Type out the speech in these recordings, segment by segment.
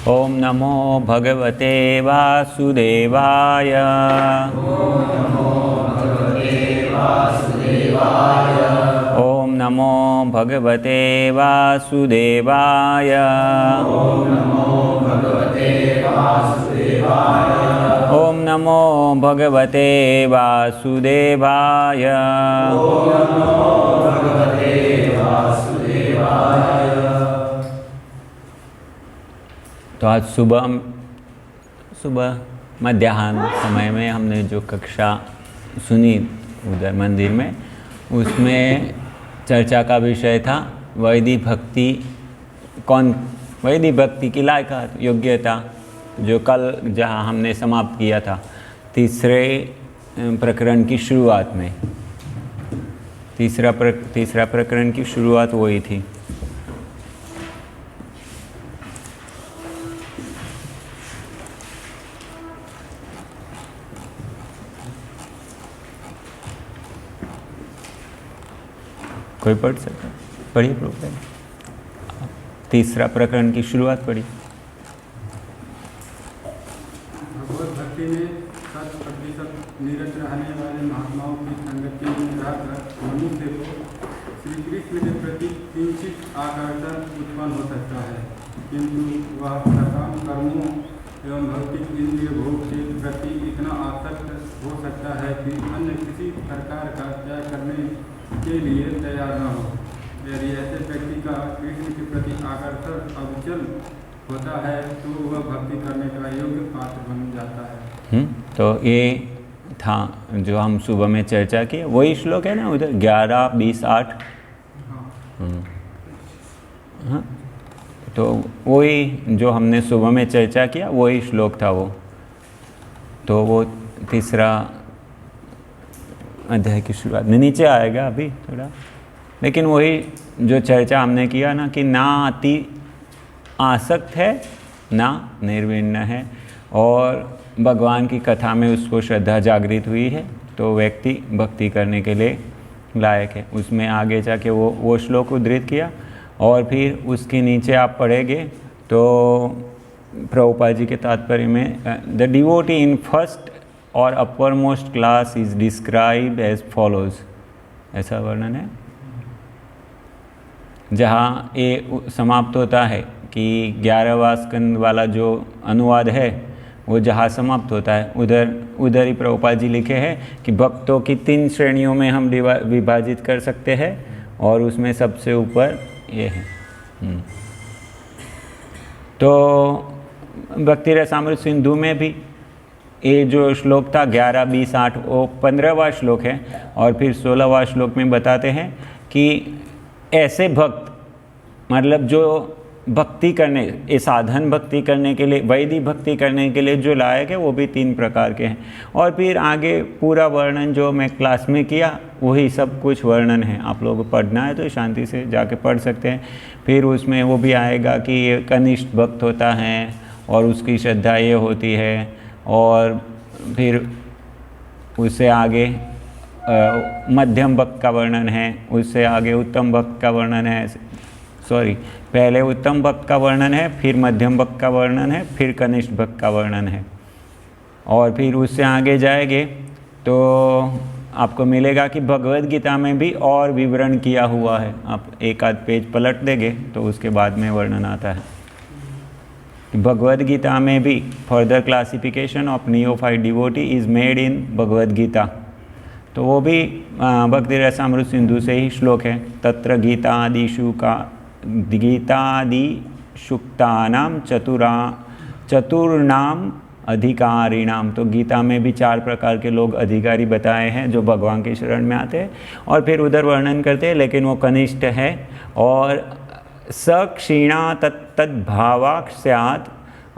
ओम नमो भगवते वासुदेवाय। ओम नमो भगवते वासुदेवाय। ओम नमो भगवते वासुदेवाय। तो आज सुबह मध्याह्न समय में हमने जो कक्षा सुनी उधर मंदिर में, उसमें चर्चा का विषय था वैदिक भक्ति। वैदिक भक्ति की लायकात, योग्यता, जो कल जहाँ हमने समाप्त किया था तीसरे प्रकरण की शुरुआत में। तीसरा प्रकरण की शुरुआत वही थी। कोई पढ़ सकता? पढ़िए प्रोग्राम। तीसरा प्रकरण की शुरुआत पढ़ी। भगवत भक्ति में 100% निरत रहने वाले महात्माओं की संगति में रहकर मनुष्य को श्री कृष्ण के प्रति किंचित आकर्षण उत्पन्न हो सकता है, किंतु वह सकाम कर्मों एवं भौतिक इंद्रिय भोग के प्रति इतना आसक्त हो सकता है कि अन्य किसी प्रकार का त्याग करने के लिए तैयार न हो। यदि ऐसे व्यक्ति का कृष्ण के प्रति आकर्षण अविचल होता है तो वह भक्ति करने का योग्य पात्र बन जाता है। तो ये था जो हम सुबह में चर्चा की, वही श्लोक है ना उधर 11, 20, 8। हाँ, तो वही जो हमने सुबह में चर्चा किया वही श्लोक था वो। तो वो तीसरा अध्याय की शुरुआत नीचे आएगा अभी थोड़ा, लेकिन वही जो चर्चा हमने किया ना कि ना अति आसक्त है ना निर्विण्ण है, और भगवान की कथा में उसको श्रद्धा जागृत हुई है तो व्यक्ति भक्ति करने के लिए लायक है। उसमें आगे जाके वो श्लोक उद्धृत किया, और फिर उसके नीचे आप पढ़ेंगे तो प्रभुपाद जी के तात्पर्य में द डिवोटी इन फर्स्ट और uppermost class is describe as follows, ऐसा वर्णन है। जहाँ ये समाप्त होता है कि 11वां स्कंद वाला जो अनुवाद है वो जहाँ समाप्त होता है उधर ही प्रभुपाद जी लिखे हैं कि भक्तों की 3 श्रेणियों में हम विभाजित कर सकते हैं, और उसमें सबसे ऊपर ये है। तो भक्ति रसामृत सिंधु में भी ये जो श्लोक था 11, 20, 8 वो 15वां श्लोक है, और फिर 16वां श्लोक में बताते हैं कि ऐसे भक्त, मतलब जो भक्ति करने, ये साधन भक्ति करने के लिए, वैदिक भक्ति करने के लिए जो लायक है वो भी 3 प्रकार के हैं। और फिर आगे पूरा वर्णन जो मैं क्लास में किया वही सब कुछ वर्णन है। आप लोगों को पढ़ना है तो शांति से जाके पढ़ सकते हैं। फिर उसमें वो भी आएगा कि ये कनिष्ठ भक्त होता है और उसकी श्रद्धा ये होती है, और फिर उससे आगे मध्यम भक्त का वर्णन है, उससे आगे उत्तम भक्त का वर्णन है। पहले उत्तम भक्त का वर्णन है, फिर मध्यम भक्त का वर्णन है, फिर कनिष्ठ भक्त का वर्णन है। और फिर उससे आगे जाएंगे तो आपको मिलेगा कि भगवद गीता में भी और विवरण किया हुआ है। आप एक आध पेज पलट देंगे तो उसके बाद में वर्णन आता है। भगवद गीता में भी further classification of neophyte devotee is made in Bhagavad Gita, तो वो भी भक्ति रसामृत सिंधु से ही श्लोक है। तत्र गीतादिशुक्तानाम चतुर्णाम अधिकारिणाम, तो गीता में भी 4 प्रकार के लोग अधिकारी बताए हैं जो भगवान के शरण में आते हैं, और फिर उधर वर्णन करते हैं, लेकिन वो कनिष्ठ है। और सक्षीणा तद्भावाक् स्यात्,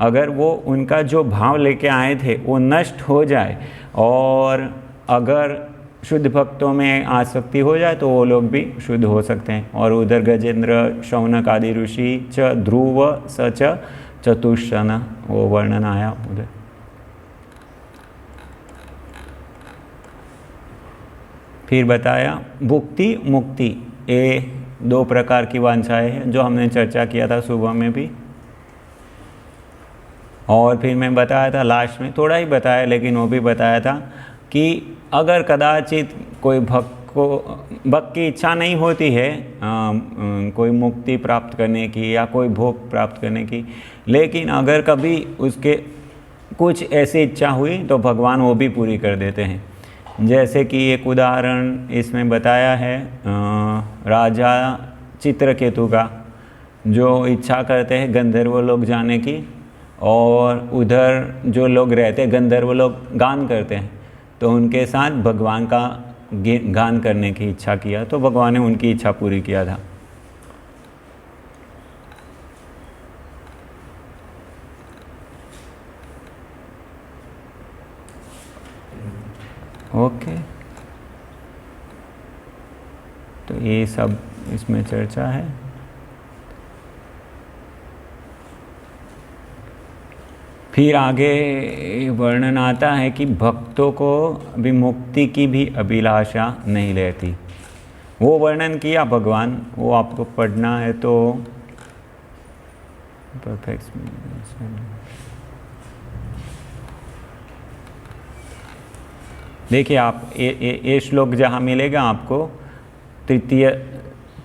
अगर वो उनका जो भाव लेके आए थे वो नष्ट हो जाए, और अगर शुद्ध भक्तों में आसक्ति हो जाए तो वो लोग भी शुद्ध हो सकते हैं। और उधर गजेंद्र, शौनक आदि ऋषि च ध्रुव स च चतुष्शन, वो वर्णन आया उधर। फिर बताया भुक्ति मुक्ति, ये 2 प्रकार की वांछाएं हैं जो हमने चर्चा किया था सुबह में भी। और फिर मैं बताया था लास्ट में, थोड़ा ही बताया लेकिन वो भी बताया था कि अगर कदाचित कोई भक्त की इच्छा नहीं होती है कोई मुक्ति प्राप्त करने की या कोई भोग प्राप्त करने की, लेकिन अगर कभी उसके कुछ ऐसी इच्छा हुई तो भगवान वो भी पूरी कर देते हैं। जैसे कि एक उदाहरण इसमें बताया है राजा चित्रकेतु का, जो इच्छा करते हैं गंधर्व लोग जाने की, और उधर जो लोग रहते हैं गंधर्व लोग गान करते हैं, तो उनके साथ भगवान का गान करने की इच्छा किया, तो भगवान ने उनकी इच्छा पूरी किया था। ओके, तो ये सब इसमें चर्चा है। फिर आगे वर्णन आता है कि भक्तों को अभी मुक्ति की भी अभिलाषा नहीं रहती। वो वर्णन किया भगवान, वो आपको पढ़ना है तो परफेक्ट। देखिए आप ये श्लोक जहाँ मिलेगा आपको तृतीय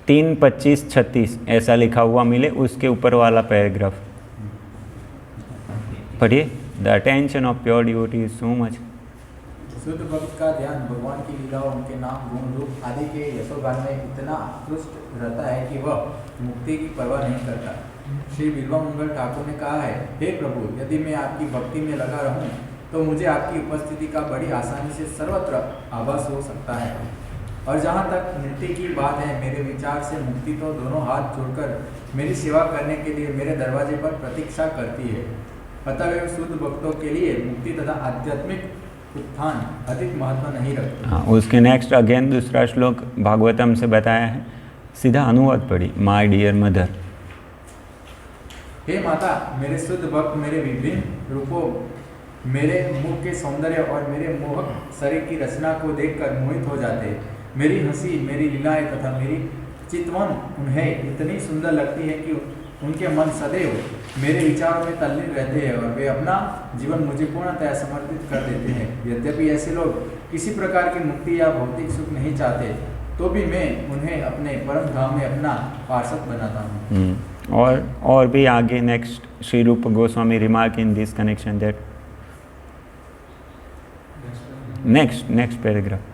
3, 25, 36 ऐसा लिखा हुआ मिले, उसके ऊपर वाला पैराग्राफ पढ़िए। The attention of pure devotee is so much. शुद्ध भक्त का ध्यान भगवान की लीलाओं, उनके नाम, गुण, रूप आदि के यशोगान में इतना आकृष्ट रहता है कि वह मुक्ति की परवाह नहीं करता। श्री बिल्वामंगल ठाकुर ने कहा है, हे प्रभु, यदि मैं आपकी भक्ति में लगा रहूं तो मुझे आपकी उपस्थिति का बड़ी आसानी से सर्वत्र आभास हो सकता है। और जहाँ तक मुक्ति की बात है, मेरे विचार से मुक्ति तो दोनों हाथ जोड़कर मेरी सेवा करने के लिए मेरे दरवाजे पर प्रतीक्षा करती है। अतः शुद्ध भक्तों के लिए मुक्ति तथा आध्यात्मिक उत्थान अधिक महत्व नहीं रखते। हाँ, उसके नेक्स्ट अगेन दूसरा श्लोक भागवतम से बताया है, सीधा अनुवाद पढ़ी। माय डियर मदर, हे माता, मेरे शुद्ध भक्त मेरे विभिन्न रूपों, मेरे मुख के सौंदर्य और मेरे मोहक शरीर की रचना को देखकर मोहित हो जाते हैं। मेरी हंसी, मेरी लीलाएं तथा मेरी चितवन उन्हें इतनी सुंदर लगती है कि उनके मन सदैव मेरे विचारों में तल्लीन रहते हैं और वे अपना जीवन मुझे पूर्णतः समर्पित कर देते हैं। यद्यपि ऐसे लोग किसी प्रकार की मुक्ति या भौतिक सुख नहीं चाहते, तो भी मैं उन्हें अपने परम धाम में अपना पार्षद बनाता हूँ। और भी आगे नेक्स्ट श्री रूप Goswami remark in this connection that next paragraph.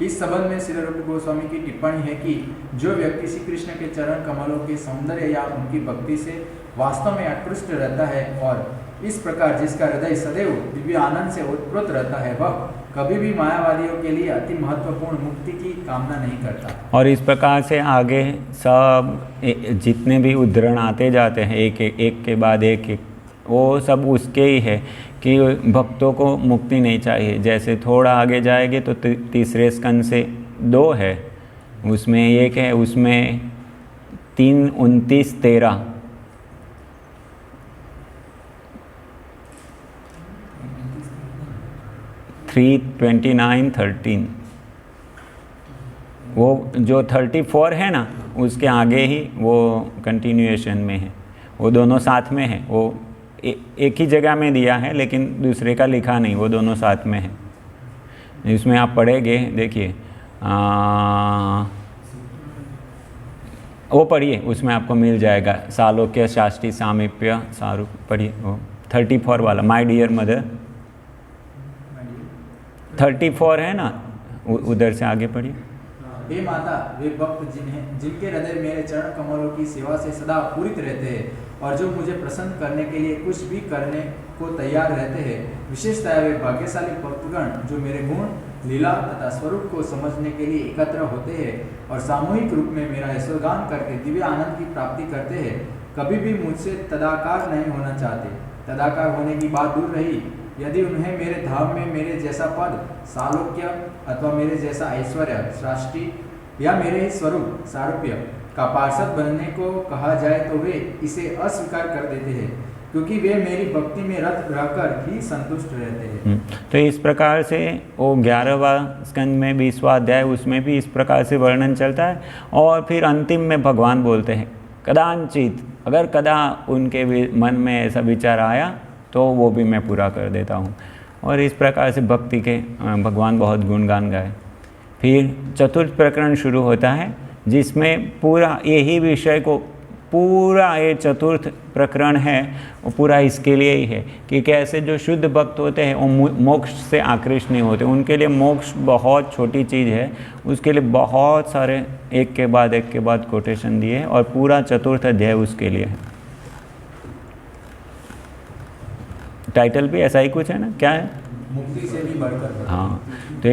इस संबंध में श्री रूप गोस्वामी की टिप्पणी है कि जो व्यक्ति श्री कृष्ण के चरण कमलों के सौंदर्य या उनकी भक्ति से वास्तव में आकृष्ट रहता है और इस प्रकार जिसका हृदय सदैव दिव्य आनंद से उत्प्रोत रहता है, वह कभी भी मायावादियों के लिए अति महत्वपूर्ण मुक्ति की कामना नहीं करता। और इस प्रकार से आगे सब जितने भी उद्धरण आते जाते हैं एक के बाद एक, वो सब उसके ही है कि भक्तों को मुक्ति नहीं चाहिए। जैसे थोड़ा आगे जाएंगे तो तीसरे स्कंद से 2 है, उसमें एक है, उसमें 3, 29, 13 3, 29, 13 वो जो 34 है ना, उसके आगे ही वो कंटिन्यूएशन में है, वो दोनों साथ में है। वो एक ही जगह में दिया है लेकिन दूसरे का लिखा नहीं, वो दोनों साथ में है। इसमें आप पढ़ेंगे, देखिए वो पढ़िए, उसमें आपको मिल जाएगा। सालोक्य शास्त्री सामीप्य सारूप पढ़िए, वो 34 वाला, माय डियर मदर 34 है ना, उधर से आगे पढ़िए। हे माता, वे भक्त जिनके हृदय मेरे चरण कमलों की सेवा से सदा पूरित रहते हैं और जो मुझे प्रसन्न करने के लिए कुछ भी करने को तैयार रहते हैं, विशेषतः वे भाग्यशाली भक्तगण जो मेरे गुण, लीला तथा स्वरूप को समझने के लिए एकत्र होते हैं और सामूहिक रूप में मेरा यशोगान करके दिव्य आनंद की प्राप्ति करते हैं, कभी भी मुझसे तदाकार नहीं होना चाहते। तदाकार होने की बात दूर रही, यदि उन्हें मेरे धाम में मेरे जैसा पद, सालोक्य अथवा मेरे जैसा ऐश्वर्य, सृष्टि या मेरे ही स्वरूप सारूप्य का पार्षद बनने को कहा जाए तो वे इसे अस्वीकार कर देते हैं, क्योंकि वे मेरी भक्ति में रत रहकर ही संतुष्ट रहते हैं। तो इस प्रकार से वो 11वां स्कंद में 20वां अध्याय, उसमें भी इस प्रकार से वर्णन चलता है। और फिर अंतिम में भगवान बोलते हैं, कदाचित अगर कदा उनके मन में ऐसा विचार आया तो वो भी मैं पूरा कर देता हूँ। और इस प्रकार से भक्ति के भगवान बहुत गुणगान गाए। फिर चतुर्थ प्रकरण शुरू होता है जिसमें पूरा यही विषय को, पूरा ये चतुर्थ प्रकरण है वो पूरा इसके लिए ही है कि कैसे जो शुद्ध भक्त होते हैं वो मोक्ष से आकृष्ट नहीं होते। उनके लिए मोक्ष बहुत छोटी चीज़ है, उसके लिए बहुत सारे एक के बाद कोटेशन दिए हैं और पूरा चतुर्थ अध्याय उसके लिए है। टाइटल भी ऐसा ही कुछ है ना, क्या है? मुक्ति से भी बढ़कर। हाँ, तो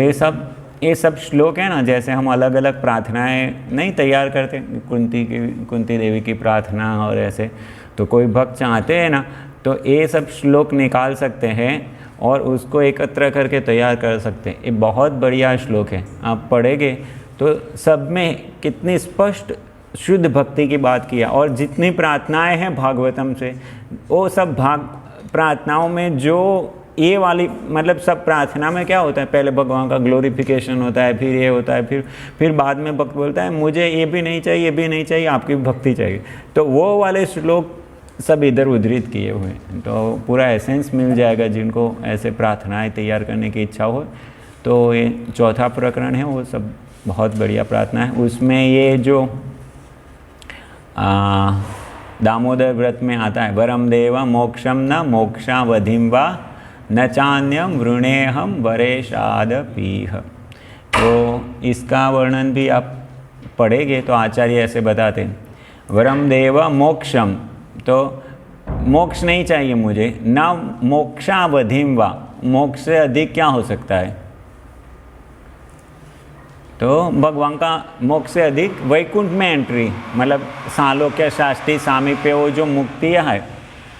ये सब श्लोक है ना, जैसे हम अलग अलग प्रार्थनाएं नहीं तैयार करते, कुंती देवी की प्रार्थना और ऐसे, तो कोई भक्त चाहते हैं ना तो ये सब श्लोक निकाल सकते हैं और उसको एकत्र करके तैयार कर सकते हैं। ये बहुत बढ़िया श्लोक है, आप पढ़ेंगे तो सब में कितनी स्पष्ट शुद्ध भक्ति की बात किया। और जितनी प्रार्थनाएं हैं भागवतम से, वो सब प्रार्थनाओं में जो ये वाली, मतलब सब प्रार्थना में क्या होता है, पहले भगवान का ग्लोरिफिकेशन होता है, फिर ये होता है, फिर बाद में भक्त बोलता है मुझे ये भी नहीं चाहिए, ये भी नहीं चाहिए, आपकी भक्ति चाहिए। तो वो वाले श्लोक सब इधर उद्धृत किए हुए हैं, तो पूरा एसेंस मिल जाएगा जिनको ऐसे प्रार्थनाएं तैयार करने की इच्छा हो। तो ये चौथा प्रकरण है, वो सब बहुत बढ़िया प्रार्थना है। उसमें ये जो दामोदर व्रत में आता है, वरम देव मोक्षम न मोक्षावधिम वा न चान्यम वृणेहम वरेशाद पीह। तो इसका वर्णन भी आप पढ़ेंगे तो आचार्य ऐसे बताते हैं, वरम देव मोक्षम, तो मोक्ष नहीं चाहिए मुझे, न मोक्षावधिम वा, मोक्ष से अधिक क्या हो सकता है, तो भगवान का मोक्ष से अधिक वैकुंठ में एंट्री, मतलब सालोक्य शास्त्री सामीप्य, वो जो मुक्तियाँ है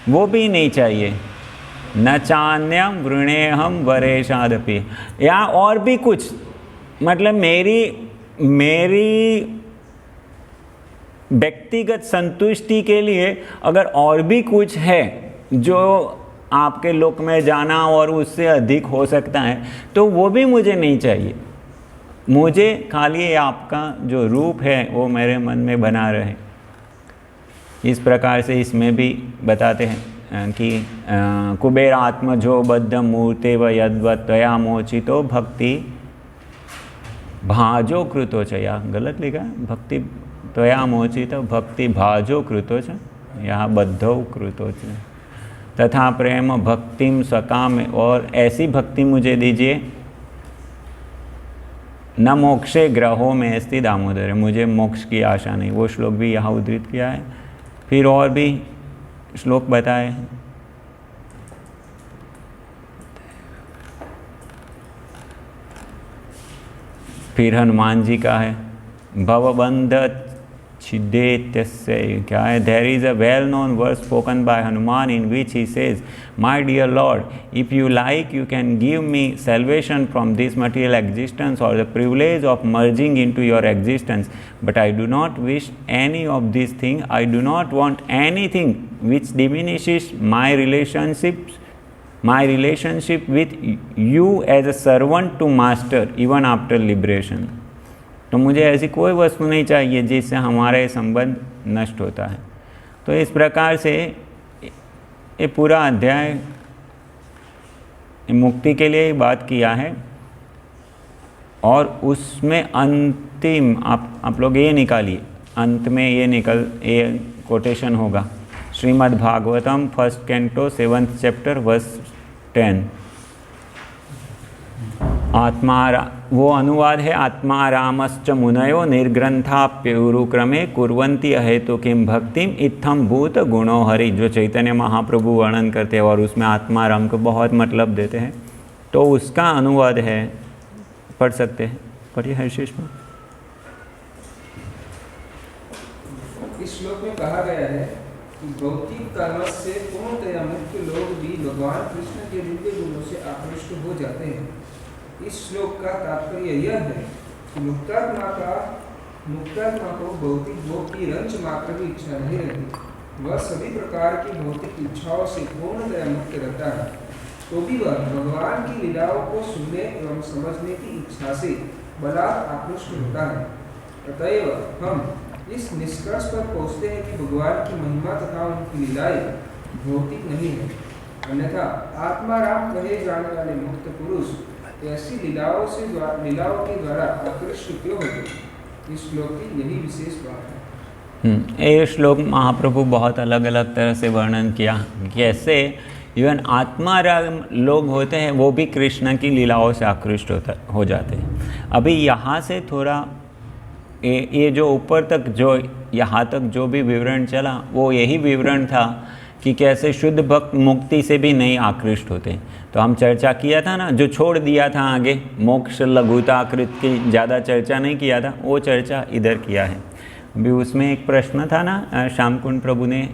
वो भी नहीं चाहिए। न चान्यम वृणेहम वरेशादपि, या और भी कुछ, मतलब मेरी व्यक्तिगत संतुष्टि के लिए अगर और भी कुछ है जो आपके लोक में जाना और उससे अधिक हो सकता है तो वो भी मुझे नहीं चाहिए। मुझे खाली आपका जो रूप है वो मेरे मन में बना रहे। इस प्रकार से इसमें भी बताते हैं कि कुबेर आत्म जो बद्ध मूर्ते व यद्वत् त्वया मोचितो भक्ति भाजो कृतो च, या गलत लिखा, भक्ति त्वया मोचितो भक्ति भाजो कृतो च, यहाँ बद्धो कृतो च तथा प्रेम भक्तिम सकाम, और ऐसी भक्ति मुझे दीजिए न मोक्षे ग्रहों में स्थित दामोदर है, मुझे मोक्ष की आशा नहीं। वो श्लोक भी यहाँ उद्धृत किया है। फिर और भी श्लोक बताए, फिर हनुमान जी का है, भवबंध छिद्देत्यस्य, क्या है, there is a well known verse spoken by Hanuman in which he says, my dear lord, if you like you can give me salvation from this material existence or the privilege of merging into your existence, but I do not wish any of these things. I do not want anything which diminishes my relationship with you as a servant to master even after liberation. तो मुझे ऐसी कोई वस्तु नहीं चाहिए जिससे हमारे संबंध नष्ट होता है। तो इस प्रकार से ये पूरा अध्याय मुक्ति के लिए बात किया है। और उसमें अंतिम आप लोग ये निकालिए, अंत में ये कोटेशन होगा, Srimad Bhagavatam 1st canto 7th chapter verse 10। वो अनुवाद है, आत्मा रामश्च मुनयो निर्ग्रंथाप्युरुक्रमे कुर्वन्ति अहेतु किम भक्तिम इत्थम भूत गुणो हरि, जो चैतन्य महाप्रभु वर्णन करते हैं और उसमें आत्मा राम को बहुत मतलब देते हैं। तो उसका अनुवाद है, पढ़ सकते हैं, पढ़िए हर्षेश में। इस श्लोक में कहा गया है कि भौतिक कर्म से पूर्णतया मुक्त लोग भी भगवान कृष्ण के दिव्य गुणों से आकृष्ट हो जाते हैं। इस श्लोक का तात्पर्य यह है कि मुक्तात्मा को भौतिक भोग की रंच मात्र भी इच्छा नहीं रहती। वह सभी प्रकार की भौतिक इच्छाओं से पूर्णतया मुक्त रहता है, तो भी वह भगवान की लीलाओं को सुनने एवं समझने की इच्छा से बलात् आकृष्ट होता है। अतएव हम इस निष्कर्ष पर पहुँचते हैं कि भगवान की महिमा तथा उनकी लीलाएं भौतिक नहीं है। अन्यथा आत्माराम कहे जाने वाले मुक्त पुरुष ऐसी लीलाओं के द्वारा आकृष्ट क्यों होते? इस श्लोक की यही विशेष बात है। ये श्लोक महाप्रभु बहुत अलग अलग तरह से वर्णन किया, कैसे इवन आत्माराम लोग होते हैं वो भी कृष्ण की लीलाओं से आकृष्ट हो जाते हैं। अभी यहाँ से थोड़ा ये जो ऊपर तक जो यहाँ तक जो भी विवरण चला वो यही विवरण था कि कैसे शुद्ध भक्त मुक्ति से भी नहीं आकृष्ट होते। तो हम चर्चा किया था ना, जो छोड़ दिया था आगे मोक्ष लघुताकृत की ज़्यादा चर्चा नहीं किया था, वो चर्चा इधर किया है। अभी उसमें एक प्रश्न था ना, श्यामकुंड प्रभु ने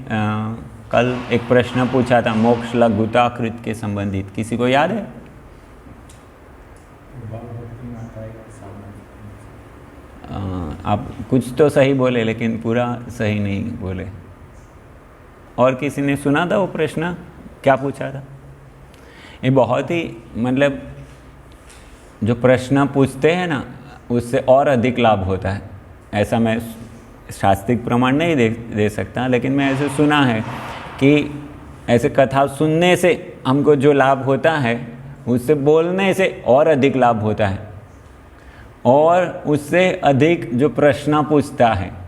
कल एक प्रश्न पूछा था मोक्ष लघुताकृत के संबंधित, किसी को याद है? आप कुछ तो सही बोले लेकिन पूरा सही नहीं बोले। और किसी ने सुना था वो प्रश्न, क्या पूछा था? ये बहुत ही मतलब जो प्रश्न पूछते हैं ना उससे और अधिक लाभ होता है। ऐसा मैं शास्त्रिक प्रमाण नहीं दे सकता, लेकिन मैं ऐसे सुना है कि ऐसे कथा सुनने से हमको जो लाभ होता है उससे बोलने से और अधिक लाभ होता है, और उससे अधिक जो प्रश्न पूछता है।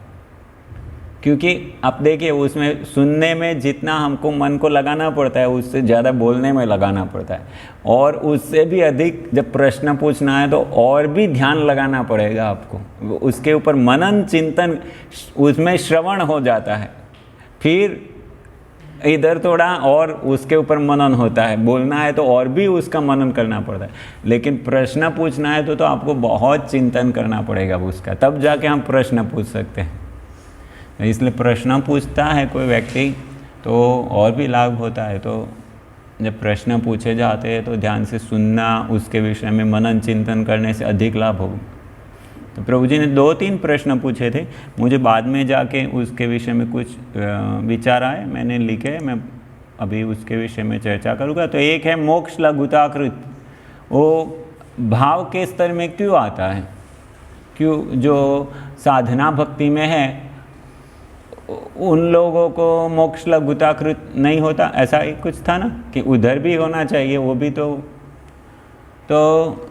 क्योंकि आप देखिए उसमें सुनने में जितना हमको मन को लगाना पड़ता है उससे ज़्यादा बोलने में लगाना पड़ता है, और उससे भी अधिक जब प्रश्न पूछना है तो और भी ध्यान लगाना पड़ेगा आपको, उसके ऊपर मनन चिंतन उसमें श्रवण हो जाता है, फिर इधर थोड़ा और उसके ऊपर मनन होता है, बोलना है तो और भी उसका मनन करना पड़ता है। लेकिन प्रश्न पूछना है तो आपको बहुत चिंतन करना पड़ेगा उसका, तब जाके हम प्रश्न पूछ सकते हैं। इसलिए प्रश्न पूछता है कोई व्यक्ति तो और भी लाभ होता है। तो जब प्रश्न पूछे जाते हैं तो ध्यान से सुनना, उसके विषय में मनन चिंतन करने से अधिक लाभ होगा। तो प्रभु जी ने 2-3 प्रश्न पूछे थे, मुझे बाद में जाके उसके विषय में कुछ विचार आए, मैंने लिखे, मैं अभी उसके विषय में चर्चा करूँगा। तो एक है मोक्ष लघुताकृत, वो भाव के स्तर में क्यों आता है? क्यों जो साधना भक्ति में है उन लोगों को मोक्ष लघुताकृत नहीं होता, ऐसा ही कुछ था ना कि उधर भी होना चाहिए, वो भी तो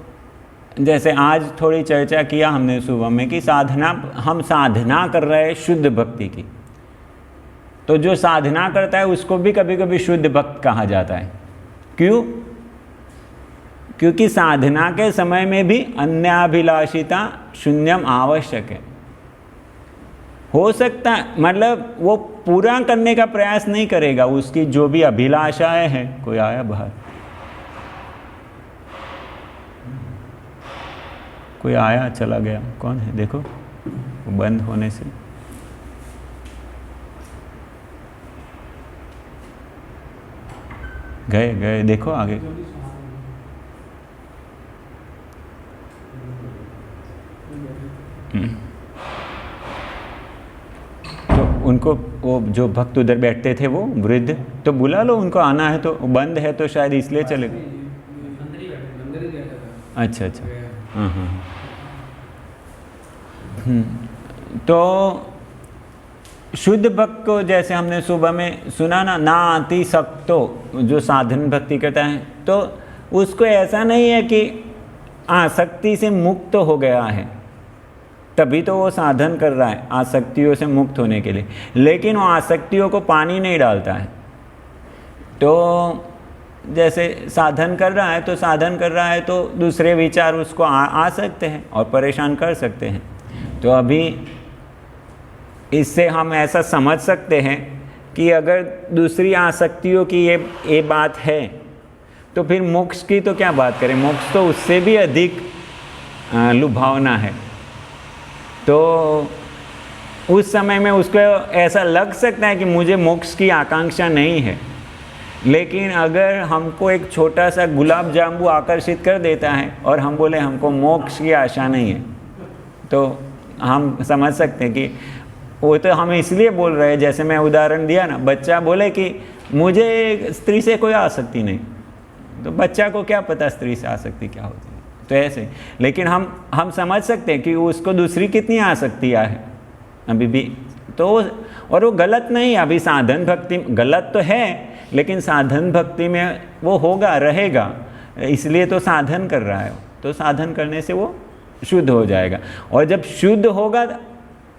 जैसे आज थोड़ी चर्चा किया हमने सुबह में कि हम साधना कर रहे हैं शुद्ध भक्ति की, तो जो साधना करता है उसको भी कभी कभी शुद्ध भक्त कहा जाता है। क्यों? क्योंकि साधना के समय में भी अन्याभिलाषिता शून्यम आवश्यक है। हो सकता है मतलब वो पूरा करने का प्रयास नहीं करेगा, उसकी जो भी अभिलाषाएं हैं। कोई आया बाहर? कोई आया चला गया, कौन है? देखो वो बंद होने से गए, देखो आगे। तो उनको वो जो भक्त उधर बैठते थे वो वृद्ध, तो बुला लो उनको, आना है तो, बंद है तो शायद इसलिए चले गए। अच्छा हाँ। तो शुद्ध भक्त को जैसे हमने सुबह में सुना ना अति सक्तो, जो साधन भक्ति करता है तो उसको ऐसा नहीं है कि आसक्ति से मुक्त हो गया है तभी तो वो साधन कर रहा है आसक्तियों से मुक्त होने के लिए, लेकिन वो आसक्तियों को पानी नहीं डालता है। तो जैसे साधन कर रहा है तो दूसरे विचार उसको आ सकते हैं और परेशान कर सकते हैं। तो अभी इससे हम ऐसा समझ सकते हैं कि अगर दूसरी आसक्तियों की ये बात है तो फिर मोक्ष की तो क्या बात करें, मोक्ष तो उससे भी अधिक लुभावना है। तो उस समय में उसको ऐसा लग सकता है कि मुझे मोक्ष की आकांक्षा नहीं है, लेकिन अगर हमको एक छोटा सा गुलाब जामुन आकर्षित कर देता है और हम बोले हमको मोक्ष की आशा नहीं है, तो हम समझ सकते हैं कि वो तो हम इसलिए बोल रहे हैं। जैसे मैं उदाहरण दिया ना, बच्चा बोले कि मुझे स्त्री से कोई आसक्ति नहीं, तो बच्चा को क्या पता स्त्री से आसक्ति क्या होती है। तो ऐसे, लेकिन हम समझ सकते हैं कि उसको दूसरी कितनी आसक्तियाँ है अभी भी, तो और वो गलत नहीं, अभी साधन भक्ति गलत तो है, लेकिन साधन भक्ति में वो होगा, रहेगा, इसलिए तो साधन कर रहा है, तो साधन करने से वो शुद्ध हो जाएगा। और जब शुद्ध होगा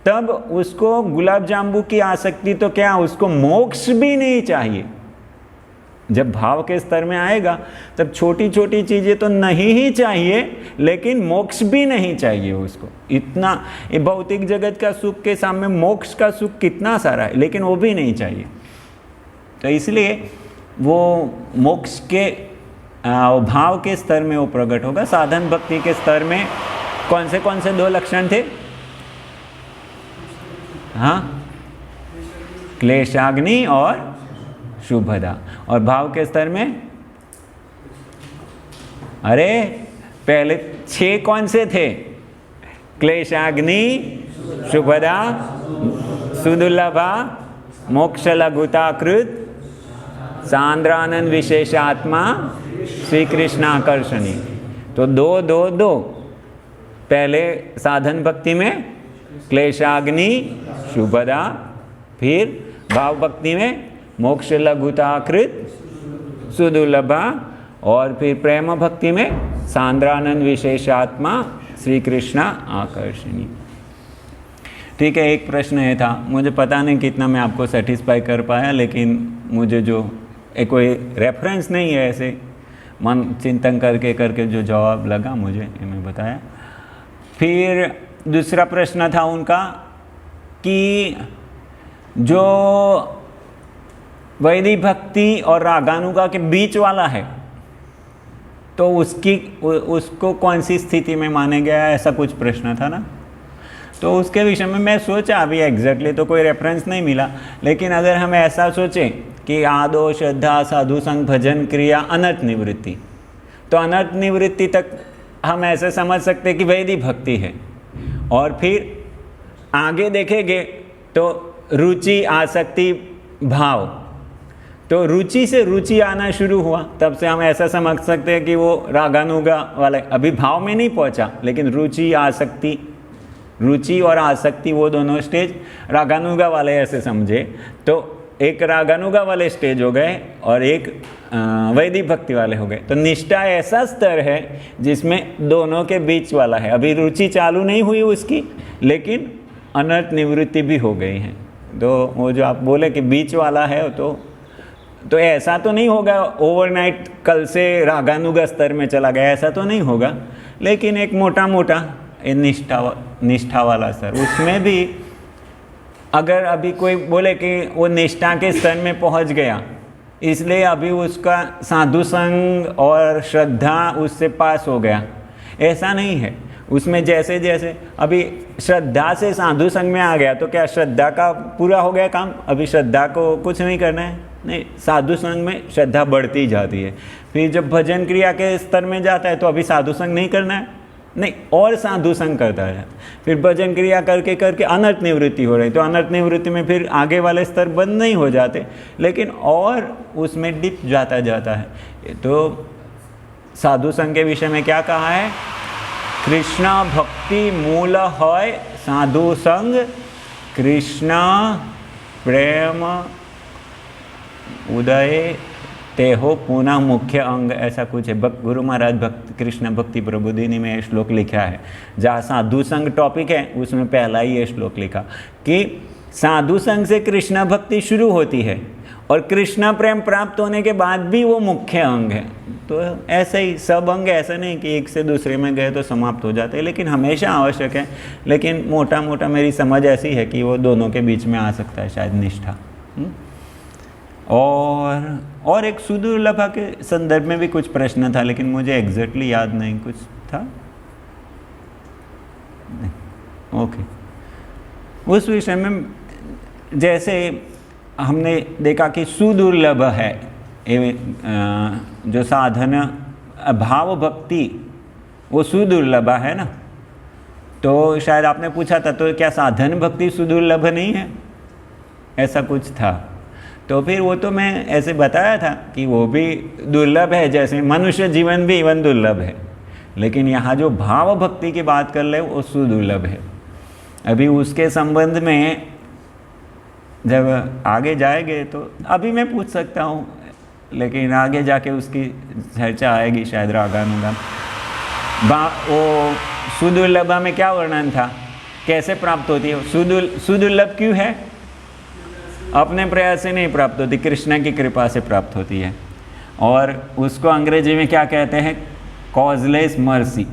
तब उसको गुलाब जामुन की आसक्ति तो क्या, उसको मोक्ष भी नहीं चाहिए। जब भाव के स्तर में आएगा तब छोटी छोटी चीज़ें तो नहीं ही चाहिए, लेकिन मोक्ष भी नहीं चाहिए उसको। इतना ये भौतिक जगत का सुख के सामने मोक्ष का सुख कितना सारा है, लेकिन वो भी नहीं चाहिए। तो इसलिए वो मोक्ष के भाव के स्तर में वो प्रकट होगा। साधन भक्ति के स्तर में कौन से 2 लक्षण थे? हाँ, क्लेशाग्नि और शुभदा। और भाव के स्तर में, अरे पहले 6 कौन से थे? क्लेशाग्नि, शुभदा, सुदुर्लभा, मोक्ष लघुताकृत, सांद्रानंद विशेषात्मा, श्री कृष्णाकर्षणी। तो 2 पहले साधन भक्ति में क्लेशाग्नि, शुभदा, फिर भाव भक्ति में मोक्ष लघुताकृत, सुदुर्लभा, और फिर प्रेम भक्ति में सांद्रानंद विशेषात्मा, श्री कृष्णा आकर्षणी। ठीक है, एक प्रश्न ये था, मुझे पता नहीं कितना मैं आपको सेटिस्फाई कर पाया, लेकिन मुझे जो कोई रेफरेंस नहीं है, ऐसे मन चिंतन करके जो जवाब लगा मुझे, ये मैं बताया। फिर दूसरा प्रश्न था उनका कि जो वैदिक भक्ति और रागानुगा के बीच वाला है, तो उसको कौन सी स्थिति में माने गया है, ऐसा कुछ प्रश्न था ना। तो उसके विषय में मैं सोचा, अभी एग्जैक्टली तो कोई रेफरेंस नहीं मिला, लेकिन अगर हम ऐसा सोचें कि आदो श्रद्धा साधु संग भजन क्रिया अनर्थ निवृत्ति, तो अनर्थ निवृत्ति तक हम ऐसे समझ सकते हैं कि वैदिक भक्ति है। और फिर आगे देखेंगे तो रुचि, आसक्ति, भाव, तो रुचि से रुचि आना शुरू हुआ, तब से हम ऐसा समझ सकते हैं कि वो रागानुगा वाले, अभी भाव में नहीं पहुंचा, लेकिन रुचि आसक्ति, रुचि और आसक्ति वो दोनों स्टेज रागानुगा वाले ऐसे समझे। तो एक रागानुगा वाले स्टेज हो गए और एक वैदिक भक्ति वाले हो गए। तो निष्ठा ऐसा स्तर है जिसमें दोनों के बीच वाला है। अभी रुचि चालू नहीं हुई उसकी, लेकिन अनर्थ निवृत्ति भी हो गई है। तो वो जो आप बोले कि बीच वाला है, तो ऐसा तो नहीं होगा ओवरनाइट कल से रागानुगा स्तर में चला गया, ऐसा तो नहीं होगा, लेकिन एक मोटा मोटा निष्ठा वाला स्तर, उसमें भी अगर अभी कोई बोले कि वो निष्ठा के स्तर में पहुंच गया, इसलिए अभी उसका साधु संग और श्रद्धा उससे पास हो गया, ऐसा नहीं है। उसमें जैसे जैसे अभी श्रद्धा से साधु संग में आ गया, तो क्या श्रद्धा का पूरा हो गया काम? अभी श्रद्धा को कुछ नहीं करना है, नहीं, साधु संग में श्रद्धा बढ़ती जाती है। फिर जब भजन क्रिया के स्तर में जाता है तो अभी साधु संग नहीं करना है, नहीं, और साधु संग करता है। फिर भजन क्रिया करके करके अनर्थ निवृत्ति हो रही, तो अनर्थ निवृत्ति में फिर आगे वाले स्तर बंद नहीं हो जाते, लेकिन और उसमें डिप जाता है। तो साधु संग के विषय में क्या कहा है? कृष्णा भक्ति मूल है साधु संग, कृष्णा प्रेम उदय ते हो पुनः मुख्य अंग, ऐसा कुछ है। गुरु महाराज भक्त कृष्ण भक्ति प्रबोधिनी में ये श्लोक लिखा है। जहाँ साधु संग टॉपिक है उसमें पहला ही ये श्लोक लिखा कि साधु संग से कृष्ण भक्ति शुरू होती है और कृष्ण प्रेम प्राप्त होने के बाद भी वो मुख्य अंग है। तो ऐसे ही सब अंग, ऐसा नहीं कि एक से दूसरे में गए तो समाप्त हो जाते हैं, लेकिन हमेशा आवश्यक है। लेकिन मोटा मोटा मेरी समझ ऐसी है कि वो दोनों के बीच में आ सकता है शायद निष्ठा। और एक सुदुर्लभा के संदर्भ में भी कुछ प्रश्न था, लेकिन मुझे एग्जैक्टली याद नहीं, कुछ था नहीं। ओके, उस विषय में जैसे हमने देखा कि सुदुर्लभ है जो साधन भाव भक्ति, वो सुदुर्लभ है ना। तो शायद आपने पूछा था तो क्या साधन भक्ति सुदुर्लभ नहीं है, ऐसा कुछ था। तो फिर वो तो मैं ऐसे बताया था कि वो भी दुर्लभ है, जैसे मनुष्य जीवन भी इवन दुर्लभ है, लेकिन यहाँ जो भाव भक्ति की बात कर रहे वो सुदुर्लभ है। अभी उसके संबंध में जब आगे जाएंगे तो अभी मैं पूछ सकता हूँ, लेकिन आगे जाके उसकी चर्चा आएगी शायद रागानुगान। वो सुदुर्लभा में क्या वर्णन था, कैसे प्राप्त होती है? सुदुर्लभ क्यों है? अपने प्रयास से नहीं प्राप्त होती, कृष्ण की कृपा से प्राप्त होती है। और उसको अंग्रेजी में क्या कहते हैं? कॉजलेस मर्सी,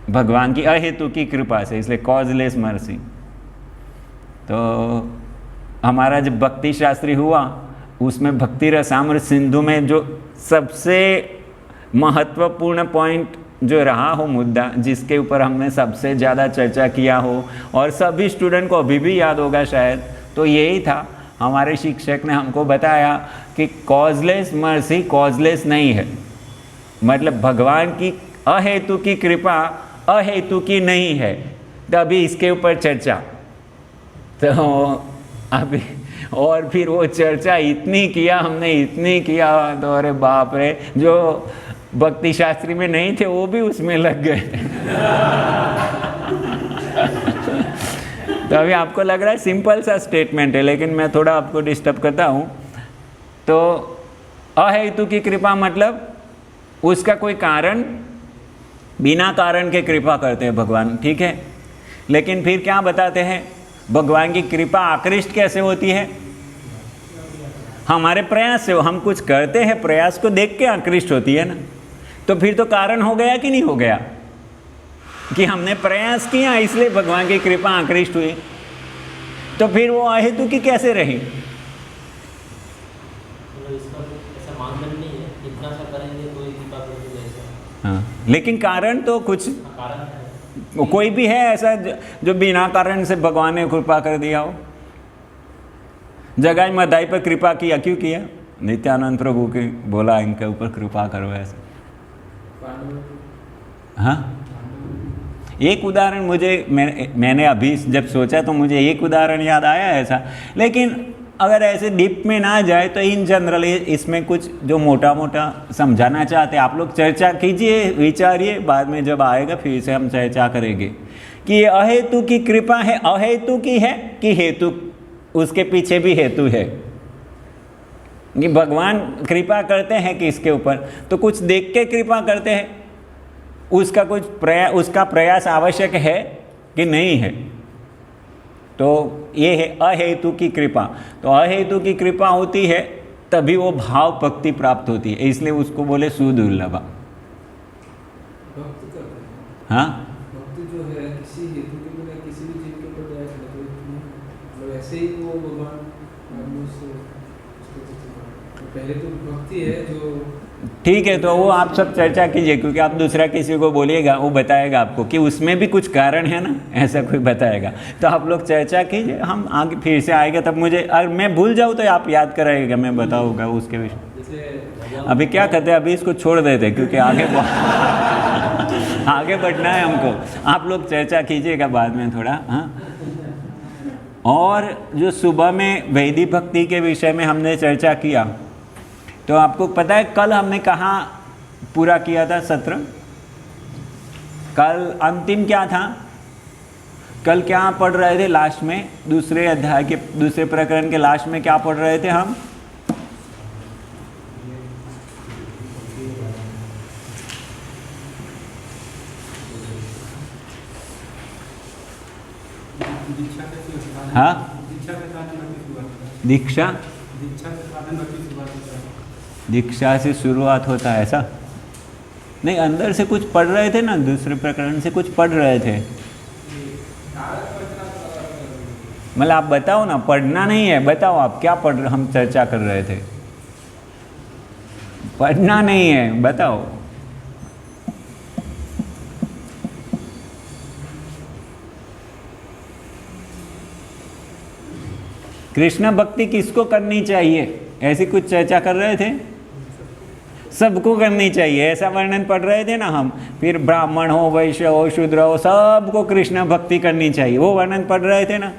भगवान की अहेतु की कृपा से, इसलिए कॉजलेस मर्सी। तो हमारा जब भक्ति शास्त्री हुआ, उसमें भक्ति रसामृत सिंधु में जो सबसे महत्वपूर्ण पॉइंट जो रहा हो, मुद्दा जिसके ऊपर हमने सबसे ज़्यादा चर्चा किया हो और सभी स्टूडेंट को अभी भी याद होगा शायद, तो यही था। हमारे शिक्षक ने हमको बताया कि कॉजलेस मर्सी कॉजलेस नहीं है, मतलब भगवान की अहेतु की कृपा अहेतु की नहीं है। तभी इसके ऊपर चर्चा, तो अभी और फिर वो चर्चा इतनी किया हमने, इतनी किया, तो अरे बाप रे, जो भक्ति शास्त्री में नहीं थे वो भी उसमें लग गए। तो अभी आपको लग रहा है सिंपल सा स्टेटमेंट है, लेकिन मैं थोड़ा आपको डिस्टर्ब करता हूँ। तो अहेतु की कृपा मतलब उसका कोई कारण, बिना कारण के कृपा करते हैं भगवान, ठीक है। लेकिन फिर क्या बताते हैं, भगवान की कृपा आकृष्ट कैसे होती है? हमारे प्रयास से, हम कुछ करते हैं, प्रयास को देख के आकृष्ट होती है ना। तो फिर तो कारण हो गया कि नहीं हो गया, कि हमने प्रयास किया इसलिए भगवान की कृपा आकृष्ट हुई। तो फिर वो अहेतु की कैसे रही? ऐसा मानदंड नहीं है, इतना सा करेंगे तो कृपा करेंगे ऐसा। हाँ, लेकिन कारण तो कुछ कारण है, कोई भी है ऐसा जो बिना कारण से भगवान ने कृपा कर दिया हो? जगाई मदाई पर कृपा किया, क्यों किया? नित्यानंद प्रभु के बोला इनके ऊपर कृपा करो ऐसा। हाँ, एक उदाहरण मैंने अभी जब सोचा तो मुझे एक उदाहरण याद आया ऐसा। लेकिन अगर ऐसे डीप में ना जाए तो इन जनरल इसमें कुछ जो मोटा मोटा समझाना चाहते हैं आप लोग चर्चा कीजिए, विचारिए, बाद में जब आएगा फिर से हम चर्चा करेंगे कि ये अहेतु की कृपा है, अहेतु की है कि हेतु, उसके पीछे भी हेतु है कि भगवान कृपा करते हैं कि इसके ऊपर तो कुछ देख के कृपा करते हैं, उसका कुछ उसका प्रयास आवश्यक है कि नहीं है। तो ये है अहेतु की कृपा। तो अहेतु की कृपा होती है तभी वो भाव भक्ति प्राप्त होती है, इसलिए उसको बोले सुदुर्लभ। हाँ, भक्ति जो है किसी हेतु के बिना किसी भी जीव के ऊपर दया करते हैं, मतलब ऐसे ही वो भगवान पहले तो भक्ति है जो ठीक है। तो वो आप सब चर्चा कीजिए, क्योंकि आप दूसरा किसी को बोलिएगा वो बताएगा आपको कि उसमें भी कुछ कारण है ना, ऐसा कोई बताएगा। तो आप लोग चर्चा कीजिए, हम आगे फिर से आएगा तब मुझे, अगर मैं भूल जाऊँ तो आप याद कराइएगा, मैं बताऊँगा उसके विषय। अभी क्या करते हैं, अभी इसको छोड़ देते हैं क्योंकि आगे बढ़ना है हमको। आप लोग चर्चा कीजिएगा बाद में थोड़ा। हाँ, और जो सुबह में वैदिक भक्ति के विषय में हमने चर्चा किया, तो आपको पता है कल हमने कहाँ पूरा किया था सत्र? कल अंतिम क्या था? कल क्या पढ़ रहे थे लास्ट में? दूसरे अध्याय के दूसरे प्रकरण के लास्ट में क्या पढ़ रहे थे हम? हाँ, दीक्षा दीक्षा से शुरुआत होता है ऐसा नहीं, अंदर से कुछ पढ़ रहे थे ना, दूसरे प्रकरण से कुछ पढ़ रहे थे। मतलब आप बताओ ना, पढ़ना नहीं है, बताओ आप क्या पढ़, हम चर्चा कर रहे थे। पढ़ना नहीं है, बताओ। कृष्ण भक्ति किसको करनी चाहिए, ऐसी कुछ चर्चा कर रहे थे। सबको करनी चाहिए ऐसा वर्णन पढ़ रहे थे ना हम। फिर ब्राह्मण हो, वैश्य हो, शूद्र हो, सबको कृष्ण भक्ति करनी चाहिए, वो वर्णन पढ़ रहे थे ना।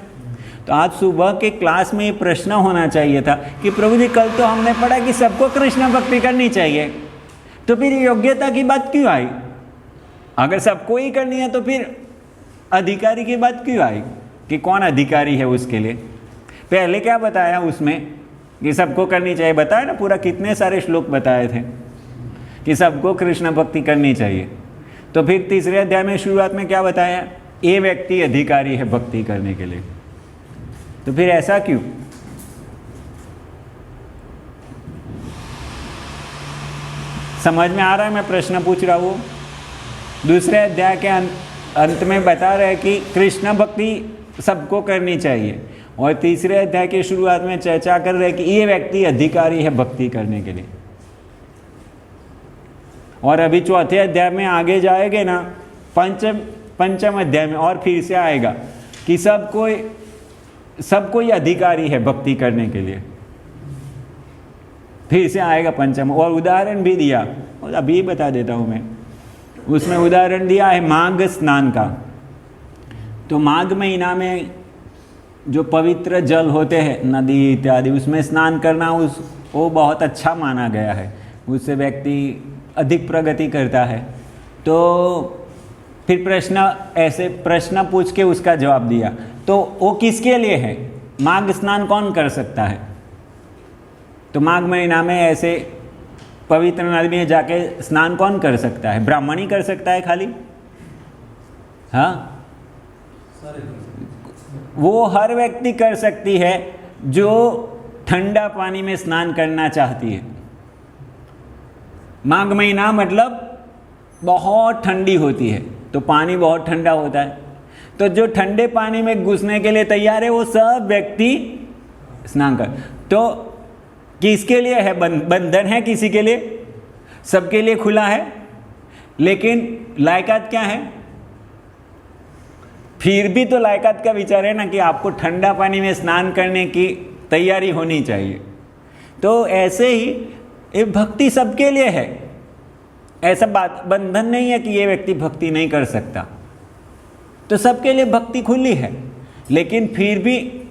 तो आज सुबह के क्लास में ये प्रश्न होना चाहिए था कि प्रभु जी कल तो हमने पढ़ा कि सबको कृष्ण भक्ति करनी चाहिए, तो फिर योग्यता की बात क्यों आई? अगर सबको ही करनी है तो फिर अधिकारी की बात क्यों आई कि कौन अधिकारी है उसके लिए? पहले क्या बताया उसमें कि सबको करनी चाहिए, बताया ना पूरा, कितने सारे श्लोक बताए थे कि सबको कृष्ण भक्ति करनी चाहिए। तो फिर तीसरे अध्याय में शुरुआत में क्या बताया, ये व्यक्ति अधिकारी है भक्ति करने के लिए। तो फिर ऐसा क्यों? समझ में आ रहा है मैं प्रश्न पूछ रहा हूँ? दूसरे अध्याय के अंत में बता रहे हैं कि कृष्ण भक्ति सबको करनी चाहिए, और तीसरे अध्याय की शुरुआत में चर्चा कर रहे हैं कि ये व्यक्ति अधिकारी है भक्ति करने के लिए। और अभी चौथे अध्याय में आगे जाएंगे ना, पंचम अध्याय में और फिर से आएगा कि सब कोई अधिकारी है भक्ति करने के लिए। फिर से आएगा पंचम, और उदाहरण भी दिया, और अभी बता देता हूँ मैं। उसमें उदाहरण दिया है माघ स्नान का। तो माघ महीना में जो पवित्र जल होते हैं, नदी इत्यादि, उसमें स्नान करना वो बहुत अच्छा माना गया है, उससे व्यक्ति अधिक प्रगति करता है। तो फिर प्रश्न पूछ के उसका जवाब दिया। तो वो किसके लिए है? माघ स्नान कौन कर सकता है? तो माघ महीना में ऐसे पवित्र नदी में जाके स्नान कौन कर सकता है? ब्राह्मण ही कर सकता है खाली? हाँ, वो हर व्यक्ति कर सकती है जो ठंडा पानी में स्नान करना चाहती है। माघ महीना मतलब बहुत ठंडी होती है, तो पानी बहुत ठंडा होता है, तो जो ठंडे पानी में घुसने के लिए तैयार है वो सब व्यक्ति स्नान कर। तो किसके लिए है? बंधन है किसी के लिए? सबके लिए खुला है, लेकिन लायकात क्या है? फिर भी तो लायकात का विचार है ना कि आपको ठंडा पानी में स्नान करने की तैयारी होनी चाहिए। तो ऐसे ही ये भक्ति सबके लिए है, ऐसा बंधन नहीं है कि ये व्यक्ति भक्ति नहीं कर सकता। तो सबके लिए भक्ति खुली है, लेकिन फिर भी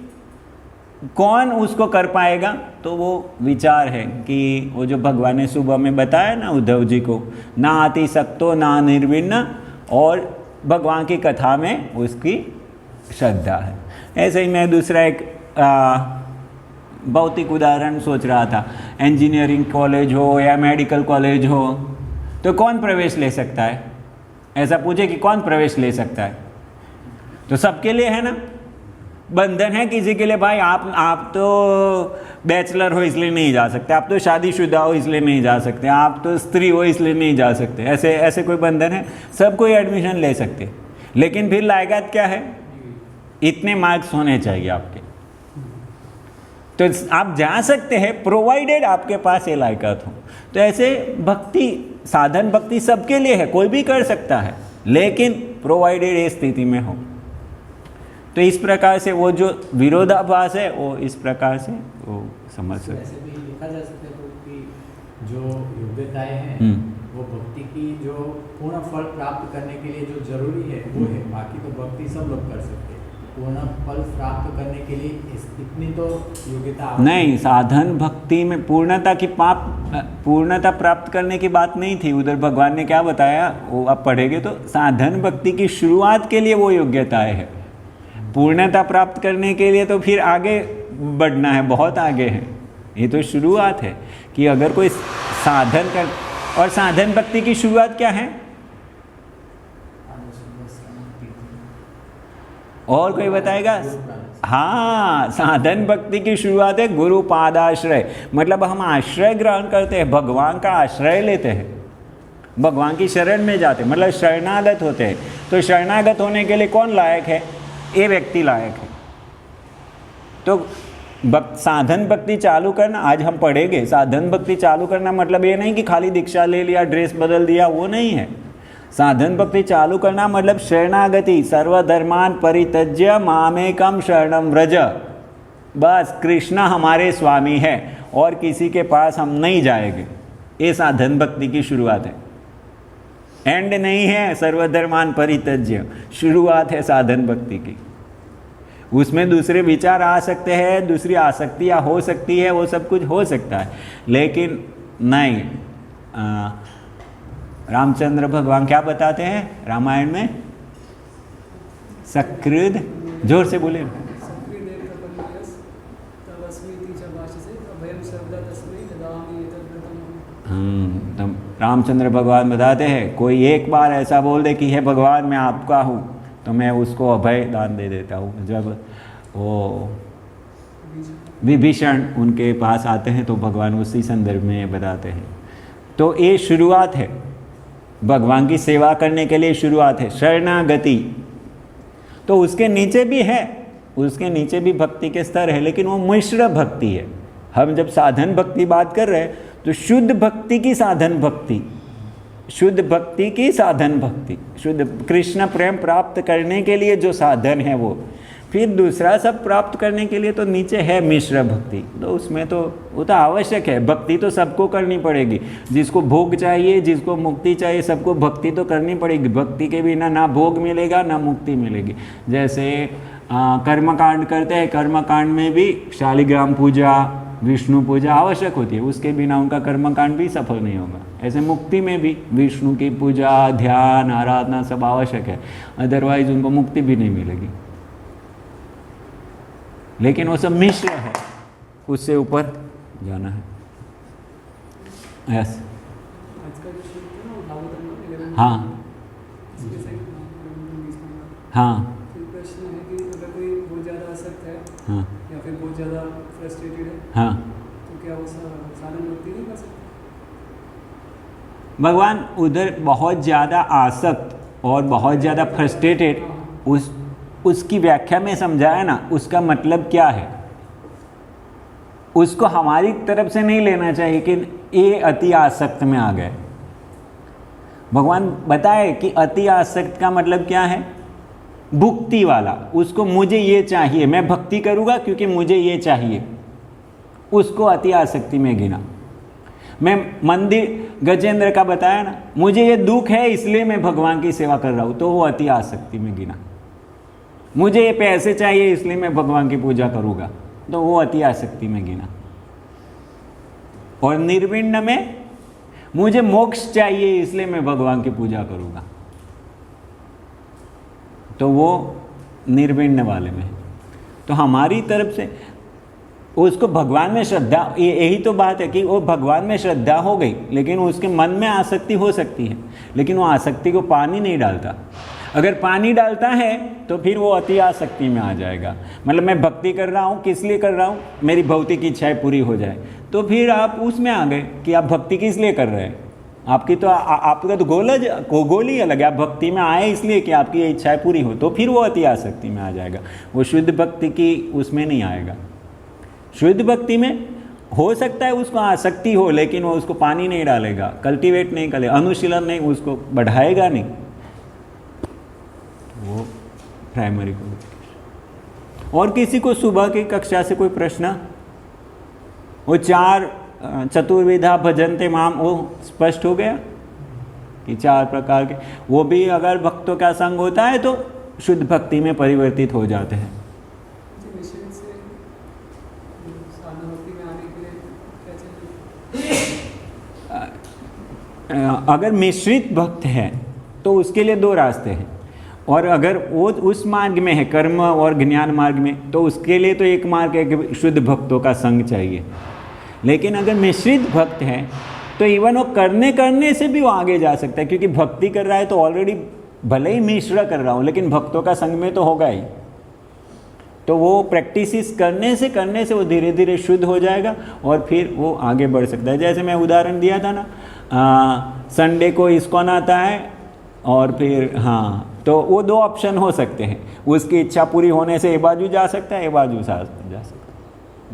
कौन उसको कर पाएगा? तो वो विचार है कि वो जो भगवान ने सुबह में बताया ना उद्धव जी को, ना अति सक्तो ना निर्विण्ण, और भगवान की कथा में उसकी श्रद्धा है। ऐसे ही मैं दूसरा एक भौतिक उदाहरण सोच रहा था। इंजीनियरिंग कॉलेज हो या मेडिकल कॉलेज हो, तो कौन प्रवेश ले सकता है? ऐसा पूछे कि कौन प्रवेश ले सकता है? तो सबके लिए है ना। बंधन है किसी के लिए, भाई आप तो बैचलर हो इसलिए नहीं जा सकते, आप तो शादीशुदा हो इसलिए नहीं जा सकते, आप तो स्त्री हो इसलिए नहीं जा सकते, ऐसे कोई बंधन है? सब कोई एडमिशन ले सकते, लेकिन फिर लायकात क्या है? इतने मार्क्स होने चाहिए आपके। तो आप जा सकते हैं प्रोवाइडेड आपके पास ये लायकात हो। तो ऐसे भक्ति, साधन भक्ति सबके लिए है, कोई भी कर सकता है, लेकिन प्रोवाइडेड ये स्थिति में हो। तो इस प्रकार से वो जो विरोधाभास है वो इस प्रकार से वो समझ सकते। ऐसे भी लिखा जा सकता है कि जो योग्यताएं हैं वो भक्ति की जो पूर्ण फल प्राप्त करने के लिए जो जरूरी है वो है, बाकी तो भक्ति सब लोग कर सकते हैं। पूर्ण फल प्राप्त करने के लिए इतनी तो योग्यता नहीं, साधन भक्ति में पूर्णता प्राप्त करने की बात नहीं थी। उधर भगवान ने क्या बताया वो आप पढ़ेंगे तो, साधन भक्ति की शुरुआत के लिए वो योग्यताएं है। पूर्णता प्राप्त करने के लिए तो फिर आगे बढ़ना है, बहुत आगे है। ये तो शुरुआत है कि अगर कोई साधन कर, और साधन भक्ति की शुरुआत क्या है? और कोई बताएगा? हाँ, साधन भक्ति की शुरुआत है गुरु पादाश्रय। मतलब हम आश्रय ग्रहण करते हैं, भगवान का आश्रय लेते हैं, भगवान की शरण में जाते हैं, मतलब शरणागत होते हैं। तो शरणागत होने के लिए कौन लायक है? ये व्यक्ति लायक है। तो साधन भक्ति चालू करना, आज हम पढ़ेंगे, साधन भक्ति चालू करना मतलब ये नहीं कि खाली दीक्षा ले लिया, ड्रेस बदल दिया, वो नहीं है। साधन भक्ति चालू करना मतलब शरणागति, सर्वधर्मान परित्यज्य मामेकम शरणम व्रज। बस कृष्ण हमारे स्वामी है और किसी के पास हम नहीं जाएंगे। ये साधन भक्ति की शुरुआत है, एंड नहीं है। सर्वधर्मान परित्यज्य शुरुआत है साधन भक्ति की। उसमें दूसरे विचार आ सकते हैं, दूसरी आसक्तियाँ हो सकती है, वो सब कुछ हो सकता है, लेकिन नहीं। रामचंद्र भगवान क्या बताते हैं रामायण में? सकृद, जोर से बोले। से अभयम सर्वदा तस्मै ददामि एतद्व्रतम्। तो रामचंद्र भगवान बताते हैं कोई एक बार ऐसा बोल दे कि हे भगवान मैं आपका हूँ तो मैं उसको अभय दान दे देता हूँ। जब वो विभीषण उनके पास आते हैं तो भगवान उसी संदर्भ में बताते हैं। तो ये शुरुआत है, भगवान की सेवा करने के लिए शुरुआत है शरणागति। तो उसके नीचे भी है, उसके नीचे भी भक्ति के स्तर है, लेकिन वो मिश्र भक्ति है। हम जब साधन भक्ति बात कर रहे हैं तो शुद्ध भक्ति की साधन भक्ति, शुद्ध भक्ति की साधन भक्ति, शुद्ध कृष्ण प्रेम प्राप्त करने के लिए जो साधन है वो। फिर दूसरा सब प्राप्त करने के लिए तो नीचे है मिश्र भक्ति। तो उसमें तो वो तो आवश्यक है, भक्ति तो सबको करनी पड़ेगी। जिसको भोग चाहिए, जिसको मुक्ति चाहिए, सबको भक्ति तो करनी पड़ेगी। भक्ति के बिना ना भोग मिलेगा ना मुक्ति मिलेगी। जैसे कर्मकांड करते हैं, कर्मकांड में भी शालिग्राम पूजा, विष्णु पूजा आवश्यक होती है, उसके बिना उनका कर्मकांड भी सफल नहीं होगा। ऐसे मुक्ति में भी विष्णु की पूजा, ध्यान, आराधना सब आवश्यक है, अदरवाइज उनको मुक्ति भी नहीं मिलेगी। लेकिन वो सब मिश्र है, उससे ऊपर जाना है। यस, आज का जो श्लोक है ना वो भागवत में हाँ इसके से हाँ फिर प्रश्न है कि अगर कोई बहुत ज़्यादा आसक्त है हाँ या फिर बहुत ज़्यादा फ्रस्ट्रेटेड है हाँ, तो क्या वो साधन भक्ति नहीं कर सकता? भगवान उधर बहुत ज़्यादा आसक्त और बहुत ज़्यादा फ्रस्ट्रेटेड उसकी व्याख्या में समझाया ना, उसका मतलब क्या है। उसको हमारी तरफ से नहीं लेना चाहिए कि ये अति आसक्त में आ गए। भगवान बताए कि अति आसक्त का मतलब क्या है, भुक्ति वाला। उसको मुझे ये चाहिए, मैं भक्ति करूँगा क्योंकि मुझे ये चाहिए, उसको अति आसक्ति में गिना। मैं मंदिर गजेंद्र का बताया ना, मुझे ये दुख है इसलिए मैं भगवान की सेवा कर रहा हूँ, तो वो अति आसक्ति में गिना। मुझे ये पैसे चाहिए इसलिए मैं भगवान की पूजा करूँगा, तो वो अति आसक्ति में गिना। और निर्विण्ण में मुझे मोक्ष चाहिए इसलिए मैं भगवान की पूजा करूँगा, तो वो निर्विण्ण वाले में। तो हमारी तरफ से उसको भगवान में श्रद्धा, यही तो बात है कि वो भगवान में श्रद्धा हो गई, लेकिन उसके मन में आसक्ति हो सकती है, लेकिन वो आसक्ति को पानी नहीं डालता। अगर पानी डालता है तो फिर वो अति आसक्ति में आ जाएगा। मतलब मैं भक्ति कर रहा हूँ, किस लिए कर रहा हूँ, मेरी भौतिक इच्छाएं पूरी हो जाए, तो फिर आप उसमें आ गए कि आप भक्ति किस लिए कर रहे हैं। आपकी तो आपका तो गोल ही अलग है। आप भक्ति में आए इसलिए कि आपकी ये इच्छाएं पूरी हो, तो फिर वो अति आसक्ति में आ जाएगा। वो शुद्ध भक्ति की उसमें नहीं आएगा। शुद्ध भक्ति में हो सकता है उसको आसक्ति हो, लेकिन वो उसको पानी नहीं डालेगा, कल्टीवेट नहीं करेगा, अनुशीलन नहीं, उसको बढ़ाएगा नहीं, वो प्राइमरी क्वालिफिकेशन। और किसी को सुबह की कक्षा से कोई प्रश्न? वो 4 चतुर्विधा भजन्ते माम, वो स्पष्ट हो गया कि 4 प्रकार के, वो भी अगर भक्तों का संग होता है तो शुद्ध भक्ति में परिवर्तित हो जाते हैं। मिश्रित से साधन भक्ति में आने के लिए क्या चाहिए? अगर मिश्रित भक्त है तो उसके लिए 2 रास्ते हैं, और अगर वो उस मार्ग में है, कर्म और ज्ञान मार्ग में, तो उसके लिए तो एक मार्ग है कि शुद्ध भक्तों का संग चाहिए। लेकिन अगर मिश्रित भक्त है तो इवन वो करने से भी वो आगे जा सकता है, क्योंकि भक्ति कर रहा है तो ऑलरेडी, भले ही मिश्र कर रहा हूँ लेकिन भक्तों का संग में तो होगा ही। तो वो प्रैक्टिस करने से वो धीरे धीरे शुद्ध हो जाएगा और फिर वो आगे बढ़ सकता है। जैसे मैं उदाहरण दिया था ना, संडे को इस्कॉन आता है और फिर तो वो 2 ऑप्शन हो सकते हैं। उसकी इच्छा पूरी होने से ये बाजू जा सकता है, ये बाजू जा सकता है।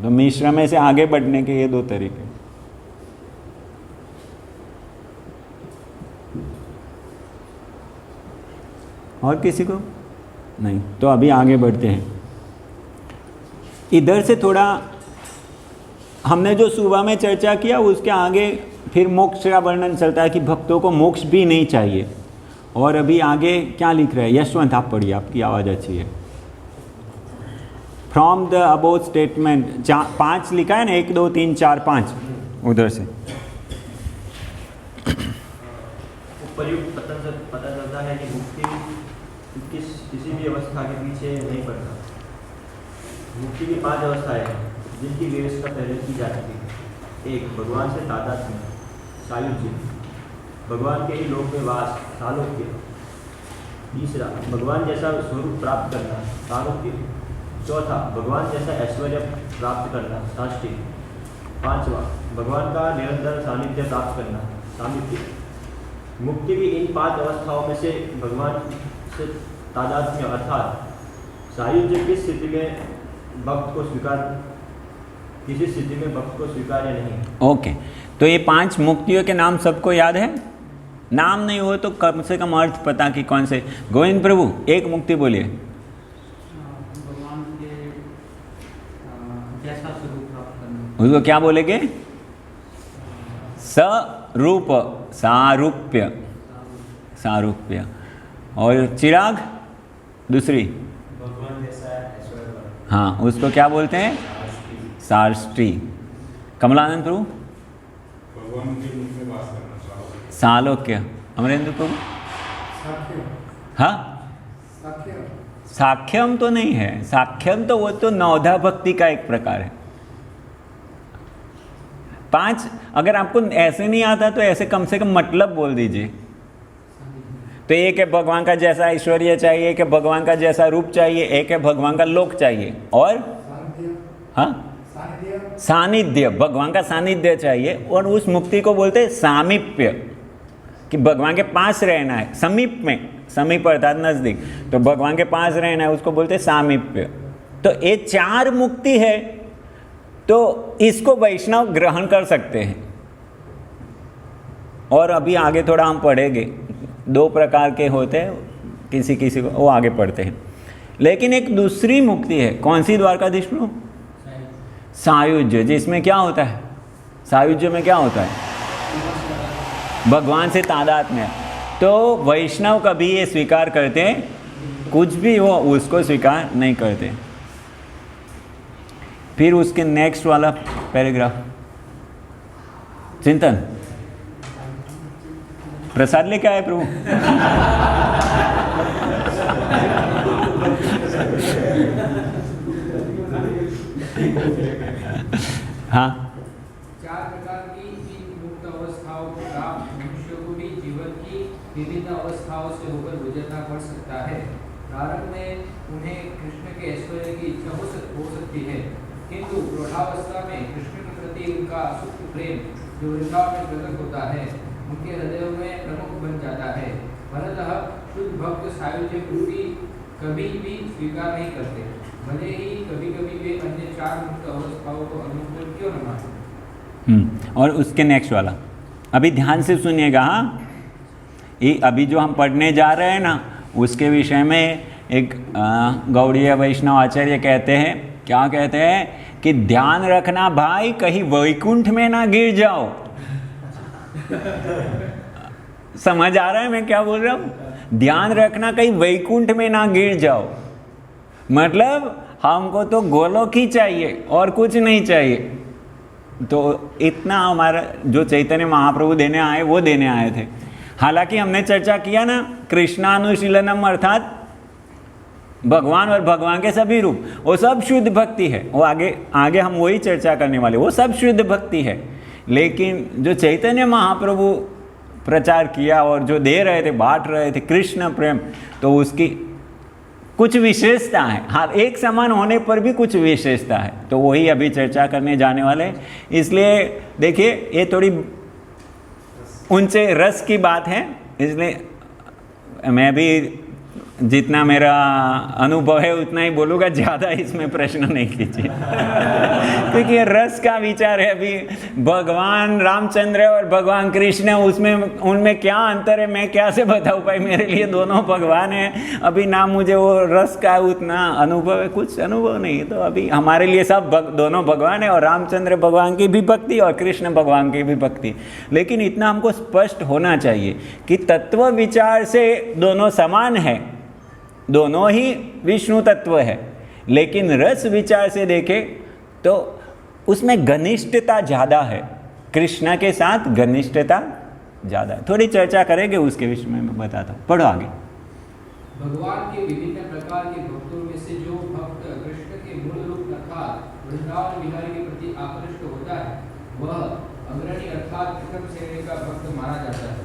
तो मिश्र में से आगे बढ़ने के ये 2 तरीके। और किसी को नहीं? तो अभी आगे बढ़ते हैं। इधर से थोड़ा हमने जो सुबह में चर्चा किया उसके आगे फिर मोक्ष का वर्णन चलता है कि भक्तों को मोक्ष भी नहीं चाहिए। और अभी आगे क्या लिख रहे हैं? यशवंत आप पढ़िए, आपकी आवाज़ अच्छी है। फ्रॉम द अबाउट स्टेटमेंट 5 लिखा है ना, 1 2 3 4 5 उधर से। उपयुक्त पतन से पता चलता है कि मुक्ति किसी भी अवस्था के पीछे नहीं पड़ता। मुक्ति की 5 अवस्थाएं हैं। जिनकी व्यवस्था पहले की जा चुकी है। 1. भगवान से तादात्म्य सायुज्य, भगवान के ही लोक में वास सालोक्य। 3. भगवान जैसा स्वरूप प्राप्त करना सालोक्य। 4. भगवान जैसा ऐश्वर्य प्राप्त करना साष्टी। 5. भगवान का निरंतर सानिध्य प्राप्त करना सामिप्य। मुक्ति की इन 5 अवस्थाओं में से भगवान से तादात्म्य अर्थात सायुज्य किस स्थिति में भक्त को स्वीकार, किसी स्थिति में भक्त को स्वीकार या नहीं। ओके, तो ये 5 मुक्तियों के नाम सबको याद है? नाम नहीं हो तो कम से कम अर्थ पता कि कौन से। गोविंद प्रभु एक मुक्ति बोलिए। भगवान के जैसा स्वरूप प्राप्त करना। उसको क्या बोलेगे? स्वरूप, सारूप्य, सारूप्य। और चिराग दूसरी, भगवान जैसा ऐश्वर्य, हाँ उसको क्या बोलते हैं? साष्टी। कमलानंद प्रभु भगवान के मुख में वास करना सालोक्य। अमरेंद्र प्रभु हाँ, साख्यम तो नहीं है। साख्यम तो वो तो नवधा भक्ति का एक प्रकार है। 5 अगर आपको ऐसे नहीं आता तो ऐसे कम से कम मतलब बोल दीजिए। तो एक है भगवान का जैसा ऐश्वर्य चाहिए, एक है भगवान का जैसा रूप चाहिए, एक है भगवान का लोक चाहिए, और हाँ सानिध्य, भगवान का सानिध्य चाहिए। और उस मुक्ति को बोलते हैं सामीप्य, कि भगवान के पास रहना है, समीप में, समीप अर्थात नजदीक, तो भगवान के पास रहना है, उसको बोलते हैं सामीप्य। तो ये 4 मुक्ति है, तो इसको वैष्णव ग्रहण कर सकते हैं। और अभी आगे थोड़ा हम पढ़ेंगे, 2 प्रकार के होते हैं, किसी किसी को वो आगे पढ़ते हैं। लेकिन एक दूसरी मुक्ति है, कौन सी द्वारकाधीश प्रभु? सायुज्य, जिसमें क्या होता है? सायुज्य में क्या होता है? भगवान से तादात्म्य। तो वैष्णव कभी ये स्वीकार करते हैं, कुछ भी हो उसको स्वीकार नहीं करते। फिर उसके नेक्स्ट वाला पैराग्राफ, चिंतन प्रसाद लेके आए प्रभु। हाँ, 4 प्रकार की इन मुक्त अवस्थाओं को प्राप्त मनुष्य को भी जीवन की विभिन्न अवस्थाओं से होकर गुजरना पड़ सकता है। प्रारंभ में उन्हें कृष्ण के ऐश्वर्य की इच्छा हो सकती है, किंतु प्रौढ़ावस्था में कृष्ण के प्रति उनका सुप्त प्रेम जो वृंदावन में प्रकट होता है, उनके हृदयों में प्रमुख बन जाता है। फलतः शुद्ध भक्त सायुज्य पूरी कभी भी स्वीकार नहीं करते, भले ही कभी कभी वे अन्य 4 मुक्त अवस्थाओं को अनुकूल क्यों न माने। और उसके नेक्स्ट वाला अभी ध्यान से सुनिएगा। हाँ, ये अभी जो हम पढ़ने जा रहे हैं ना, उसके विषय में एक गौड़ीय वैष्णव आचार्य कहते हैं, क्या कहते हैं कि ध्यान रखना भाई, कहीं वैकुंठ में ना गिर जाओ। समझ आ रहा है मैं क्या बोल रहा हूँ? ध्यान रखना कहीं वैकुंठ में ना गिर जाओ। मतलब हमको तो गोलोक ही चाहिए और कुछ नहीं चाहिए। तो इतना हमारा जो चैतन्य महाप्रभु देने आए वो देने आए थे। हालांकि हमने चर्चा किया ना, कृष्णानुशीलनम अर्थात भगवान और भगवान के सभी रूप, वो सब शुद्ध भक्ति है। वो आगे हम वही चर्चा करने वाले, वो सब शुद्ध भक्ति है। लेकिन जो चैतन्य महाप्रभु प्रचार किया और जो दे रहे थे, बांट रहे थे कृष्ण प्रेम, तो उसकी कुछ विशेषता है। हाँ, एक समान होने पर भी कुछ विशेषता है, तो वही अभी चर्चा करने जाने वाले हैं। इसलिए देखिए, ये थोड़ी ऊंचे रस की बात है, इसलिए मैं भी जितना मेरा अनुभव है उतना ही बोलूँगा, ज़्यादा इसमें प्रश्न नहीं कीजिए। क्योंकि ये रस का विचार है। अभी भगवान रामचंद्र और भगवान कृष्ण, उसमें उनमें क्या अंतर है मैं क्या से बताऊँ भाई, मेरे लिए दोनों भगवान हैं। अभी ना मुझे वो रस का उतना अनुभव है, कुछ अनुभव नहीं है। तो अभी हमारे लिए सब दोनों भगवान है, और रामचंद्र भगवान की भी भक्ति और कृष्ण भगवान की भी भक्ति। लेकिन इतना हमको स्पष्ट होना चाहिए कि तत्व विचार से दोनों समान है, दोनों ही विष्णु तत्व है। लेकिन रस विचार से देखें तो उसमें घनिष्ठता ज़्यादा है, कृष्ण के साथ घनिष्ठता ज़्यादा है। थोड़ी चर्चा करेंगे उसके विषय में, मैं बताता हूँ। पढ़ो आगे। भगवान के विभिन्न प्रकार के भक्तों में से जो भक्त कृष्ण के मूल रूप अर्थात वृंदावन विहारी के प्रति आकृष्ट होता है वह अग्रणी अर्थात प्रथम श्रेणी का भक्त माना जाता है।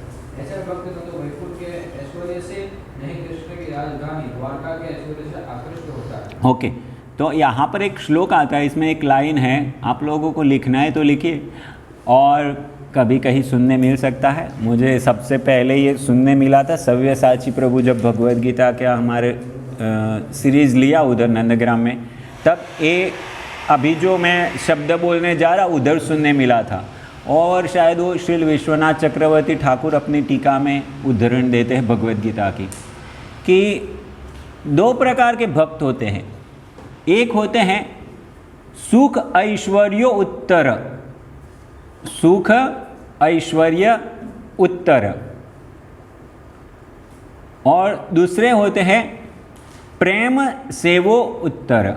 ऐसा भक्त न तो वैकुंठ के ऐश्वर्य से नहीं कृष्ण की राजधानी द्वारका के ऐश्वर्य से आकृष्ट होता है। ओके, तो यहाँ पर एक श्लोक आता है, इसमें एक लाइन है, आप लोगों को लिखना है तो लिखिए, और कभी कहीं सुनने मिल सकता है। मुझे सबसे पहले ये सुनने मिला था सव्यसाची प्रभु जब भगवद गीता के हमारे सीरीज़ लिया उधर नंदग्राम में, तब ये अभी जो मैं शब्द बोलने जा रहा उधर सुनने मिला था। और शायद वो श्री विश्वनाथ चक्रवर्ती ठाकुर अपनी टीका में उदाहरण देते हैं भगवद गीता की, कि दो प्रकार के भक्त होते हैं। एक होते हैं सुख ऐश्वर्य उत्तर, सुख ऐश्वर्य उत्तर, और दूसरे होते हैं प्रेम सेवो उत्तर।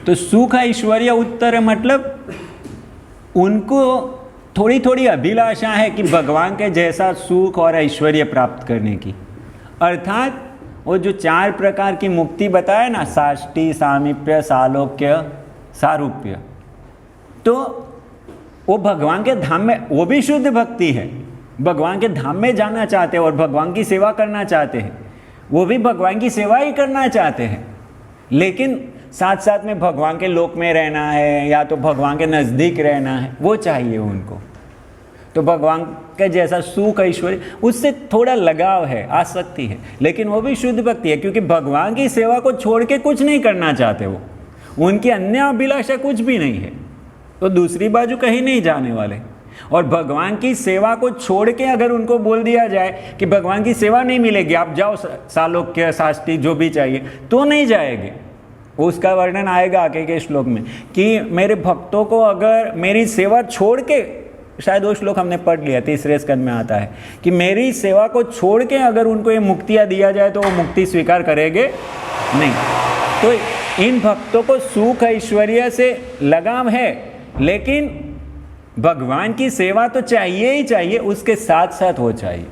तो सुख ऐश्वर्य उत्तर मतलब उनको थोड़ी थोड़ी अभिलाषा है कि भगवान के जैसा सुख और ऐश्वर्य प्राप्त करने की, अर्थात वो जो 4 प्रकार की मुक्ति बताया ना, साष्टी, सामीप्य, सालोक्य, सारूप्य, तो वो भगवान के धाम में, वो भी शुद्ध भक्ति है, भगवान के धाम में जाना चाहते हैं और भगवान की सेवा करना चाहते हैं, वो भी भगवान की सेवा ही करना चाहते हैं, लेकिन साथ साथ में भगवान के लोक में रहना है या तो भगवान के नज़दीक रहना है, वो चाहिए उनको। तो भगवान के जैसा सुख ऐश्वर्य, उससे थोड़ा लगाव है, आसक्ति है, लेकिन वो भी शुद्ध भक्ति है, क्योंकि भगवान की सेवा को छोड़ के कुछ नहीं करना चाहते वो, उनकी अन्य अभिलाषा कुछ भी नहीं है, तो दूसरी बाजू कहीं नहीं जाने वाले। और भगवान की सेवा को छोड़ के अगर उनको बोल दिया जाए कि भगवान की सेवा नहीं मिलेगी, आप जाओ सालोक्य, साष्टी जो भी चाहिए, तो नहीं जाएंगे। उसका वर्णन आएगा आगे के श्लोक में कि मेरे भक्तों को अगर मेरी सेवा छोड़ के, शायद वो श्लोक हमने पढ़ लिया, 3रे स्कंद में आता है कि मेरी सेवा को छोड़ के अगर उनको ये मुक्तियाँ दिया जाए तो वो मुक्ति स्वीकार करेंगे नहीं। तो इन भक्तों को सुख ऐश्वर्य से लगाव है, लेकिन भगवान की सेवा तो चाहिए ही चाहिए, उसके साथ साथ वो चाहिए।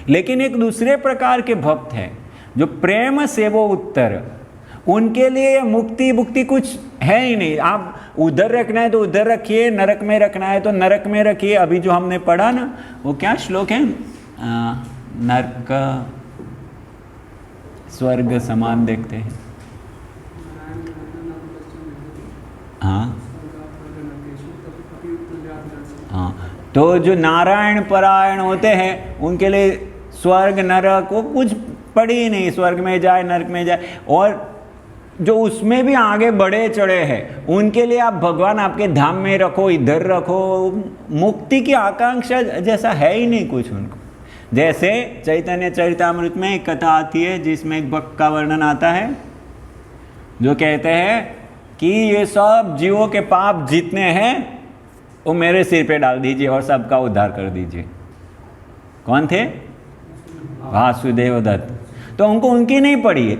लेकिन एक दूसरे प्रकार के भक्त हैं जो प्रेम से वो उत्तर, उनके लिए मुक्ति मुक्ति कुछ है ही नहीं। आप उधर रखना है तो उधर रखिए, नरक में रखना है तो नरक में रखिए। अभी जो हमने पढ़ा ना, वो क्या श्लोक है, नरक स्वर्ग समान देखते हैं। हाँ हाँ, तो जो नारायण परायण होते हैं उनके लिए स्वर्ग नरक वो कुछ पड़ी ही नहीं, स्वर्ग में जाए नरक में जाए। और जो उसमें भी आगे बढ़े चढ़े हैं उनके लिए आप भगवान आपके धाम में रखो, इधर रखो, मुक्ति की आकांक्षा जैसा है ही नहीं कुछ उनको। जैसे चैतन्य चरितामृत में एक कथा आती है जिसमें एक भक्त का वर्णन आता है जो कहते हैं कि ये सब जीवों के पाप जितने हैं वो मेरे सिर पे डाल दीजिए और सबका उद्धार कर दीजिए। कौन थे? वासुदेव दत्त। तो उनको उनकी नहीं पड़ी है,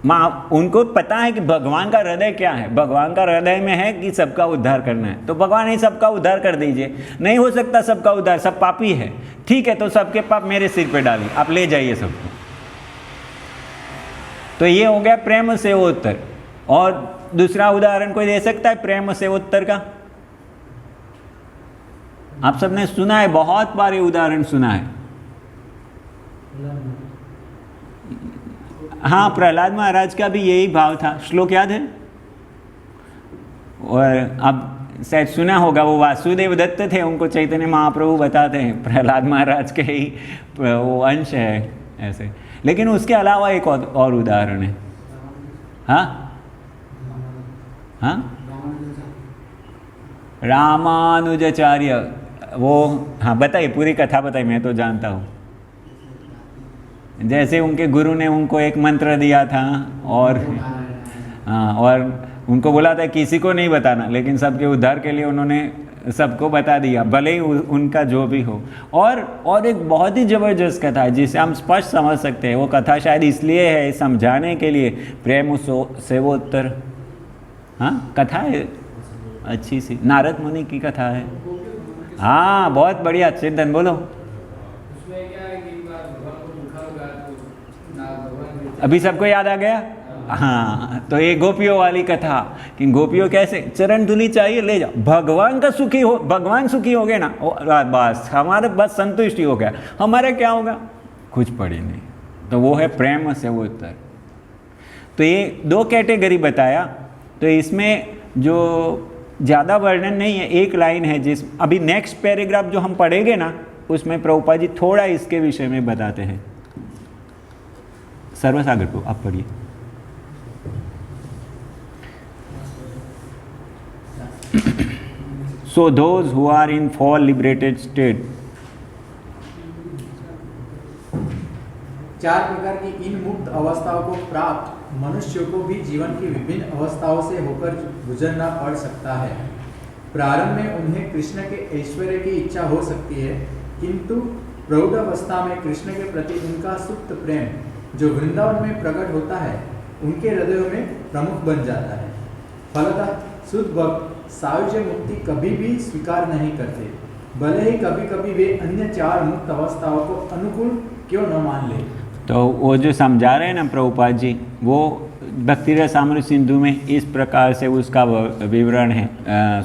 माँ उनको पता है कि भगवान का हृदय क्या है। भगवान का हृदय में है कि सबका उद्धार करना है, तो भगवान ही सबका उद्धार कर दीजिए। नहीं हो सकता सबका उद्धार, सब पापी है, ठीक है, तो सबके पाप मेरे सिर पे डालिए, आप ले जाइए सबको। तो ये हो गया प्रेम से उत्तर। और दूसरा उदाहरण कोई दे सकता है प्रेम से उत्तर का? आप सबने सुना है, बहुत बार ये उदाहरण सुना है। हाँ, प्रहलाद महाराज का भी यही भाव था। श्लोक याद है? और अब शायद सुना होगा, वो वासुदेव दत्त थे, उनको चैतन्य महाप्रभु बताते हैं प्रहलाद महाराज के ही वो अंश है ऐसे। लेकिन उसके अलावा एक और उदाहरण है। हाँ हाँ, रामानुजाचार्य, वो हाँ बताइए, पूरी कथा बताइए, मैं तो जानता हूँ। जैसे उनके गुरु ने उनको एक मंत्र दिया था और हाँ, और उनको बोला था किसी को नहीं बताना, लेकिन सबके उद्धार के लिए उन्होंने सबको बता दिया, भले ही उनका जो भी हो। और एक बहुत ही ज़बरदस्त कथा है जिसे हम स्पष्ट समझ सकते हैं। वो कथा शायद इसलिए है समझाने के लिए, प्रेम से वो उत्तर। हाँ, कथा है अच्छी सी, नारद मुनि की कथा है। हाँ बहुत बढ़िया चिंतन, बोलो। उसमें क्या है कि एक बार भगवान को लिखा होगा तो ना भगवान अभी सबको याद आ गया। हाँ, तो ये गोपियों वाली कथा कि गोपियों कैसे चरण धुली चाहिए ले जाओ, भगवान का सुखी हो, भगवान सुखी हो गए ना, बस हमारे बस संतुष्टि हो गया, हमारा क्या होगा, कुछ पड़ी नहीं। तो वो है प्रेम से वो उत्तर। तो ये दो कैटेगरी बताया। तो इसमें जो ज़्यादा वर्णन नहीं है, एक लाइन है जिस अभी नेक्स्ट पैराग्राफ जो हम पढ़ेंगे ना, उसमें प्रभुपाद जी थोड़ा इसके विषय में बताते हैं। सर्वसागर को आप पढ़िए। So those who are in fall liberated state, चार प्रकार की इन मुक्त अवस्थाओं को प्राप्त मनुष्यों को भी जीवन की विभिन्न अवस्थाओं से होकर गुजरना पड़ सकता है। प्रारंभ में उन्हें कृष्ण के ऐश्वर्य की इच्छा हो सकती है, किंतु प्रौढ़ अवस्था में कृष्ण के प्रति उनका सुप्त प्रेम जो वृंदावन में प्रकट होता है, उनके हृदयों में प्रमुख बन जाता है। फलतः शुद्ध भक्त सायुज्य मुक्ति कभी भी स्वीकार नहीं करते, भले ही कभी कभी वे अन्य चार मुक्त अवस्थाओं को अनुकूल क्यों न मान ले। तो वो जो समझा रहे हैं ना प्रभुपाद जी, वो भक्ति रसामृत सिंधु में इस प्रकार से उसका विवरण है।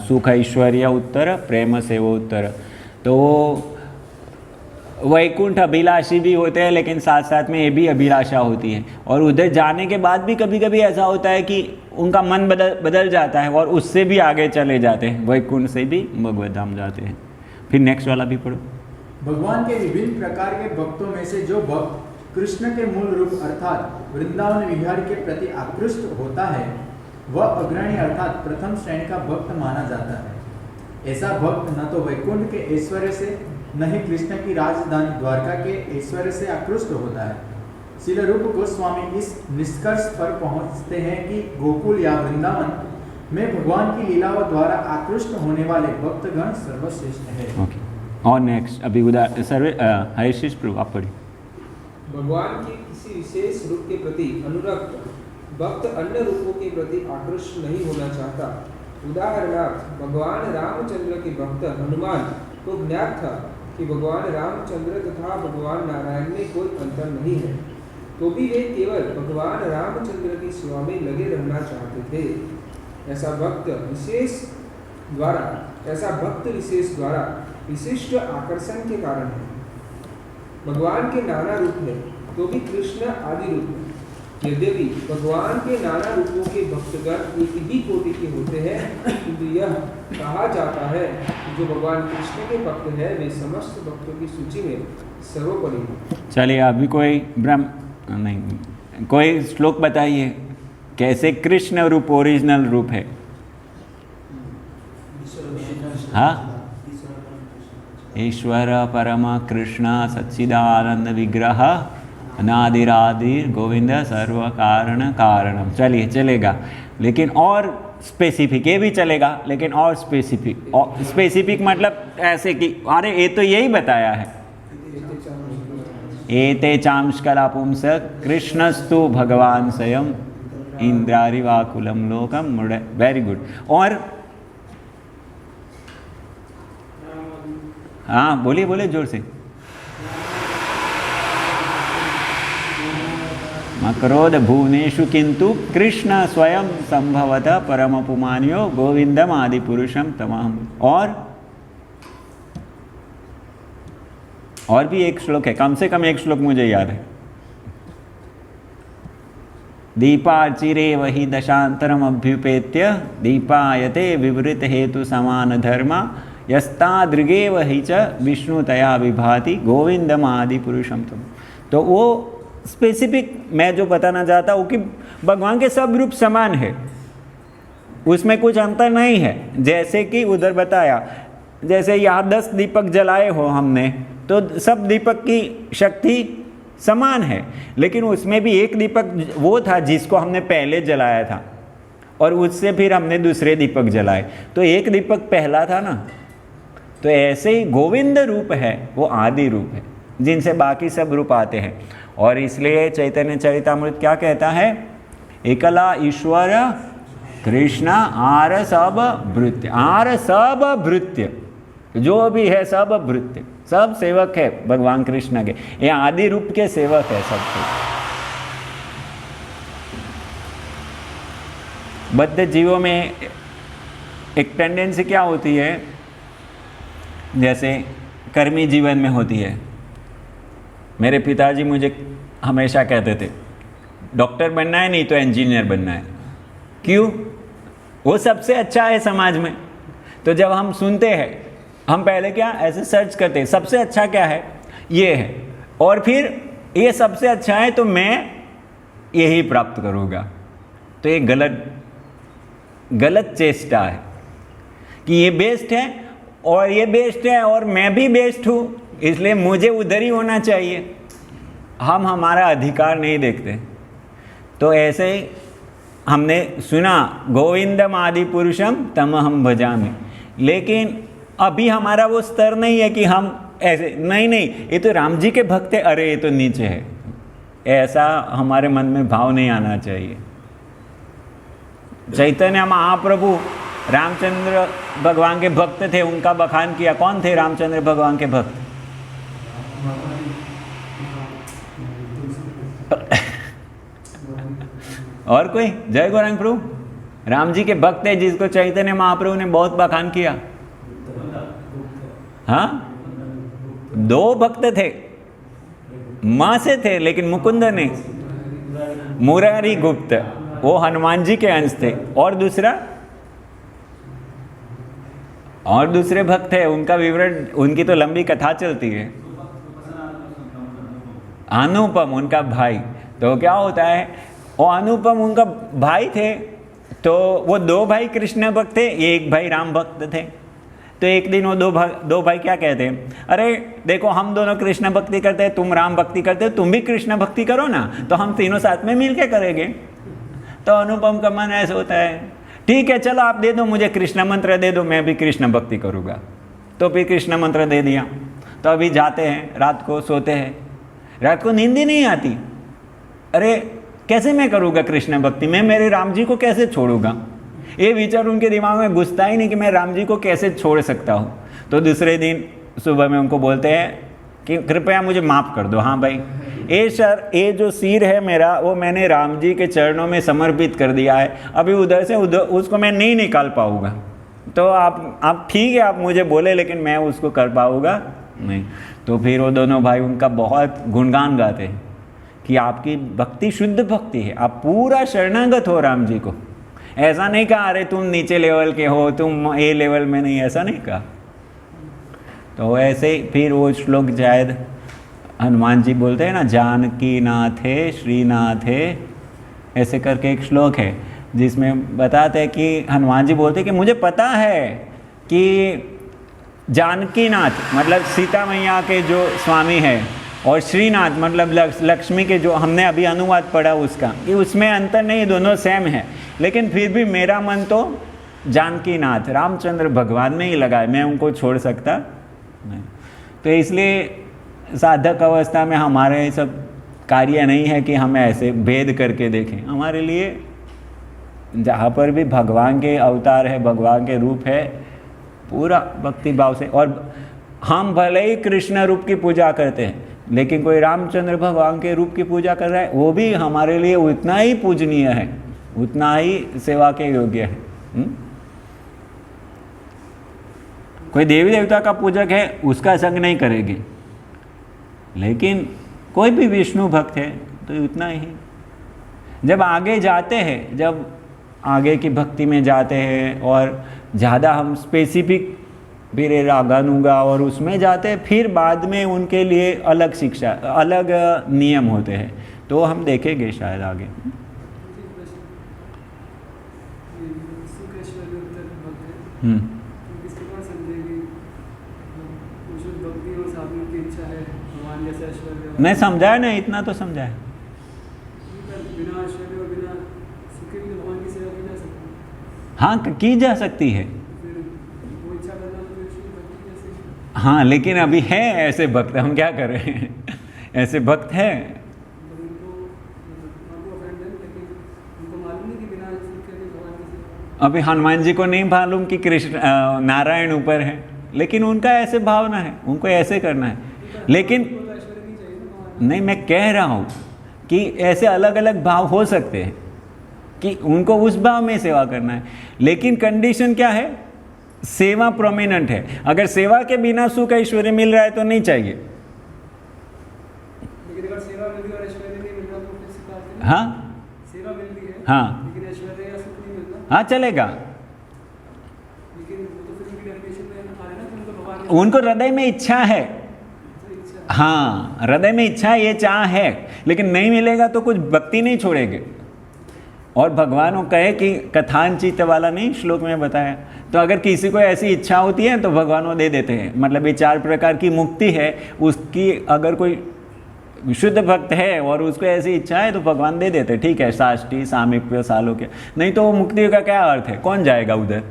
सुख ऐश्वर्य उत्तर, प्रेम से वो उत्तर। तो वो वैकुंठ अभिलाषी भी होते हैं, लेकिन साथ साथ में ये भी अभिलाषा होती है। और उधर जाने के बाद भी कभी कभी ऐसा होता है कि उनका मन बदल जाता है और उससे भी आगे चले जाते हैं, वैकुंठ से भी भगवत धाम जाते हैं। फिर नेक्स्ट वाला भी पढ़ो। भगवान के विभिन्न प्रकार के भक्तों में से जो भक्त कृष्ण के मूल रूप अर्थात वृंदावन विहार के प्रति आकृष्ट होता है, वह अग्रणी अर्थात प्रथम श्रेणी का भक्त माना जाता है। ऐसा भक्त न तो वैकुंठ के ऐश्वर्य से, न ही कृष्ण की राजधानी द्वारका के ऐश्वर्य से आकृष्ट होता है। श्रील रूप गोस्वामी इस निष्कर्ष पर पहुंचते हैं कि गोकुल या वृंदावन में भगवान की लीलाओं द्वारा आकृष्ट होने वाले भक्तगण सर्वश्रेष्ठ है। ओके, और नेक्स्ट अभी हरीश प्रभु आप पढ़िए। भगवान के किसी विशेष रूप के प्रति अनुरक्त भक्त अन्य रूपों के प्रति आकृष्ट नहीं होना चाहता। उदाहरणार्थ भगवान रामचंद्र के भक्त हनुमान को ज्ञात था कि भगवान रामचंद्र तथा भगवान नारायण में कोई अंतर नहीं है, तो भी वे केवल भगवान रामचंद्र की सेवा में लगे रहना चाहते थे। ऐसा भक्त विशेष द्वारा विशिष्ट आकर्षण के कारण है। भगवान के नाना रूप है, तो भी कृष्ण आदि रूप है। यद्यपि भगवान के नाना रूपों के भक्तगण एक ही कोटि के होते हैं, किंतु यह कहा जाता है कि जो भगवान कृष्ण के भक्त है वे समस्त भक्तों की सूची में सर्वोपरि है। चलिए अभी कोई श्लोक बताइए कैसे कृष्ण रूप ओरिजिनल रूप है। हाँ, ईश्वर परम कृष्ण सच्चिदानंद विग्रह अनादिरादिर गोविंद सर्व कारण कारणम। चलिए चलेगा, लेकिन और स्पेसिफिक ये भी चलेगा, लेकिन और स्पेसिफिक मतलब ऐसे कि अरे ये तो यही बताया है, एते चांशकला पुंस कृष्णस्तु भगवान स्वयं इंद्रारिवाकुलम लोकम। Very good. और हाँ बोलिए बोलिए जोर से। मकरोद भुवनेषु किंतु कृष्ण स्वयं संभवत परम पुमान्यो गोविंदम आदि पुरुषम तमाम। और भी एक श्लोक है, कम से कम एक श्लोक मुझे याद है। दीपाचिरे वही दशांतरम अभ्युपेत्य दीपायते विवृत हेतु समान धर्मा यस्तादृगे वही च विष्णुतया विभाति गोविंदम आदि पुरुषम तुम। तो वो स्पेसिफिक मैं जो बताना चाहता हूँ कि भगवान के सब रूप समान है, उसमें कुछ अंतर नहीं है। जैसे कि उधर बताया, जैसे यहाँ 10 दीपक जलाए हो हमने, तो सब दीपक की शक्ति समान है, लेकिन उसमें भी एक दीपक वो था जिसको हमने पहले जलाया था और उससे फिर हमने दूसरे दीपक जलाए, तो एक दीपक पहला था ना। तो ऐसे ही गोविंद रूप है वो आदि रूप है जिनसे बाकी सब रूप आते हैं। और इसलिए चैतन्य चरितामृत क्या कहता है, एकला ईश्वर कृष्ण आर सब भृत्य। जो भी है सब भृत्य, सब सेवक है भगवान कृष्ण के, ये आदि रूप के सेवक है सब। बद्ध जीवों में एक टेंडेंसी क्या होती है, जैसे कर्मी जीवन में होती है। मेरे पिताजी मुझे हमेशा कहते थे डॉक्टर बनना है नहीं तो इंजीनियर बनना है। क्यों? वो सबसे अच्छा है समाज में। तो जब हम सुनते हैं, हम पहले क्या ऐसे सर्च करते हैं, सबसे अच्छा क्या है, ये है, और फिर ये सबसे अच्छा है तो मैं यही प्राप्त करूँगा। तो ये गलत चेष्टा है कि ये बेस्ट है और ये बेस्ट है और मैं भी बेस्ट हूँ, इसलिए मुझे उधर ही होना चाहिए। हम हमारा अधिकार नहीं देखते। तो ऐसे ही हमने सुना गोविंदम आदि पुरुषम तम हम भजामि, लेकिन अभी हमारा वो स्तर नहीं है कि हम ऐसे नहीं, ये तो राम जी के भक्त है, अरे ये तो नीचे है, ऐसा हमारे मन में भाव नहीं आना चाहिए। चैतन्य महाप्रभु रामचंद्र भगवान के भक्त थे, उनका बखान किया। कौन थे रामचंद्र भगवान के भक्त? और कोई? जय गौरांग प्रभु। राम जी के भक्त है जिसको चैतन्य महाप्रभु ने बहुत बखान किया। हाँ, 2 भक्त थे, मां से थे, लेकिन मुकुंद नहीं, मुरारी गुप्त, वो हनुमान जी के अंश थे। और दूसरे भक्त है, उनका विवरण, उनकी तो लंबी कथा चलती है। अनुपम उनका भाई। तो क्या होता है, वो अनुपम उनका भाई थे, तो वो 2 भाई कृष्ण भक्त थे, एक भाई राम भक्त थे। तो एक दिन वो दो भाई क्या कहते हैं, अरे देखो हम दोनों कृष्ण भक्ति करते हैं, तुम राम भक्ति करते हो, तुम भी कृष्ण भक्ति करो ना, तो हम तीनों साथ में मिल के करेंगे। तो अनुपम का मन ऐसा होता है, ठीक है चलो आप दे दो, मुझे कृष्ण मंत्र दे दो, मैं भी कृष्ण भक्ति करूँगा। तो फिर कृष्ण मंत्र दे दिया। तो अभी जाते हैं, रात को सोते हैं, रात को नींद ही नहीं आती। अरे कैसे मैं करूँगा कृष्ण भक्ति, मैं मेरे राम जी को कैसे छोड़ूंगा? ये विचार उनके दिमाग में घुसता ही नहीं कि मैं राम जी को कैसे छोड़ सकता हूँ। तो दूसरे दिन सुबह में उनको बोलते हैं कि कृपया मुझे माफ़ कर दो। हाँ भाई, ये जो सिर है मेरा, वो मैंने राम जी के चरणों में समर्पित कर दिया है, अभी उधर से उधर उसको मैं नहीं निकाल पाऊँगा। तो आप ठीक है, आप मुझे बोले, लेकिन मैं उसको कर पाऊँगा नहीं। तो फिर वो दोनों भाई उनका बहुत गुणगान गाते हैं कि आपकी भक्ति शुद्ध भक्ति है, आप पूरा शरणागत हो राम जी को। ऐसा नहीं कहा अरे तुम नीचे लेवल के हो, तुम ए लेवल में नहीं, ऐसा नहीं कहा। तो ऐसे ही फिर वो श्लोक शायद हनुमान जी बोलते हैं ना, जानकी नाथे श्रीनाथे, ऐसे करके एक श्लोक है जिसमें बताते हैं कि हनुमान जी बोलते हैं कि मुझे पता है कि जानकी नाथ मतलब सीता मैया के जो स्वामी है, और श्रीनाथ मतलब लक्ष्मी के, जो हमने अभी अनुवाद पढ़ा उसका, कि उसमें अंतर नहीं, दोनों सेम है, लेकिन फिर भी मेरा मन तो जानकी नाथ रामचंद्र भगवान में ही लगा है, मैं उनको छोड़ सकता नहीं। तो इसलिए साधक अवस्था में हमारे सब कार्य नहीं है कि हम ऐसे भेद करके देखें। हमारे लिए जहाँ पर भी भगवान के अवतार है, भगवान के रूप है, पूरा भक्ति भाव से, और हम भले ही कृष्ण रूप की पूजा करते हैं, लेकिन कोई रामचंद्र भगवान के रूप की पूजा कर रहा है, वो भी हमारे लिए उतना ही पूजनीय है, उतना ही सेवा के योग्य है। कोई देवी देवता का पूजक है, उसका संग नहीं करेगी, लेकिन कोई भी विष्णु भक्त है तो उतना ही। जब आगे जाते हैं, जब आगे की भक्ति में जाते हैं और ज़्यादा हम स्पेसिफिक फिर रागानुगा और उसमें जाते हैं, फिर बाद में उनके लिए अलग शिक्षा, अलग नियम होते हैं, तो हम देखेंगे शायद आगे। नहीं समझाया ना, इतना तो समझाया। हाँ की जा सकती है, हाँ, लेकिन अभी है ऐसे भक्त, हम क्या कर रहे हैं, ऐसे भक्त हैं। अभी हनुमान जी को नहीं मालूम कि कृष्ण नारायण ऊपर है, लेकिन उनका ऐसे भावना है, उनको ऐसे करना है। लेकिन नहीं, मैं कह रहा हूँ कि ऐसे अलग अलग भाव हो सकते हैं कि उनको उस भाव में सेवा करना है, लेकिन कंडीशन क्या है? सेवा प्रोमिनेंट है। अगर सेवा के बिना सुख ऐश्वर्य मिल रहा है तो नहीं चाहिए। लेकिन अगर सेवा मिल रही है और ऐश्वर्य नहीं मिल रहा तो फिर स्वीकार करें। हाँ सेवा मिल रही है, हाँ लेकिन ऐश्वर्य या सुख नहीं मिलता, हाँ, चलेगा। लेकिन वो तो फिर उनकी डेफिनेशन में आ रहा है ना कि उनको भगवान उनको हृदय में इच्छा है, इच्छा हाँ हृदय में इच्छा, ये चाह है, लेकिन नहीं मिलेगा तो कुछ भक्ति नहीं छोड़ेंगे। और भगवान वो कहे कि कथांचित वाला नहीं श्लोक में बताया, तो अगर किसी को ऐसी इच्छा होती है तो भगवान वो दे देते हैं। मतलब ये 4 प्रकार की मुक्ति है, उसकी अगर कोई शुद्ध भक्त है और उसको ऐसी इच्छा है तो भगवान दे देते हैं। ठीक है, साष्टी, सामीप्य, सालोक्य, नहीं तो वो मुक्ति का क्या अर्थ है? कौन जाएगा उधर?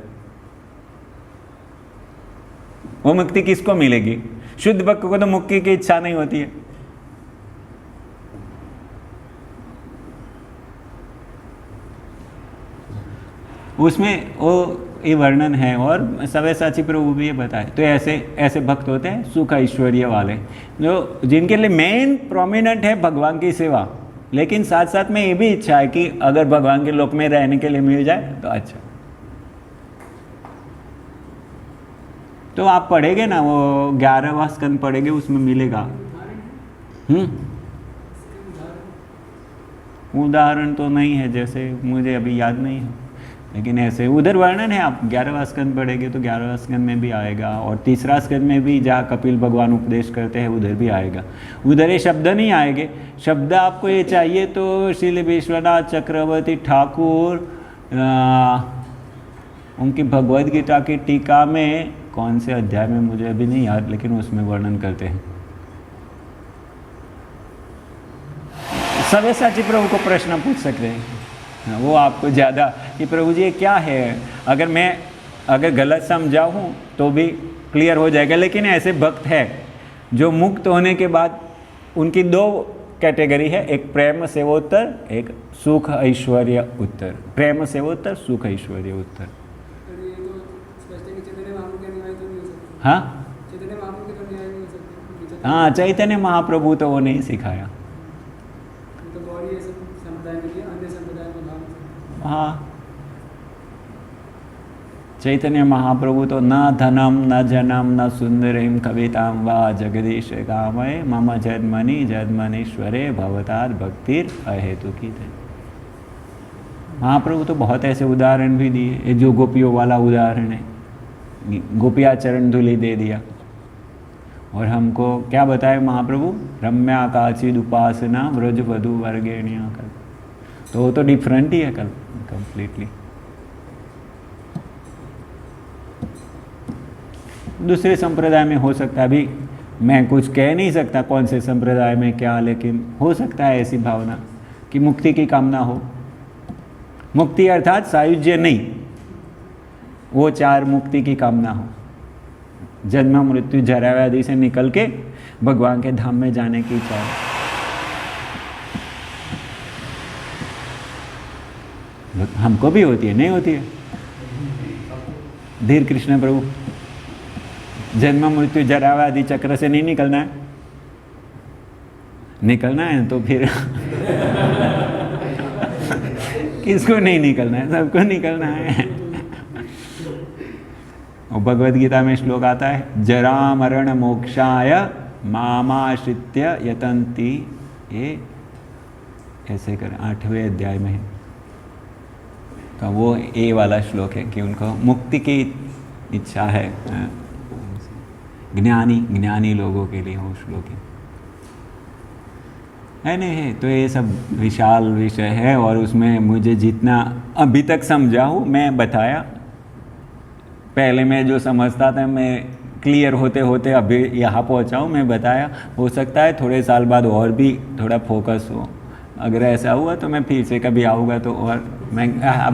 वो मुक्ति किसको मिलेगी? शुद्ध भक्त को तो मुक्ति की इच्छा नहीं होती है। उसमें वो ये वर्णन है, और सव्यसाची प्रभु भी ये बताए। तो ऐसे भक्त होते हैं सुख ऐश्वर्य वाले, जो जिनके लिए मेन प्रोमिनेंट है भगवान की सेवा, लेकिन साथ साथ में ये भी इच्छा है कि अगर भगवान के लोक में रहने के लिए मिल जाए तो अच्छा। तो आप पढ़ेंगे ना, वो 11वां स्कंद पढ़ेंगे, उसमें मिलेगा। उदाहरण तो नहीं है, जैसे मुझे अभी याद नहीं है, लेकिन ऐसे उधर वर्णन है। आप 11वां स्कंद पढ़ेंगे तो 11वां स्कंद में भी आएगा, और 3रा स्कंद में भी जहाँ कपिल भगवान उपदेश करते हैं उधर भी आएगा। उधर ये शब्द नहीं आएंगे। शब्द आपको ये चाहिए तो श्री विश्वनाथ चक्रवर्ती ठाकुर उनकी भगवद गीता की टीका में, कौन से अध्याय में मुझे अभी नहीं याद, लेकिन उसमें वर्णन करते हैं। सव्यसाची प्रभु को प्रश्न पूछ सकते हैं, वो आपको ज़्यादा कि प्रभु जी ये क्या है, अगर गलत समझाऊँ तो भी क्लियर हो जाएगा। लेकिन ऐसे भक्त है जो मुक्त होने के बाद उनकी 2 कैटेगरी है, एक प्रेम सेवोत्तर, एक सुख ऐश्वर्य उत्तर। प्रेम सेवोत्तर, सुख ऐश्वर्य उत्तर। फिर ये तो स्पष्ट है कि चैतन्य महाप्रभु के अनुयायी तो नहीं हो सकते। हाँ चैतन्य महाप्रभु के तो अनुयायी नहीं हो सकते। हाँ, चैतन्य महाप्रभु तो वो नहीं सिखाया। तो गौरी ये सब संप्रदाय में किया, अन्य संप्रदाय में भाव। हाँ, चैतन्य महाप्रभु तो न धनम न जनम न सुंदरीम कविताम वा जगदीश कामय मम जन्मनीश्वरे भवताद भक्तिर अहेतुकी थे। महाप्रभु तो बहुत ऐसे उदाहरण भी दिए। ये जो गोपियों वाला उदाहरण है, गोपिया चरण धूलि दे दिया, और हमको क्या बताए महाप्रभु? रम्या काचिद उपासना व्रज वधु वर्गेणिया कर। तो वो तो डिफरेंट ही है कल कंप्लीटली। दूसरे संप्रदाय में हो सकता है, अभी मैं कुछ कह नहीं सकता कौन से संप्रदाय में क्या, लेकिन हो सकता है ऐसी भावना कि मुक्ति की कामना हो। मुक्ति अर्थात सायुज्य नहीं, वो 4 मुक्ति की कामना हो। जन्म मृत्यु जरा व्याधि से निकल के भगवान के धाम में जाने की इच्छा है। हमको भी होती है, नहीं होती है? धीर कृष्ण प्रभु, जन्म मृत्यु जरा व्याधि चक्र से नहीं निकलना है? निकलना है तो फिर किसको नहीं निकलना है? सबको निकलना है। और भगवद गीता में श्लोक आता है, जरा मरण मोक्षाय मामाश्रित्य यतन्ति। ये ऐसे कर 8वें अध्याय में है। तो वो ए वाला श्लोक है कि उनको मुक्ति की इच्छा है। ज्ञानी लोगों के लिए वो श्लोक है नहीं है। तो ये सब विशाल विषय है, और उसमें मुझे जितना अभी तक समझा हूँ मैं बताया। पहले मैं जो समझता था, मैं क्लियर होते होते अभी यहाँ पहुँचा हूँ, मैं बताया। हो सकता है थोड़े साल बाद और भी थोड़ा फोकस हो। अगर ऐसा हुआ तो मैं फिर से कभी आऊँगा तो और मैं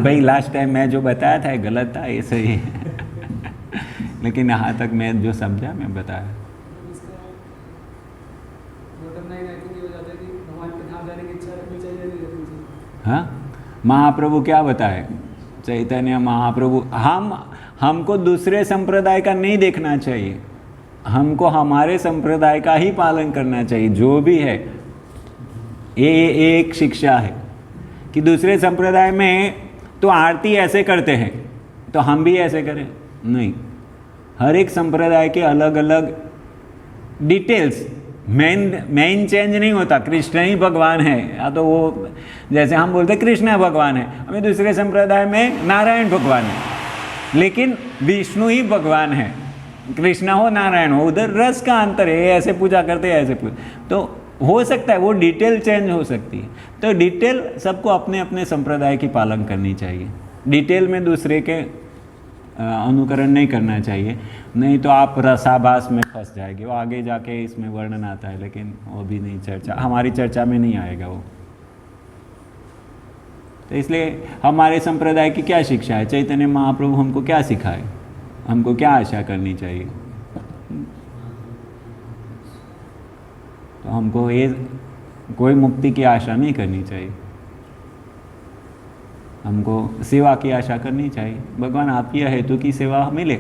भाई लास्ट टाइम मैं जो बताया था गलत था, ये सही है। लेकिन यहाँ तक मैं जो समझा मैं बताया। हाँ, महाप्रभु क्या बताए? चैतन्य महाप्रभु, हमको दूसरे संप्रदाय का नहीं देखना चाहिए, हमको हमारे संप्रदाय का ही पालन करना चाहिए जो भी है। ये एक शिक्षा है कि दूसरे संप्रदाय में तो आरती ऐसे करते हैं तो हम भी ऐसे करें, नहीं। हर एक संप्रदाय के अलग अलग डिटेल्स, मेन चेंज नहीं होता। कृष्ण ही भगवान है, या तो वो जैसे हम बोलते कृष्ण भगवान है, हमें दूसरे संप्रदाय में नारायण भगवान है, लेकिन विष्णु ही भगवान है। कृष्ण हो नारायण हो, उधर रस का अंतर है, ऐसे पूजा करते हैं ऐसे पूजा, तो हो सकता है वो डिटेल चेंज हो सकती है। तो डिटेल सबको अपने अपने संप्रदाय की पालन करनी चाहिए, डिटेल में दूसरे के अनुकरण नहीं करना चाहिए, नहीं तो आप रसाभास में फंस जाएंगे। वो आगे जाके इसमें वर्णन आता है, लेकिन वो भी नहीं, चर्चा हमारी चर्चा में नहीं आएगा वो। तो इसलिए हमारे संप्रदाय की क्या शिक्षा है, चैतन्य महाप्रभु हमको क्या सिखाए, हमको क्या आशा करनी चाहिए। तो हमको ये कोई मुक्ति की आशा नहीं करनी चाहिए, हमको सेवा की आशा करनी चाहिए। भगवान आपकी हेतु की सेवा मिले,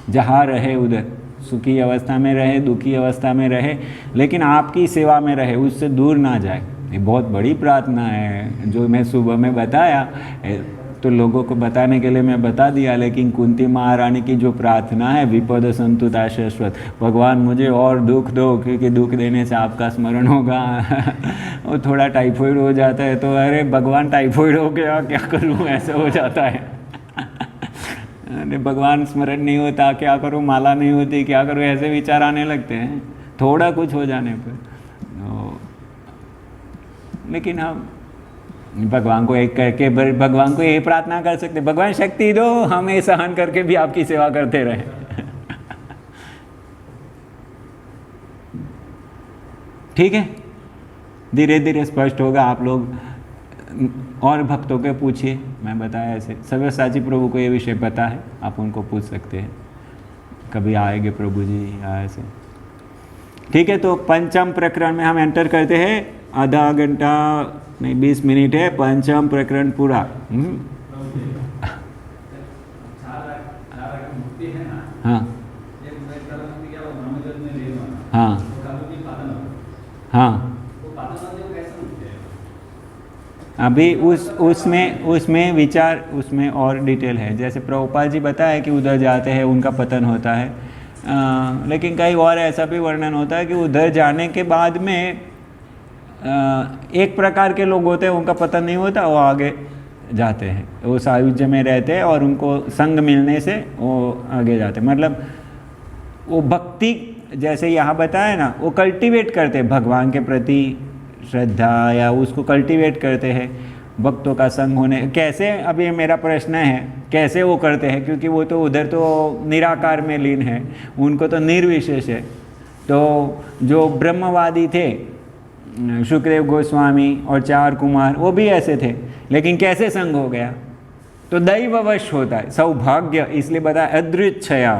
जहाँ रहे उधर, सुखी अवस्था में रहे, दुखी अवस्था में रहे, लेकिन आपकी सेवा में रहे, उससे दूर ना जाए। ये बहुत बड़ी प्रार्थना है जो मैं सुबह में बताया, तो लोगों को बताने के लिए मैं बता दिया, लेकिन कुंती महारानी की जो प्रार्थना है, विपद संतुता शाश्वत, भगवान मुझे और दुख दो, क्योंकि दुख देने से आपका स्मरण होगा। वो थोड़ा टाइफाइड हो जाता है तो अरे भगवान टाइफाइड हो गया, क्या करूँ, ऐसा हो जाता है। अरे भगवान स्मरण नहीं होता, क्या करूँ, माला नहीं होती, क्या करूँ, ऐसे विचार आने लगते हैं थोड़ा कुछ हो जाने पर। लेकिन हम भगवान को एक करके भगवान को ये प्रार्थना कर सकते, भगवान शक्ति दो, हम ये सहन करके भी आपकी सेवा करते रहे। ठीक है, धीरे धीरे स्पष्ट होगा। आप लोग और भक्तों के पूछिए, मैं बताया ऐसे। सव्यसाची प्रभु को ये विषय पता है, आप उनको पूछ सकते हैं, कभी आएंगे प्रभु जी या ऐसे। ठीक है, तो पंचम प्रकरण में हम एंटर करते हैं। आधा घंटा नहीं 20 मिनट है, पंचम प्रकरण पूरा। हाँ हाँ हाँ, अभी उसमें विचार, उसमें और डिटेल है। जैसे प्रभुपाद जी बताया कि उधर जाते हैं उनका पतन होता है, लेकिन कई और ऐसा भी वर्णन होता है कि उधर जाने के बाद में एक प्रकार के लोग होते हैं, उनका पतन नहीं होता, वो आगे जाते हैं, वो सायुज्य में रहते हैं और उनको संग मिलने से वो आगे जाते हैं। मतलब वो भक्ति, जैसे यहाँ बताया ना, वो कल्टीवेट करते हैं भगवान के प्रति श्रद्धा, या उसको कल्टीवेट करते हैं भक्तों का संग होने। कैसे, अभी मेरा प्रश्न है, कैसे वो करते हैं, क्योंकि वो तो उधर तो निराकार में लीन है, उनको तो निर्विशेष है। तो जो ब्रह्मवादी थे, सुखदेव गोस्वामी और चार कुमार, वो भी ऐसे थे, लेकिन कैसे संग हो गया, तो दैववश होता है, सौभाग्य, इसलिए बताया अदृच्छया।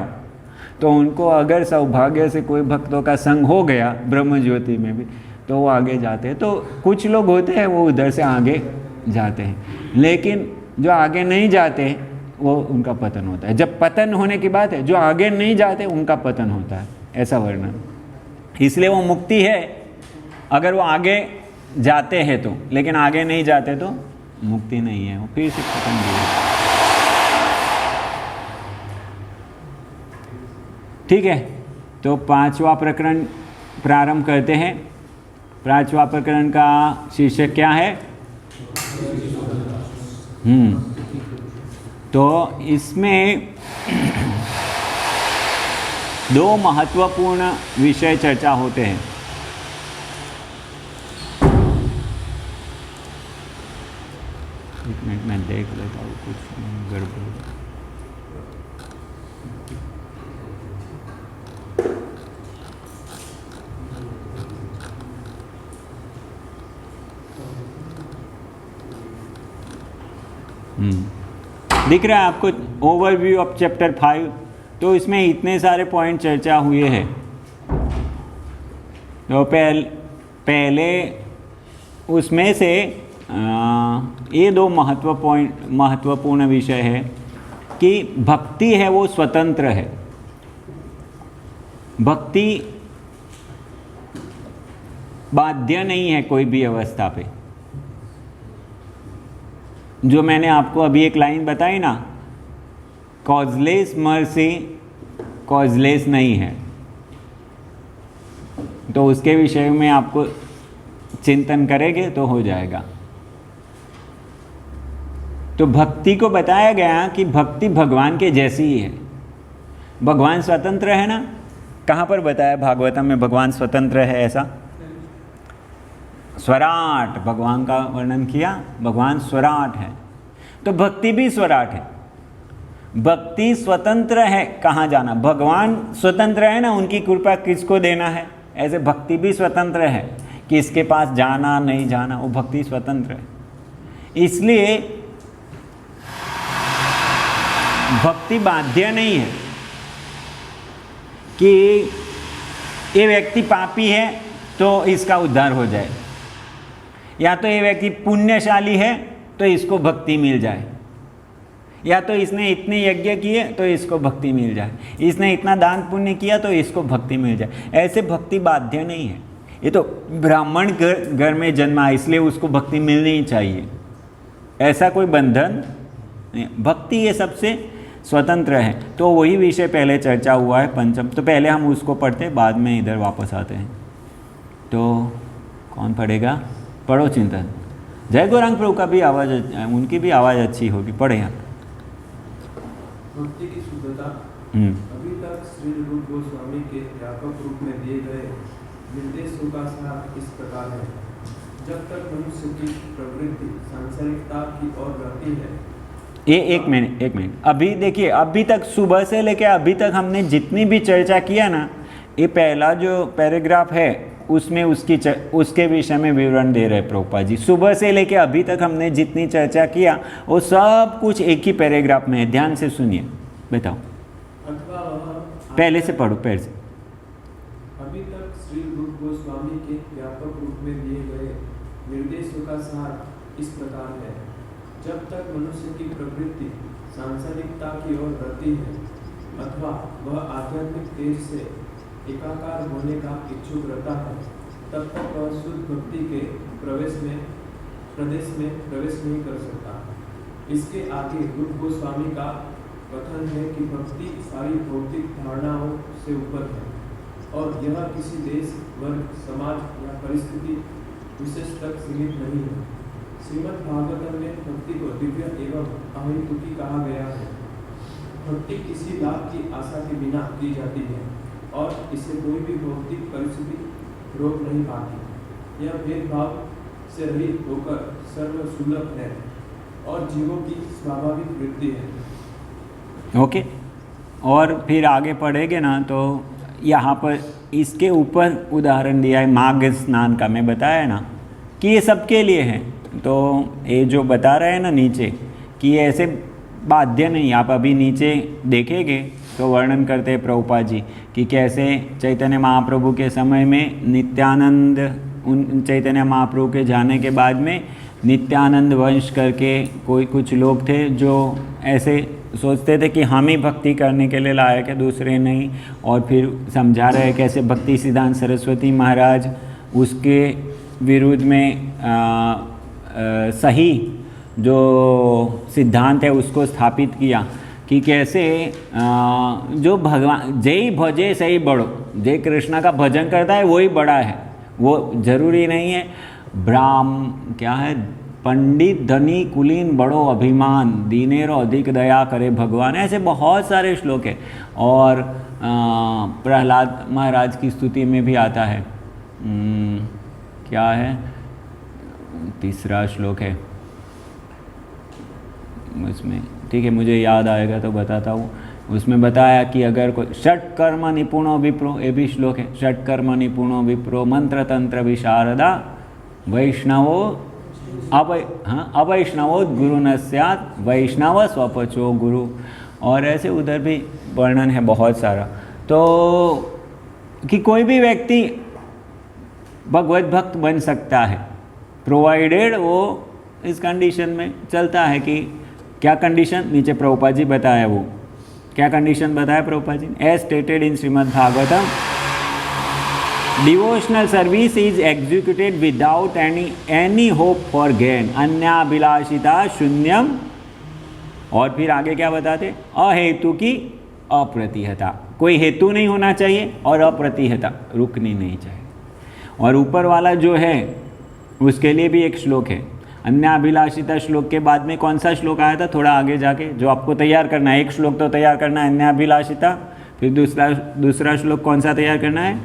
तो उनको अगर सौभाग्य से कोई भक्तों का संग हो गया ब्रह्म ज्योति में भी, तो वो आगे जाते हैं। तो कुछ लोग होते हैं वो उधर से आगे जाते हैं, लेकिन जो आगे नहीं जाते वो उनका पतन होता है। जब पतन होने की बात है, जो आगे नहीं जाते उनका पतन होता है, ऐसा वर्णन। इसलिए वो मुक्ति है अगर वो आगे जाते हैं तो, लेकिन आगे नहीं जाते तो मुक्ति नहीं है, वो फिर से खत्म हो जाए। ठीक है, तो पांचवा प्रकरण प्रारंभ करते हैं। पांचवा प्रकरण का शीर्षक क्या है? तो इसमें दो महत्वपूर्ण विषय चर्चा होते हैं। एक मिनट मैं देख लेता हूँ, कुछ गड़बड़। दिख रहा है आपको ओवरव्यू ऑफ चैप्टर 5? तो इसमें इतने सारे पॉइंट चर्चा हुए हैं। तो पहले उसमें से ये दो महत्वपूर्ण विषय है कि भक्ति है वो स्वतंत्र है। भक्ति बाध्य नहीं है कोई भी अवस्था पे। जो मैंने आपको अभी एक लाइन बताई ना, कॉजलेस मर्सी कॉजलेस नहीं है, तो उसके विषय में आपको चिंतन करेंगे तो हो जाएगा। तो भक्ति को बताया गया कि भक्ति भगवान के जैसी ही है। भगवान स्वतंत्र है ना, कहाँ पर बताया भागवतम में भगवान स्वतंत्र है ऐसा? स्वराट, भगवान का वर्णन किया, भगवान स्वराट है। तो भक्ति भी स्वराट है। भक्ति स्वतंत्र है, कहाँ जाना, भगवान स्वतंत्र है ना, उनकी कृपा किसको देना है, ऐसे भक्ति भी स्वतंत्र है कि इसके पास जाना नहीं जाना, वो भक्ति स्वतंत्र है। इसलिए भक्ति बाध्य नहीं है कि ये व्यक्ति पापी है तो इसका उद्धार हो जाए, या तो ये व्यक्ति पुण्यशाली है तो इसको भक्ति मिल जाए, या तो इसने इतने यज्ञ किए तो इसको भक्ति मिल जाए, इसने इतना दान पुण्य किया तो इसको भक्ति मिल जाए। ऐसे भक्ति बाध्य नहीं है। ये तो ब्राह्मण घर में जन्मा इसलिए उसको भक्ति मिलनी चाहिए, ऐसा कोई बंधन नहीं। भक्ति ये सबसे स्वतंत्र है। तो वही विषय पहले चर्चा हुआ है पंचम, तो पहले हम उसको पढ़ते, बाद में इधर वापस आते हैं। तो कौन पढ़ेगा? पढ़ो चिंतन। जय गौरांग प्रभु का भी आवाज़, उनकी भी आवाज़ अच्छी होगी, पढ़े यहाँ। भक्ति की शुद्धता अभी तक श्री रूप गोस्वामी के व्यापक रूप में दिए गए निर्देशों का सार इस प्रकार है। जब तक मनुष्य की प्रवृत्ति सांसारिकता की ओर रहती है। ये एक मिनट अभी देखिए, अभी तक सुबह से लेकर अभी तक हमने जितनी भी चर्चा किया ना, ये पहला जो पैराग्राफ है उसमें उसके विषय में विवरण दे रहे प्रभुपाद जी। सुबह से लेकर अभी तक हमने जितनी चर्चा किया वो सब कुछ एक ही पैराग्राफ में है, ध्यान से सुनिए। बताओ, पहले से पढ़ो, पहले से। अभी तक श्री रूप गोस्वामी के व्यापक रूप में दिए गए निर्देशों का सार इस प्रकार है। जब तक मनुष्य की प्रवृत्ति सांसारिकता की ओर बढ़ती है अथवा वह आध्यात्मिक तेज से एकाकार होने का इच्छुक रहता है, तब तक वह शुद्ध भक्ति के प्रदेश में प्रवेश नहीं कर सकता। इसके आगे रूप गोस्वामी का कथन है कि भक्ति सारी भौतिक धारणाओं से ऊपर है और यह किसी देश, वर्ग, समाज या परिस्थिति विशेष तक सीमित नहीं है। श्रीमद् भागवतम में भक्ति को दिव्य एवं अहेतुकी कहा गया है। भक्ति किसी लाभ की आशा के बिना की जाती है और इसे कोई भी भौतिक परिस्थिति रोक नहीं पाती। यह भेदभाव से रहित होकर सर्वसुलभ है और जीवों की स्वाभाविक वृत्ति है। ओके, और फिर आगे पढ़ेंगे ना तो यहाँ पर इसके ऊपर उदाहरण दिया है माघ स्नान का। मैं बताया ना कि ये सबके लिए है। तो ये जो बता रहे हैं ना नीचे कि ये ऐसे बाध्य नहीं। आप अभी नीचे देखेंगे तो वर्णन करते हैं प्रभुपाद जी कि कैसे चैतन्य महाप्रभु के समय में नित्यानंद, उन चैतन्य महाप्रभु के जाने के बाद में नित्यानंद वंश करके कोई कुछ लोग थे जो ऐसे सोचते थे कि हम ही भक्ति करने के लिए लायक है, दूसरे नहीं। और फिर समझा रहे हैं कैसे भक्ति सिद्धांत सरस्वती महाराज उसके विरुद्ध में सही जो सिद्धांत है उसको स्थापित किया कि कैसे जो भगवान जय भजे सही बड़ो, जय कृष्ण का भजन करता है वही बड़ा है। वो जरूरी नहीं है क्या है, पंडित धनी कुलीन बड़ो अभिमान, दीनेरो अधिक दया करे भगवान। ऐसे बहुत सारे श्लोक है। और प्रहलाद महाराज की स्तुति में भी आता है, क्या है, तीसरा श्लोक है उसमें, ठीक है मुझे याद आएगा तो बताता हूँ। उसमें बताया कि अगर कोई षट कर्म निपुणो विप्रो, ये भी श्लोक है, षट कर्म निपुणो विप्रो मंत्र तंत्र विशारदा वैष्णवो अवैष्णवो गुरु न स्यात् वैष्णव स्वपचो गुरु। और ऐसे उधर भी वर्णन है बहुत सारा। तो कि कोई भी व्यक्ति भगवत भक्त बन सकता है प्रोवाइडेड वो इस कंडीशन में चलता है कि क्या कंडीशन, नीचे प्रभुपाद जी बताया, वो क्या कंडीशन बताया Prabhupada ji, as stated in Srimad Bhagavatam, devotional service is executed without any hope for gain, अन्याभिलाषिता शून्यम, और फिर आगे क्या बताते, अहेतु की अप्रतिहता, कोई हेतु नहीं होना चाहिए और अप्रतिहता, रुकनी नहीं चाहिए। और ऊपर वाला जो है उसके लिए भी एक श्लोक है, अन्याभिलाषिता श्लोक के बाद में कौन सा श्लोक आया था, थोड़ा आगे जाके, जो आपको तैयार करना है, एक श्लोक तो तैयार करना है अन्याभिलाषिता, फिर दूसरा श्लोक कौन सा तैयार करना है,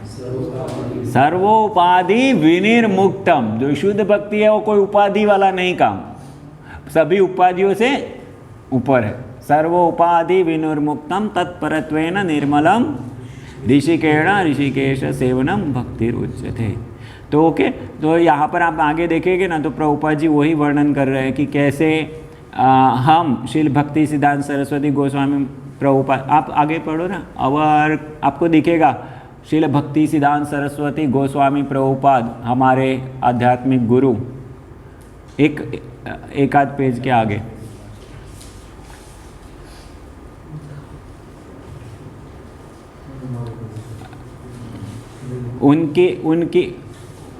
सर्वोपाधि विनिर्मुक्तम, जो शुद्ध भक्ति है वो कोई उपाधि वाला नहीं काम, सभी उपाधियों से ऊपर है, सर्वोपाधि विनिर्मुक्तम तत्परत्वेन निर्मलम ऋषिकेण ऋषिकेश सेवनम भक्तिरुच्यते। तो ओके, तो यहाँ पर आप आगे देखेंगे ना, तो प्रभुपाद जी वही वर्णन कर रहे हैं कि कैसे हम श्रील भक्ति सिद्धांत सरस्वती गोस्वामी प्रभुपाद, आप आगे पढ़ो ना, और आपको दिखेगा श्रील भक्ति सिद्धांत सरस्वती गोस्वामी प्रभुपाद हमारे आध्यात्मिक गुरु, एक आध पेज के आगे,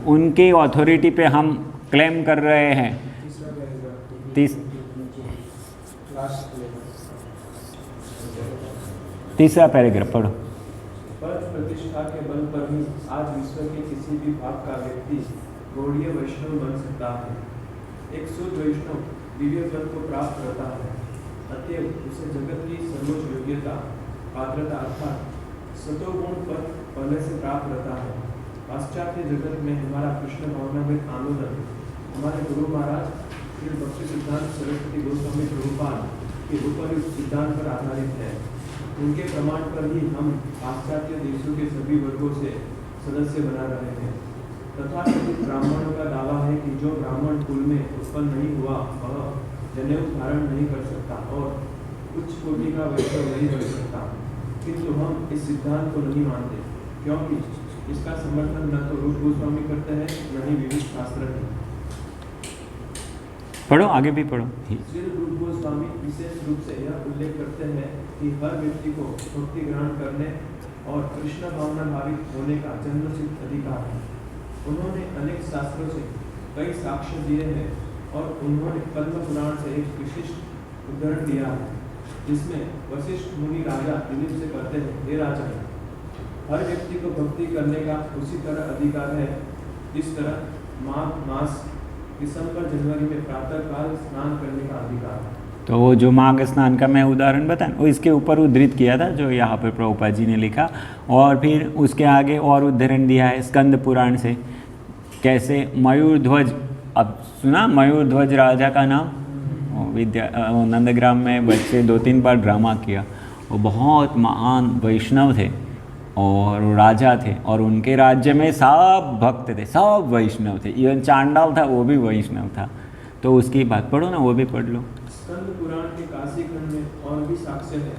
उनकी ऑथोरिटी पे हम क्लेम कर रहे हैं। तीसरा पैराग्राफ पढ़ो। पद प्रतिष्ठा के बल पर ही आज विश्व के किसी भी भाग का व्यक्ति गौड़ीय वैष्णव बन सकता है। एक शुद्ध वैष्णव दिव्य पद को प्राप्त करता है, अतएव उसे जगत की सर्वोच्च योग्यता पात्रता अर्थात सतोगुण पद पहले से प्राप्त रहता है। पाश्चात्य जगत में हमारा कृष्ण भावनामृत आंदोलन हमारे गुरु महाराज श्री भक्ति सिद्धांत सरस्वती गोस्वामी प्रभुपाद के उपर्युक्त सिद्धांत पर आधारित है। उनके प्रमाण पर ही हम पाश्चात्य देशों के सभी वर्गों से सदस्य बना रहे हैं। तथाकथित ब्राह्मणों का दावा है कि जो ब्राह्मण कुल में उत्पन्न नहीं हुआ वह जनेऊ धारण नहीं कर सकता और उच्च कोटि का वैष्णव नहीं बन सकता, किंतु हम इस सिद्धांत को नहीं मानते, क्योंकि इसका समर्थन न तो रूप गोस्वामी करते हैं न ही विविध शास्त्र है। पढ़ो, आगे भी पढ़ो। श्री रूप गोस्वामी विशेष रूप से यह उल्लेख करते हैं कि हर व्यक्ति को भक्ति ग्रहण करने और कृष्ण भावना भावित होने का जन्मसिद्ध अधिकार है। उन्होंने अनेक शास्त्रों से कई साक्ष्य दिए हैं और उन्होंने पद्म पुराण से एक विशिष्ट उदाहरण दिया है, जिसमें वशिष्ठ मुनि राजा दिलीप से कहते हैं, हे राजा, हर व्यक्ति को भक्ति करने का उसी तरह अधिकार है जिस तरह माघ मास दिसंबर जनवरी में प्रातः काल स्नान करने का अधिकार है। तो वो जो माघ स्नान का मैं उदाहरण बताया वो इसके ऊपर उद्धृत किया था, जो यहाँ पर प्रभुपाद जी ने लिखा, और फिर उसके आगे और उदाहरण दिया है स्कंद पुराण से, कैसे मयूरध्वज, अब सुना मयूरध्वज राजा का नाम, नंदग्राम में बच्चे 2-3 बार ड्रामा किया, वो बहुत महान वैष्णव थे और राजा थे, और उनके राज्य में सब भक्त थे, सब वैष्णव थे, इवन चांडाल था वो भी वैष्णव था। तो उसकी बात पढ़ो ना, वो भी पढ़ लो। स्कंद पुराण के काशी खंड में और भी साक्ष्य है,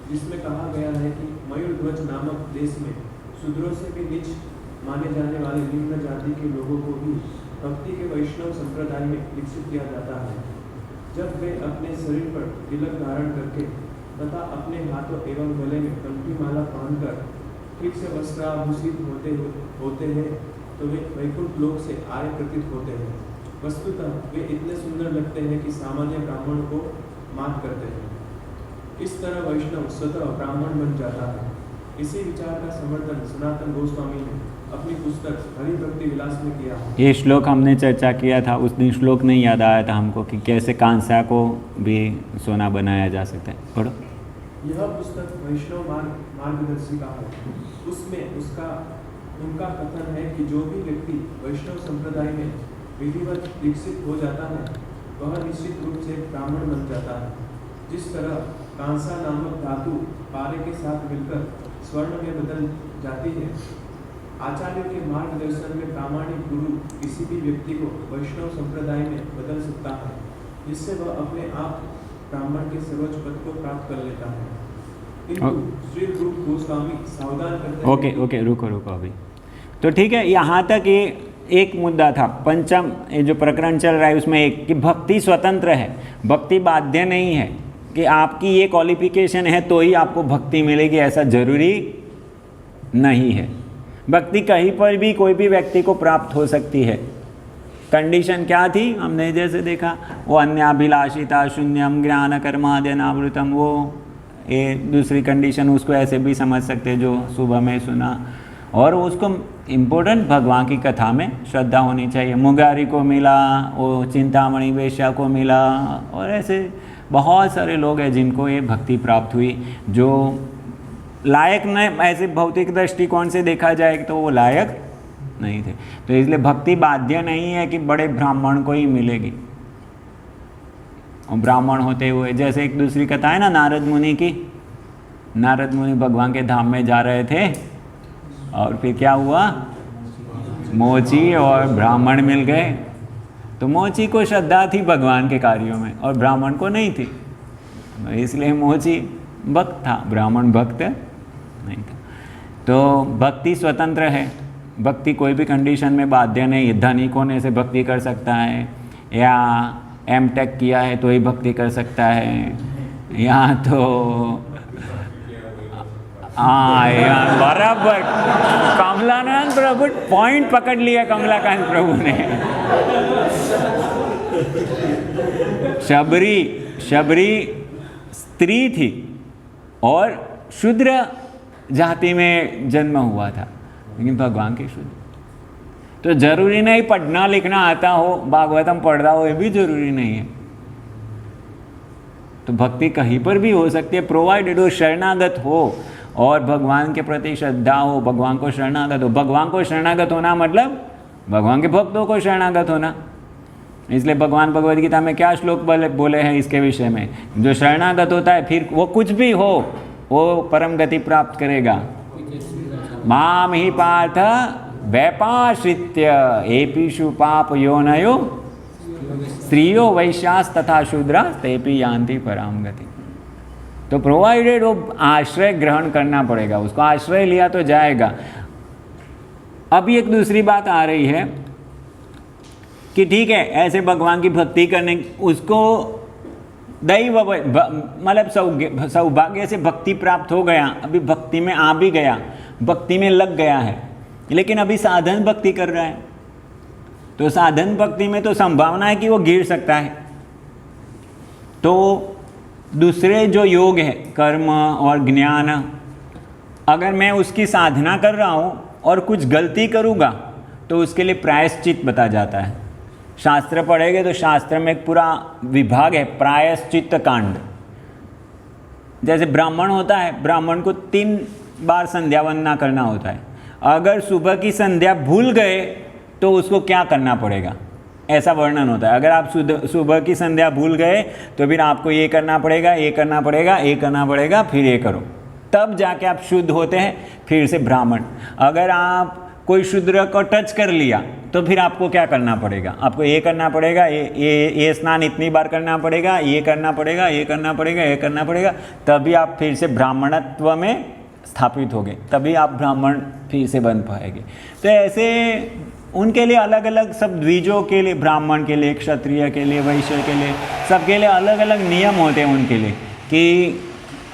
जिसमें कहा गया है कि मयूरध्वज नामक देश में शूद्रों से भी नीच माने जाने वाले निम्न जाति के लोगों को भी भक्ति के वैष्णव संप्रदाय में विकसित किया जाता है। जब वे अपने शरीर पर तिलक धारण करके तथा अपने हाथों एवं गले में कंठी माला पहनकर ठीक से वस्त्राभूषित होते हैं तो वे वैकुंठ लोक से आए प्रतीत होते हैं। वस्तुतः वे इतने सुंदर लगते हैं कि सामान्य ब्राह्मण को मात करते हैं। इस तरह वैष्णव स्वतः ब्राह्मण बन जाता है। इसी विचार का समर्थन सनातन गोस्वामी ने अपनी पुस्तक हरि भक्ति विलास में किया है। ये श्लोक हमने चर्चा किया था, उस दिन श्लोक नहीं याद आया था हमको कि कैसे कांसा को भी सोना बनाया जा सकता है। पढ़ो। यह पुस्तक वैष्णव मार्गदर्शिका है। उसमें उनका कथन है कि जो भी व्यक्ति वैष्णव संप्रदाय में विधिवत विकसित हो जाता है वह निश्चित रूप से ब्राह्मण बन जाता है। जिस तरह कांसा नामक धातु पारे के साथ मिलकर स्वर्ण में बदल जाती है, आचार्य के मार्गदर्शन में प्रामाणिक गुरु किसी भी व्यक्ति को वैष्णव संप्रदाय में बदल सकता है, जिससे वह अपने आप ब्राह्मण के सर्वोच्च पद को प्राप्त कर लेता है। किंतु श्री रूप गोस्वामी सावधान करते हैं। ओके रुको अभी तो ठीक है, यहाँ तक ये एक मुद्दा था, पंचम ये जो प्रकरण चल रहा है उसमें एक कि भक्ति स्वतंत्र है, भक्ति बाध्य नहीं है कि आपकी ये क्वालिफिकेशन है तो ही आपको भक्ति मिलेगी, ऐसा जरूरी नहीं है। भक्ति कहीं पर भी कोई भी व्यक्ति को प्राप्त हो सकती है। कंडीशन क्या थी, हमने जैसे देखा, वो अन्याभिलाषिता शून्यम ज्ञान कर्माद्यनावृतम, वो ये दूसरी कंडीशन, उसको ऐसे भी समझ सकते जो सुबह में सुना। और उसको इम्पोर्टेंट भगवान की कथा में श्रद्धा होनी चाहिए। मुगारी को मिला, वो चिंतामणि वेश्या को मिला, और ऐसे बहुत सारे लोग हैं जिनको ये भक्ति प्राप्त हुई, जो लायक नहीं, ऐसे भौतिक दृष्टिकोण से देखा जाए तो वो लायक नहीं थे। तो इसलिए भक्ति बाध्य नहीं है कि बड़े ब्राह्मण को ही मिलेगी। और ब्राह्मण होते हुए, जैसे एक दूसरी कथा है ना नारद मुनि की, नारद मुनि भगवान के धाम में जा रहे थे और फिर क्या हुआ, मोची और ब्राह्मण मिल गए। तो मोची को श्रद्धा थी भगवान के कार्यों में और ब्राह्मण को नहीं थी, इसलिए मोची भक्त था, ब्राह्मण भक्त नहीं था। तो भक्ति स्वतंत्र है, भक्ति कोई भी कंडीशन में बाध्य नहीं है। धनिक होने से भक्ति कर सकता है, या M.Tech किया है तो ही भक्ति कर सकता है, या तो हाँ यार बराबर कमलाकांत प्रभु पॉइंट पकड़ लिया कमलाकांत प्रभु ने। शबरी स्त्री थी और शूद्र जाति में जन्म हुआ था, लेकिन भगवान के शुद्ध। तो जरूरी नहीं पढ़ना लिखना आता हो, भागवतम पढ़ रहा हो, ये भी जरूरी नहीं है। तो भक्ति कहीं पर भी हो सकती है, प्रोवाइडेड हो, शरणागत हो और भगवान के प्रति श्रद्धा हो, भगवान को शरणागत हो। भगवान को शरणागत होना मतलब भगवान के भक्तों को शरणागत होना। इसलिए भगवान भगवद गीता में क्या श्लोक बोले हैं इसके विषय में, जो शरणागत होता है फिर वो कुछ भी हो वो परम गति प्राप्त करेगा। माम ही पार्थ वैपाश्रित्य एपिषु पाप योनयो स्त्रियो वैश्यास तथा शूद्रा तेपि यान्ति पराम गति। तो प्रोवाइडेड वो आश्रय ग्रहण करना पड़ेगा, उसको आश्रय लिया तो जाएगा। अब एक दूसरी बात आ रही है कि ठीक है ऐसे भगवान की भक्ति करने, उसको दैव मतलब सौभाग्य से भक्ति प्राप्त हो गया, अभी भक्ति में आ भी गया, भक्ति में लग गया है, लेकिन अभी साधन भक्ति कर रहा है। तो साधन भक्ति में तो संभावना है कि वो गिर सकता है। तो दूसरे जो योग है कर्म और ज्ञान, अगर मैं उसकी साधना कर रहा हूँ और कुछ गलती करूँगा तो उसके लिए प्रायश्चित बता जाता है। शास्त्र पढ़ेंगे तो शास्त्र में एक पूरा विभाग है प्रायश्चित कांड। जैसे ब्राह्मण होता है, ब्राह्मण को 3 बार संध्या वंदना करना होता है। अगर सुबह की संध्या भूल गए तो उसको क्या करना पड़ेगा, ऐसा वर्णन होता है। अगर आप सुबह की संध्या भूल गए तो फिर आपको ये करना पड़ेगा, ये करना पड़ेगा, ये करना पड़ेगा, फिर ये करो, तब जाके आप शुद्ध होते हैं, फिर से ब्राह्मण। अगर आप कोई शूद्र को टच कर लिया तो फिर आपको क्या करना पड़ेगा, आपको ये करना पड़ेगा, ये स्नान इतनी बार करना पड़ेगा, ये करना पड़ेगा, ये करना पड़ेगा, ये करना पड़ेगा, तभी आप फिर से ब्राह्मणत्व में स्थापित होंगे, तभी आप ब्राह्मण फिर से बन पाएंगे। तो ऐसे उनके लिए अलग अलग सब द्विजों के लिए, ब्राह्मण के लिए, क्षत्रिय के लिए, वैश्य के लिए, सबके लिए अलग अलग नियम होते हैं उनके लिए कि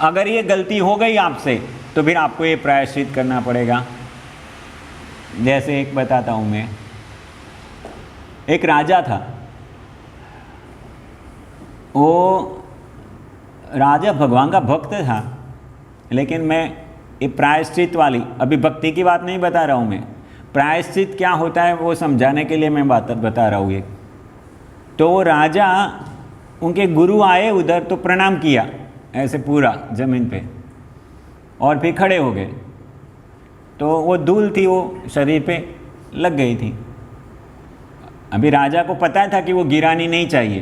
अगर ये गलती हो गई आपसे तो फिर आपको ये प्रायश्चित करना पड़ेगा। जैसे एक बताता हूँ मैं, एक राजा था, वो राजा भगवान का भक्त था, लेकिन मैं ये प्रायश्चित वाली, अभी भक्ति की बात नहीं बता रहा हूँ मैं, प्रायश्चित क्या होता है वो समझाने के लिए मैं बात बता रहा हूँ। ये तो राजा, उनके गुरु आए उधर तो प्रणाम किया ऐसे पूरा ज़मीन पे और फिर खड़े हो गए, तो वो धूल थी वो शरीर पे लग गई थी। अभी राजा को पता था कि वो गिरानी नहीं चाहिए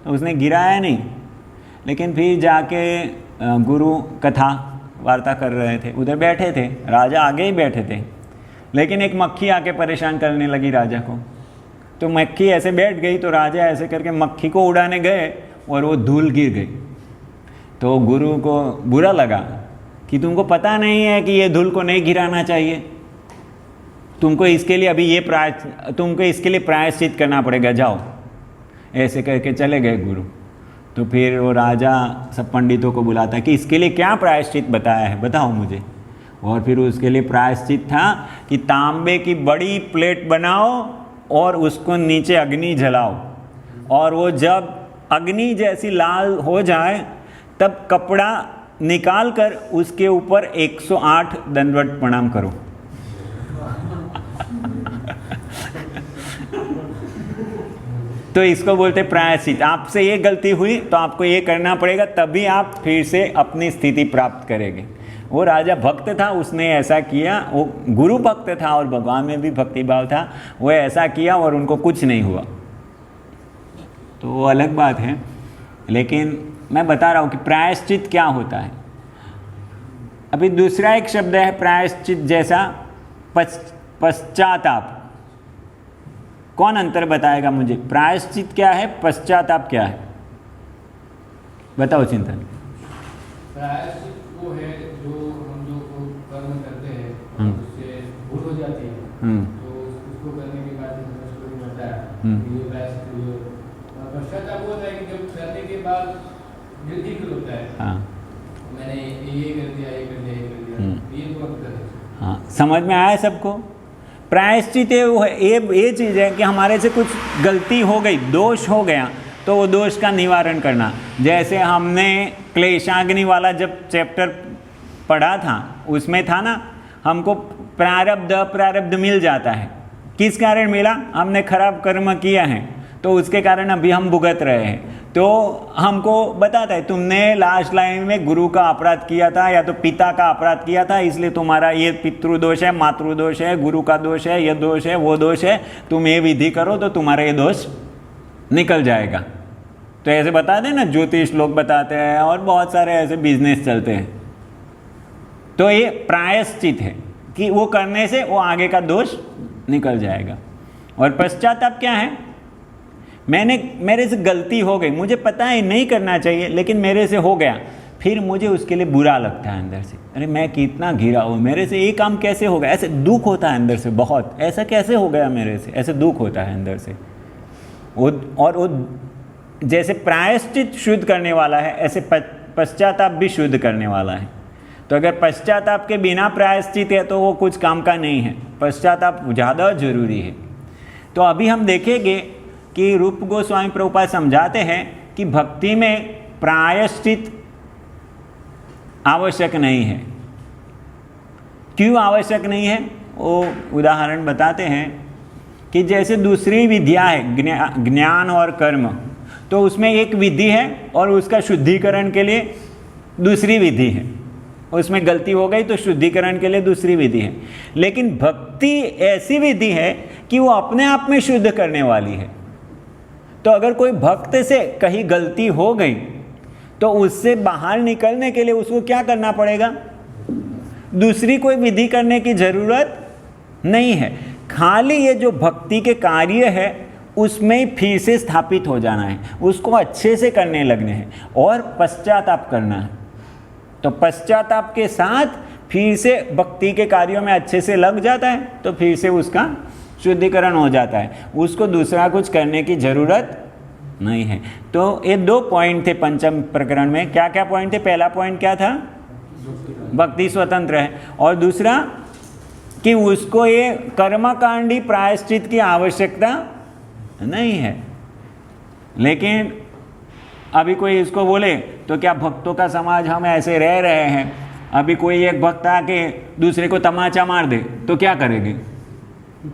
तो उसने गिराया नहीं, लेकिन फिर जाके गुरु कथा वार्ता कर रहे थे, उधर बैठे थे, राजा आगे ही बैठे थे, लेकिन एक मक्खी आके परेशान करने लगी राजा को। तो मक्खी ऐसे बैठ गई तो राजा ऐसे करके मक्खी को उड़ाने गए और वो धूल गिर गई। तो गुरु को बुरा लगा कि तुमको पता नहीं है कि ये धूल को नहीं गिराना चाहिए, तुमको इसके लिए अभी तुमको इसके लिए प्रायश्चित करना पड़ेगा, जाओ। ऐसे करके चले गए गुरु। तो फिर वो राजा सब पंडितों को बुलाता कि इसके लिए क्या प्रायश्चित बताया है, बताओ मुझे। और फिर उसके लिए प्रायश्चित था कि तांबे की बड़ी प्लेट बनाओ और उसको नीचे अग्नि जलाओ, और वो जब अग्नि जैसी लाल हो जाए तब कपड़ा निकाल कर उसके ऊपर 108 दंडवत प्रणाम करो। तो इसको बोलते प्रायश्चित। आपसे ये गलती हुई तो आपको ये करना पड़ेगा, तभी आप फिर से अपनी स्थिति प्राप्त करेंगे। वो राजा भक्त था, उसने ऐसा किया। वो गुरु भक्त था और भगवान में भी भक्ति भाव था, वो ऐसा किया और उनको कुछ नहीं हुआ। तो वो अलग बात है, लेकिन मैं बता रहा हूँ कि प्रायश्चित क्या होता है। अभी दूसरा एक शब्द है प्रायश्चित जैसा, पश्चाताप। कौन अंतर बताएगा मुझे? प्रायश्चित क्या है, पश्चाताप क्या है? बताओ चिंतन। प्रायश्चित वो है जो हम जो कर्म करते हैं उससे भूल हो जाती है, तो उसको करने के बाद हमें मिलता है ये प्रायश्चित। पश्चाताप होता है कि जब करने के बाद वृद्धि होता है, हाँ मैंने ये कर दिया, ये कर दिया, ये कर दिया, ये तो अंतर है। हाँ, समझ में आया सबको? प्रायश्चित वो है, ये चीज़ है कि हमारे से कुछ गलती हो गई, दोष हो गया, तो वो दोष का निवारण करना। जैसे हमने क्लेशाग्नि वाला जब चैप्टर पढ़ा था, उसमें था ना, हमको प्रारब्ध अप्रारब्ध मिल जाता है। किस कारण मिला? हमने खराब कर्म किया है, तो उसके कारण अभी हम भुगत रहे हैं। तो हमको बताता है तुमने लास्ट लाइन में गुरु का अपराध किया था या तो पिता का अपराध किया था, इसलिए तुम्हारा ये पितृदोष है, मातृदोष है, गुरु का दोष है, ये दोष है, वो दोष है, तुम ये विधि करो तो तुम्हारा ये दोष निकल जाएगा। तो ऐसे बताते हैं ना, ज्योतिष लोग बताते हैं और बहुत सारे ऐसे बिजनेस चलते हैं। तो ये प्रायश्चित है कि वो करने से वो आगे का दोष निकल जाएगा। और पश्चाताप क्या है? मेरे से गलती हो गई, मुझे पता है नहीं करना चाहिए, लेकिन मेरे से हो गया, फिर मुझे उसके लिए बुरा लगता है अंदर से। अरे मैं कितना घिरा हूँ, मेरे से ये काम कैसे हो गया, ऐसे दुख होता है अंदर से बहुत, ऐसा कैसे हो गया मेरे से, ऐसे दुख होता है अंदर से। और वो जैसे प्रायश्चित शुद्ध करने वाला है, ऐसे पश्चाताप भी शुद्ध करने वाला है। तो अगर पश्चाताप के बिना प्रायश्चित है तो वो कुछ काम का नहीं है, पश्चाताप ज़्यादा जरूरी है। तो अभी हम देखेंगे कि रूप गोस्वामी प्रभुपाद समझाते हैं कि भक्ति में प्रायश्चित आवश्यक नहीं है। क्यों आवश्यक नहीं है? वो उदाहरण बताते हैं कि जैसे दूसरी विधियां है, ज्ञान और कर्म, तो उसमें एक विधि है और उसका शुद्धिकरण के लिए दूसरी विधि है। उसमें गलती हो गई तो शुद्धिकरण के लिए दूसरी विधि है। लेकिन भक्ति ऐसी विधि है कि वो अपने आप में शुद्ध करने वाली है। तो अगर कोई भक्त से कहीं गलती हो गई तो उससे बाहर निकलने के लिए उसको क्या करना पड़ेगा? दूसरी कोई विधि करने की जरूरत नहीं है। खाली ये जो भक्ति के कार्य है उसमें फिर से स्थापित हो जाना है, उसको अच्छे से करने लगने हैं और पश्चाताप करना है। तो पश्चाताप के साथ फिर से भक्ति के कार्यों में अच्छे से लग जाता है तो फिर से उसका शुद्धिकरण हो जाता है, उसको दूसरा कुछ करने की जरूरत नहीं है। तो ये 2 पॉइंट थे पंचम प्रकरण में। क्या क्या पॉइंट थे? पहला पॉइंट क्या था? भक्ति स्वतंत्र है, और दूसरा कि उसको ये कर्मकांडी प्रायश्चित की आवश्यकता नहीं है। लेकिन अभी कोई इसको बोले तो क्या भक्तों का समाज हम ऐसे रह रहे हैं, अभी कोई एक भक्त आके दूसरे को तमाचा मार दे तो क्या करेंगे?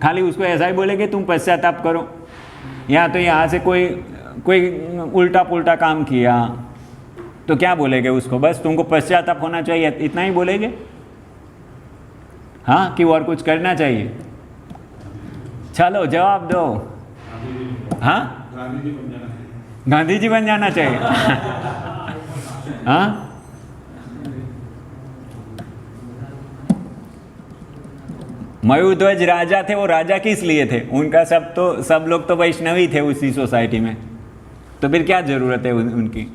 खाली उसको ऐसा ही बोलेंगे तुम पश्चाताप करो, या तो यहाँ से कोई उल्टा पुल्टा काम किया तो क्या बोलेंगे उसको? बस तुमको पश्चाताप होना चाहिए, इतना ही बोलेंगे? हाँ, कि और कुछ करना चाहिए? चलो जवाब दो। हाँ, गांधी जी बन जाना चाहिए। हाँ, मयूरध्वज राजा थे, वो राजा किस लिए थे? उनका सब लोग तो वैष्णवी थे उसी सोसाइटी में, तो फिर क्या जरूरत है उनकी?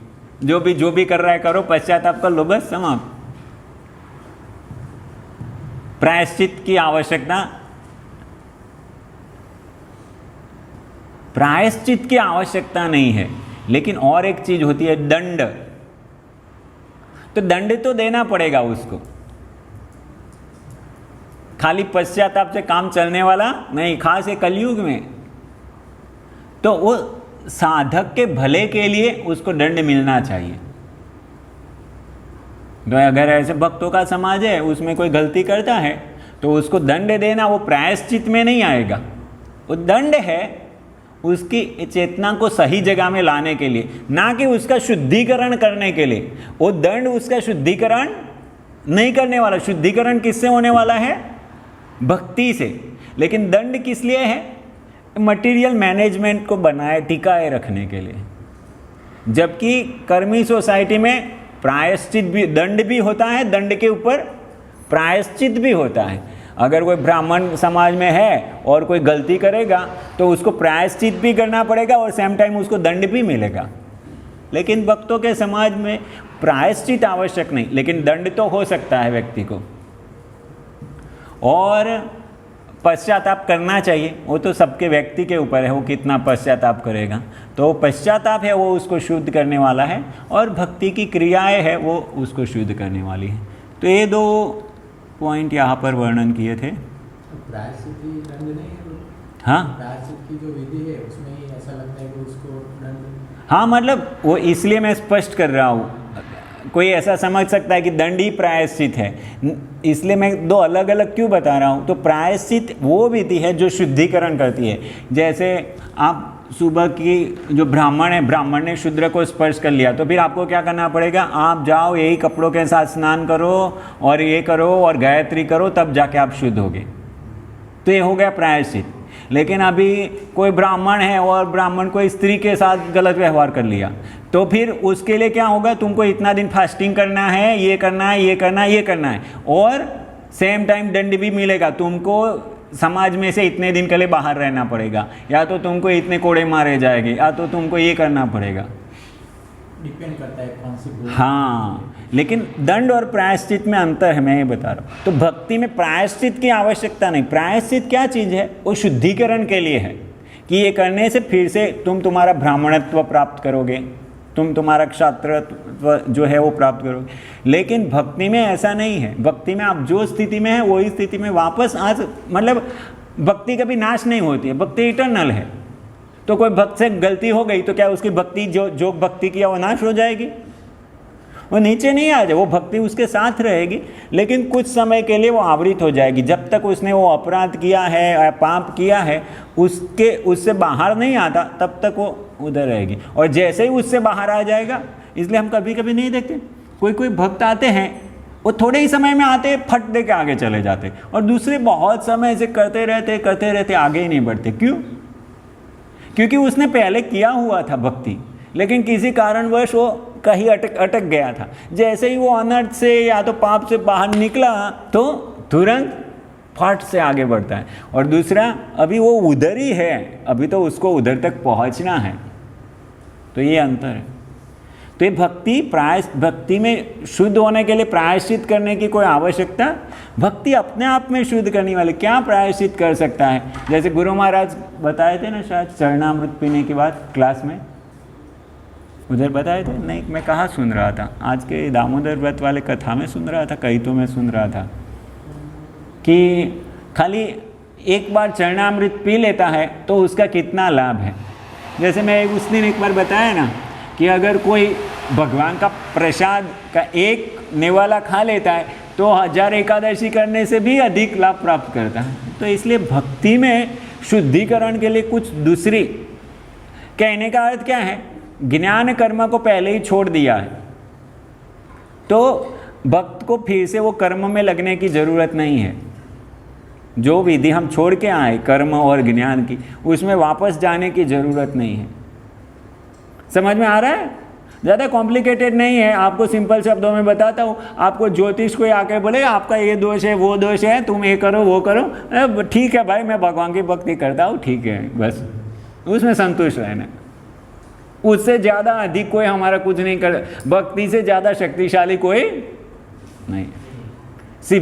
जो भी कर रहा है करो, पश्चाताप कर लो, बस समाप्त। प्रायश्चित की आवश्यकता प्रायश्चित की आवश्यकता नहीं है, लेकिन और एक चीज होती है दंड। तो दंड तो देना पड़ेगा उसको, खाली पश्चाताप से काम चलने वाला नहीं, खास ये कलयुग में। तो वो साधक के भले के लिए उसको दंड मिलना चाहिए। तो अगर ऐसे भक्तों का समाज है, उसमें कोई गलती करता है तो उसको दंड देना वो प्रायश्चित में नहीं आएगा। वो दंड है उसकी चेतना को सही जगह में लाने के लिए, ना कि उसका शुद्धिकरण करने के लिए। वो दंड उसका शुद्धिकरण नहीं करने वाला। शुद्धिकरण किससे होने वाला है? भक्ति से। लेकिन दंड किस लिए है? मटेरियल मैनेजमेंट को बनाए टिकाए रखने के लिए। जबकि कर्मी सोसाइटी में प्रायश्चित भी, दंड भी होता है, दंड के ऊपर प्रायश्चित भी होता है। अगर कोई ब्राह्मण समाज में है और कोई गलती करेगा तो उसको प्रायश्चित भी करना पड़ेगा और सेम टाइम उसको दंड भी मिलेगा। लेकिन भक्तों के समाज में प्रायश्चित आवश्यक नहीं, लेकिन दंड तो हो सकता है व्यक्ति को। और पश्चाताप करना चाहिए, वो तो सबके व्यक्ति के ऊपर है, वो कितना पश्चाताप करेगा। तो पश्चाताप है वो उसको शुद्ध करने वाला है, और भक्ति की क्रियाएं है वो उसको शुद्ध करने वाली है। तो ये दो पॉइंट यहाँ पर वर्णन किए थे। प्रायश्चित की दंड नहीं है? हाँ, प्रायश्चित की जो विधि है उसमें ही ऐसा लगता है कि उसको दंड। हाँ, मतलब वो इसलिए मैं स्पष्ट कर रहा हूँ। कोई ऐसा समझ सकता है कि दंड ही प्रायश्चित है, इसलिए मैं दो अलग अलग क्यों बता रहा हूँ। तो प्रायश्चित वो विधि है जो शुद्धिकरण करती है। जैसे आप सुबह की जो ब्राह्मण है, ब्राह्मण ने शूद्र को स्पर्श कर लिया, तो फिर आपको क्या करना पड़ेगा? आप जाओ यही कपड़ों के साथ स्नान करो और ये करो और गायत्री करो, तब जाके आप शुद्ध होगे। तो ये हो गया प्रायश्चित। लेकिन अभी कोई ब्राह्मण है और ब्राह्मण को स्त्री के साथ गलत व्यवहार कर लिया, तो फिर उसके लिए क्या होगा? तुमको इतना दिन फास्टिंग करना है, ये करना है, ये करना है, ये करना है, और सेम टाइम दंड भी मिलेगा। तुमको समाज में से इतने दिन के लिए बाहर रहना पड़ेगा, या तो तुमको इतने कोड़े मारे जाएंगे, या तो तुमको ये करना पड़ेगा। डिपेंड करता है कौन सी भूल। हाँ, लेकिन दंड और प्रायश्चित में अंतर है, मैं ये बता रहा हूँ। तो भक्ति में प्रायश्चित की आवश्यकता नहीं। प्रायश्चित क्या चीज़ है? वो शुद्धिकरण के लिए है कि ये करने से फिर से तुम तुम्हारा ब्राह्मणत्व प्राप्त करोगे, तुम तुम्हारा क्षात्रत्व जो है वो प्राप्त करोगे। लेकिन भक्ति में ऐसा नहीं है। भक्ति में आप जो स्थिति में है वही स्थिति में वापस आज, मतलब भक्ति कभी नाश नहीं होती है, भक्ति इटर्नल है। तो कोई भक्त से गलती हो गई तो क्या उसकी भक्ति जो भक्ति किया वो नाश हो जाएगी? वो नीचे नहीं आ जाए, वो भक्ति उसके साथ रहेगी, लेकिन कुछ समय के लिए वो आवृत हो जाएगी। जब तक उसने वो अपराध किया है या पाप किया है उससे बाहर नहीं आता, तब तक वो उधर रहेगी। और जैसे ही उससे बाहर आ जाएगा, इसलिए हम कभी कभी नहीं देखते, कोई भक्त आते हैं, वो थोड़े ही समय में आते फट दे के आगे चले जाते, और दूसरे बहुत समय से करते रहते आगे ही नहीं बढ़ते। क्यों? क्योंकि उसने पहले किया हुआ था भक्ति, लेकिन किसी कारणवश वो कहीं अटक गया था। जैसे ही वो अनर्थ से या तो पाप से बाहर निकला तो तुरंत फट से आगे बढ़ता है। और दूसरा, अभी वो उधर ही है, अभी तो उसको उधर तक पहुंचना है। तो ये अंतर है। तो ये भक्ति में शुद्ध होने के लिए प्रायश्चित करने की कोई आवश्यकता, भक्ति अपने आप में शुद्ध करने वाले क्या प्रायश्चित कर सकता है? जैसे गुरु महाराज बताए थे ना, शायद चरणामृत पीने के बाद क्लास में उधर बताए थे। नहीं, मैं कहाँ सुन रहा था, आज के दामोदर व्रत वाले कथा में सुन रहा था, कहीं तो मैं सुन रहा था कि खाली एक बार चरणामृत पी लेता है तो उसका कितना लाभ है। जैसे मैं उस दिन एक बार बताया ना कि अगर कोई भगवान का प्रसाद का एक नेवाला खा लेता है तो 1000 एकादशी करने से भी अधिक लाभ प्राप्त करता है। तो इसलिए भक्ति में शुद्धिकरण के लिए कुछ दूसरी, कहने का अर्थ क्या है? ज्ञान कर्म को पहले ही छोड़ दिया है, तो भक्त को फिर से वो कर्म में लगने की जरूरत नहीं है। जो विधि हम छोड़ के आए कर्म और ज्ञान की, उसमें वापस जाने की जरूरत नहीं है। समझ में आ रहा है? ज़्यादा कॉम्प्लिकेटेड नहीं है। आपको सिंपल शब्दों में बताता हूँ। आपको ज्योतिष कोई आके बोले आपका ये दोष है, वो दोष है, तुम ये करो, वो करो, ठीक है भाई, मैं भगवान की भक्ति करता हूँ, ठीक है, बस उसमें संतुष्ट रहना। उससे ज़्यादा अधिक कोई हमारा कुछ नहीं कर, भक्ति से ज़्यादा शक्तिशाली कोई नहीं।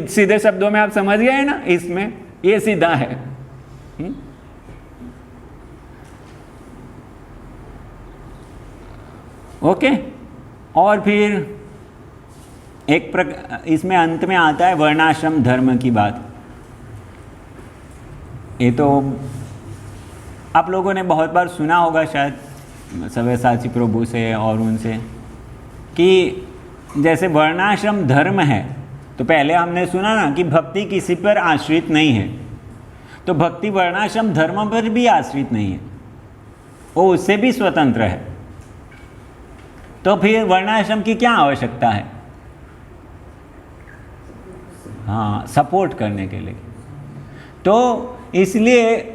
सीधे शब्दों में आप समझ गए ना, इसमें ये सीधा है। ओके। और फिर इसमें अंत में आता है वर्णाश्रम धर्म की बात। ये तो आप लोगों ने बहुत बार सुना होगा शायद सव्यसाची प्रभु से और उनसे, कि जैसे वर्णाश्रम धर्म है तो पहले हमने सुना ना कि भक्ति किसी पर आश्रित नहीं है, तो भक्ति वर्णाश्रम धर्म पर भी आश्रित नहीं है, वो उससे भी स्वतंत्र है। तो फिर वर्णाश्रम की क्या आवश्यकता है? हाँ, सपोर्ट करने के लिए। तो इसलिए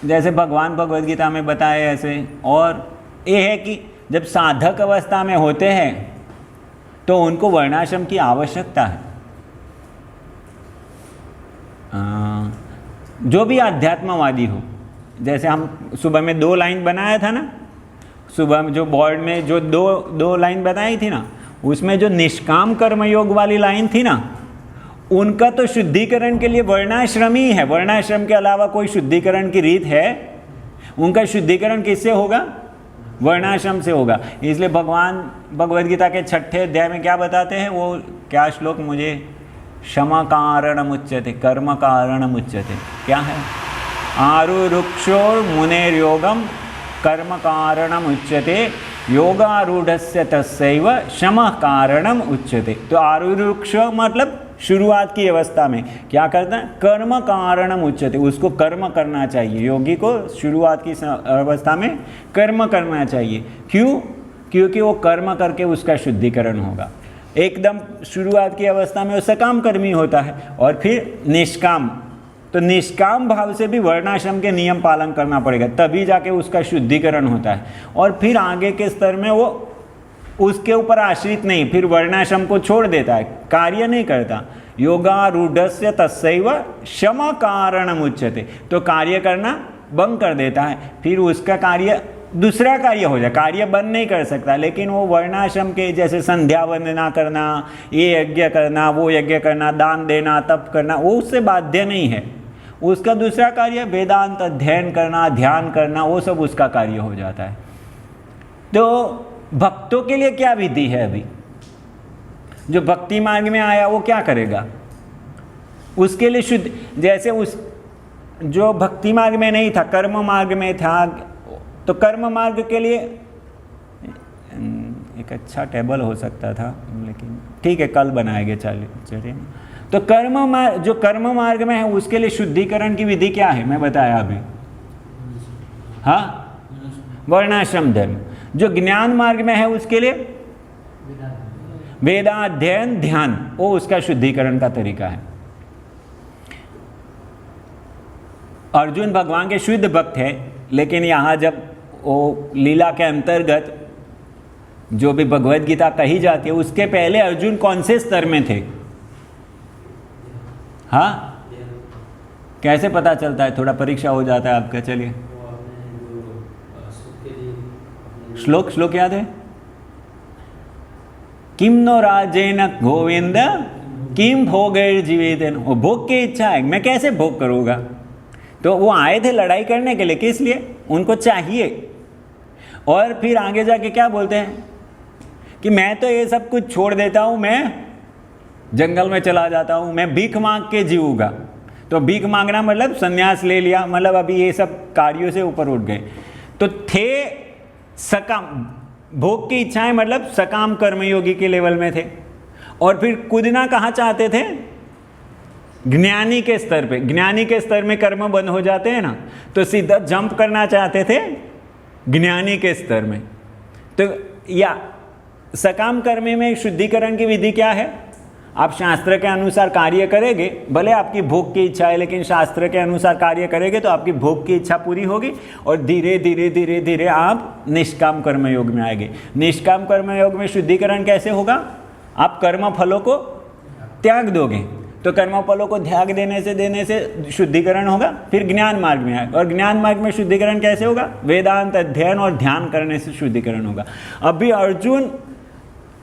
जैसे भगवान भगवद गीता में बताए ऐसे, और ये है कि जब साधक अवस्था में होते हैं तो उनको वर्णाश्रम की आवश्यकता है। जो भी अध्यात्मवादी हो, जैसे हम सुबह में 2 लाइन बनाया था ना, सुबह में जो बोर्ड में जो दो लाइन बनाई थी ना, उसमें जो निष्काम कर्मयोग वाली लाइन थी ना, उनका तो शुद्धिकरण के लिए वर्णाश्रम ही है। वर्णाश्रम के अलावा कोई शुद्धिकरण की रीत है? उनका शुद्धिकरण किससे होगा? वर्णाश्रम से होगा। इसलिए भगवान भगवद गीता के 6ठे अध्याय में क्या बताते हैं? वो क्या श्लोक मुझे, क्षमा कारणम उच्यते कर्म कारणम उच्यते, क्या है? आरुरुक्षोर मुनेर्योगम कर्म कारणम उच्यते योगारूढ़स्य तस्सैव शमः कारणम उच्यते। तो आरुरुक्ष मतलब शुरुआत की अवस्था में क्या करता है? कर्म कारणम उच्यते, उसको कर्म करना चाहिए। योगी को शुरुआत की अवस्था में कर्म करना चाहिए। क्यों? क्योंकि वो कर्म करके उसका शुद्धिकरण होगा। एकदम शुरुआत की अवस्था में वो सकाम कर्मी होता है, और फिर निष्काम, तो निष्काम भाव से भी वर्णाश्रम के नियम पालन करना पड़ेगा, तभी जाके उसका शुद्धिकरण होता है। और फिर आगे के स्तर में वो उसके ऊपर आश्रित नहीं, फिर वर्णाश्रम को छोड़ देता है, कार्य नहीं करता। योगारूढ़स्य तस्सैव क्षमा कारणम उच्यते, तो कार्य करना बंद कर देता है, फिर उसका कार्य दूसरा कार्य हो जाए। कार्य बंद नहीं कर सकता, लेकिन वो वर्णाश्रम के जैसे संध्या वंदना करना, ये यज्ञ करना, वो यज्ञ करना, दान देना, तप करना, वो उससे बाध्य नहीं है। उसका दूसरा कार्य वेदांत अध्ययन करना, ध्यान करना, वो सब उसका कार्य हो जाता है। तो भक्तों के लिए क्या विधि है? अभी जो भक्ति मार्ग में आया वो क्या करेगा? उसके लिए शुद्ध, जैसे उस जो भक्ति मार्ग में नहीं था, कर्म मार्ग में था, तो कर्म मार्ग के लिए एक अच्छा टेबल हो सकता था, लेकिन ठीक है कल बनाएंगे, चलिए। तो जो कर्म मार्ग में है उसके लिए शुद्धिकरण की विधि क्या है? मैं बताया अभी, हाँ, वर्णाश्रम धर्म। जो ज्ञान मार्ग में है उसके लिए वेदाध्ययन ध्यान, वो उसका शुद्धिकरण का तरीका है। अर्जुन भगवान के शुद्ध भक्त है, लेकिन यहाँ जब वो लीला के अंतर्गत जो भी भगवद गीता कही जाती है, उसके पहले अर्जुन कौन से स्तर में थे? हाँ, कैसे पता चलता है? थोड़ा परीक्षा हो जाता है आपका। चलिए, श्लोक याद है? किम नो राजेन गोविंद किम भोगैर्जीवेतेन, वो भोग की इच्छा है, मैं कैसे भोग करूँगा? तो वो आए थे लड़ाई करने के लिए, किस लिए? उनको चाहिए। और फिर आगे जाके क्या बोलते हैं कि मैं तो ये सब कुछ छोड़ देता हूँ, मैं जंगल में चला जाता हूँ, मैं भीख मांग के जीऊँगा। तो भीख मांगना मतलब संन्यास ले लिया, मतलब अभी ये सब कार्यों से ऊपर उठ गए। तो थे सकाम, भोग की इच्छाएं मतलब सकाम कर्मयोगी के लेवल में थे। और फिर कूदना कहाँ चाहते थे? ज्ञानी के स्तर पे। ज्ञानी के स्तर में कर्म बंद हो जाते हैं ना, तो सीधा जंप करना चाहते थे ज्ञानी के स्तर में। तो या सकाम कर्म में शुद्धिकरण की विधि क्या है? आप शास्त्र के अनुसार कार्य करेंगे, भले आपकी भोग की इच्छा है, लेकिन शास्त्र के अनुसार कार्य करेंगे तो आपकी भोग की इच्छा पूरी होगी, और धीरे धीरे धीरे धीरे आप निष्काम कर्मयोग में आएंगे। निष्काम कर्मयोग में शुद्धिकरण कैसे होगा? आप कर्म फलों को त्याग दोगे, तो कर्म फलों को त्याग देने से शुद्धिकरण होगा। फिर ज्ञान मार्ग में आएगा, और ज्ञान मार्ग में शुद्धिकरण कैसे होगा? वेदांत अध्ययन और ध्यान करने से शुद्धिकरण होगा। अभी अर्जुन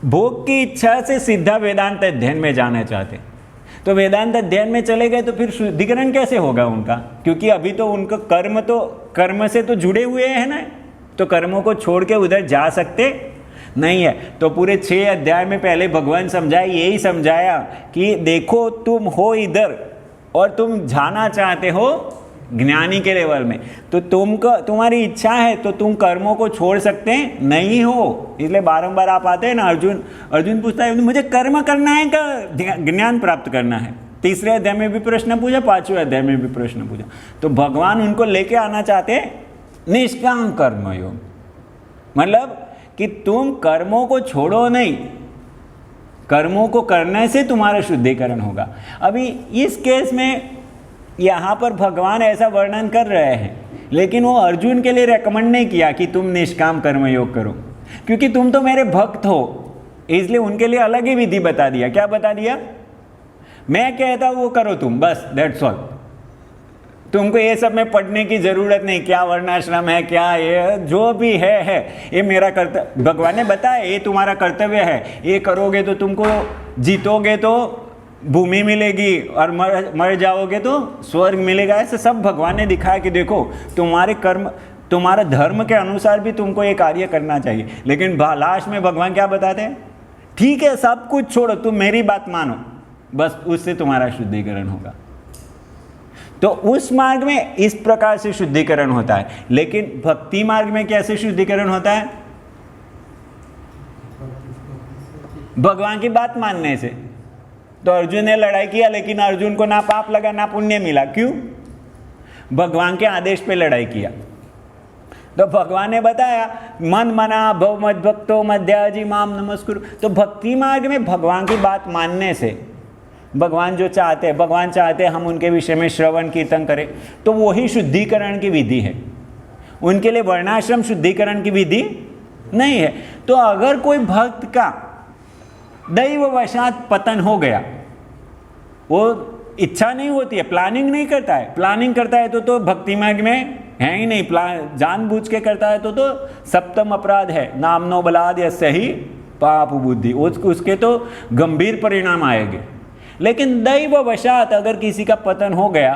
भोग की इच्छा से सीधा वेदांत अध्ययन में जाना चाहते, तो वेदांत अध्ययन में चले गए, तो फिर शुद्धिकरण कैसे होगा उनका? क्योंकि अभी तो उनका कर्म से तो जुड़े हुए हैं ना, तो कर्मों को छोड़ के उधर जा सकते नहीं है। तो पूरे 6 अध्याय में पहले भगवान समझाए, यही समझाया कि देखो तुम हो इधर और तुम जाना चाहते हो ज्ञानी के लेवल में, तो तुम्हारी इच्छा है तो तुम कर्मों को छोड़ सकते नहीं हो। इसलिए बारंबार आप आते हैं ना, अर्जुन पूछता है मुझे कर्म करना है का ज्ञान प्राप्त करना है। 3रे अध्याय में भी प्रश्न पूछा, 5वें अध्याय में भी प्रश्न पूछा। तो भगवान उनको लेके आना चाहते निष्काम कर्म योग, मतलब कि तुम कर्मों को छोड़ो नहीं, कर्मों को करने से तुम्हारा शुद्धिकरण होगा। अभी इस केस में यहाँ पर भगवान ऐसा वर्णन कर रहे हैं, लेकिन वो अर्जुन के लिए रेकमेंड नहीं किया कि तुम निष्काम कर्म योग करो, क्योंकि तुम तो मेरे भक्त हो, इसलिए उनके लिए अलग ही विधि बता दिया। क्या बता दिया? मैं कहता वो करो तुम, बस दैट्स ऑल। तुमको ये सब में पढ़ने की जरूरत नहीं, क्या वर्णाश्रम है, क्या ये जो भी है ये मेरा कर्तव्य। भगवान ने बताया ये तुम्हारा कर्तव्य है, ये करोगे तो तुमको जीतोगे तो भूमि मिलेगी और मर जाओगे तो स्वर्ग मिलेगा। ऐसे सब भगवान ने दिखाया कि देखो तुम्हारे कर्म, तुम्हारा धर्म के अनुसार भी तुमको ये कार्य करना चाहिए। लेकिन लास्ट में भगवान क्या बताते हैं? ठीक है सब कुछ छोड़ो, तुम मेरी बात मानो, बस उससे तुम्हारा शुद्धिकरण होगा। तो उस मार्ग में इस प्रकार से शुद्धिकरण होता है, लेकिन भक्ति मार्ग में कैसे शुद्धिकरण होता है? भगवान की बात मानने से। तो अर्जुन ने लड़ाई किया, लेकिन अर्जुन को ना पाप लगा ना पुण्य मिला। क्यों? भगवान के आदेश पे लड़ाई किया। तो भगवान ने बताया मन मना भव मद भक्तो मध्याजी माम नमस्कुरु। तो भक्ति मार्ग में भगवान की बात मानने से, भगवान जो चाहते हैं, भगवान चाहते हैं हम उनके विषय में श्रवण कीर्तन करें, तो वही शुद्धिकरण की विधि है। उनके लिए वर्णाश्रम शुद्धिकरण की विधि नहीं है। तो अगर कोई भक्त का दैववशात पतन हो गया, वो इच्छा नहीं होती है, प्लानिंग नहीं करता है, प्लानिंग करता है तो भक्ति मार्ग में है ही नहीं, जानबूझ के करता है तो सप्तम अपराध है, नामनो बलाद या सही पाप बुद्धि, उसके तो गंभीर परिणाम आएंगे। लेकिन दैववशात अगर किसी का पतन हो गया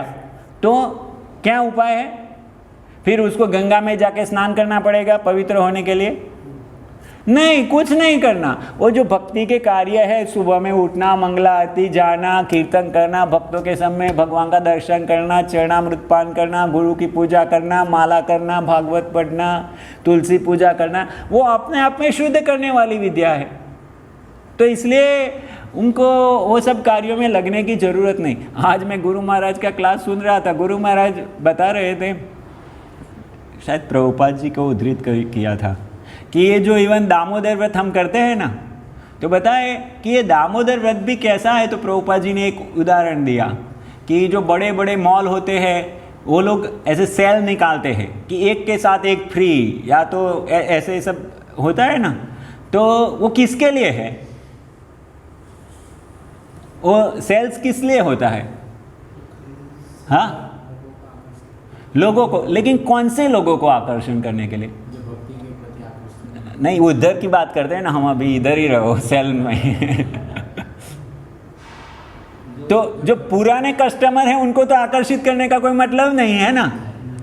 तो क्या उपाय है? फिर उसको गंगा में जाके स्नान करना पड़ेगा पवित्र होने के लिए? नहीं, कुछ नहीं करना। वो जो भक्ति के कार्य है, सुबह में उठना, मंगला आरती जाना, कीर्तन करना, भक्तों के समय भगवान का दर्शन करना, चरणामृत पान करना, गुरु की पूजा करना, माला करना, भागवत पढ़ना, तुलसी पूजा करना, वो अपने आप में शुद्ध करने वाली विद्या है। तो इसलिए उनको वो सब कार्यों में लगने की ज़रूरत नहीं। आज मैं गुरु महाराज का क्लास सुन रहा था, गुरु महाराज बता रहे थे, शायद प्रभुपाद जी को उद्धृत किया था कि ये जो इवन दामोदर व्रत हम करते हैं ना, तो बताए कि ये दामोदर व्रत भी कैसा है। तो प्रभुपाद जी ने एक उदाहरण दिया कि जो बड़े बड़े मॉल होते हैं वो लोग ऐसे सेल निकालते हैं कि एक के साथ एक फ्री, या तो ऐसे सब होता है ना, तो वो किसके लिए है? वो सेल्स किस लिए होता है? हाँ, लोगों को। लेकिन कौन से लोगों को आकर्षण करने के लिए? नहीं, उधर की बात करते हैं ना, हम अभी इधर ही रहो सेल में। तो जो पुराने कस्टमर हैं उनको तो आकर्षित करने का कोई मतलब नहीं है ना,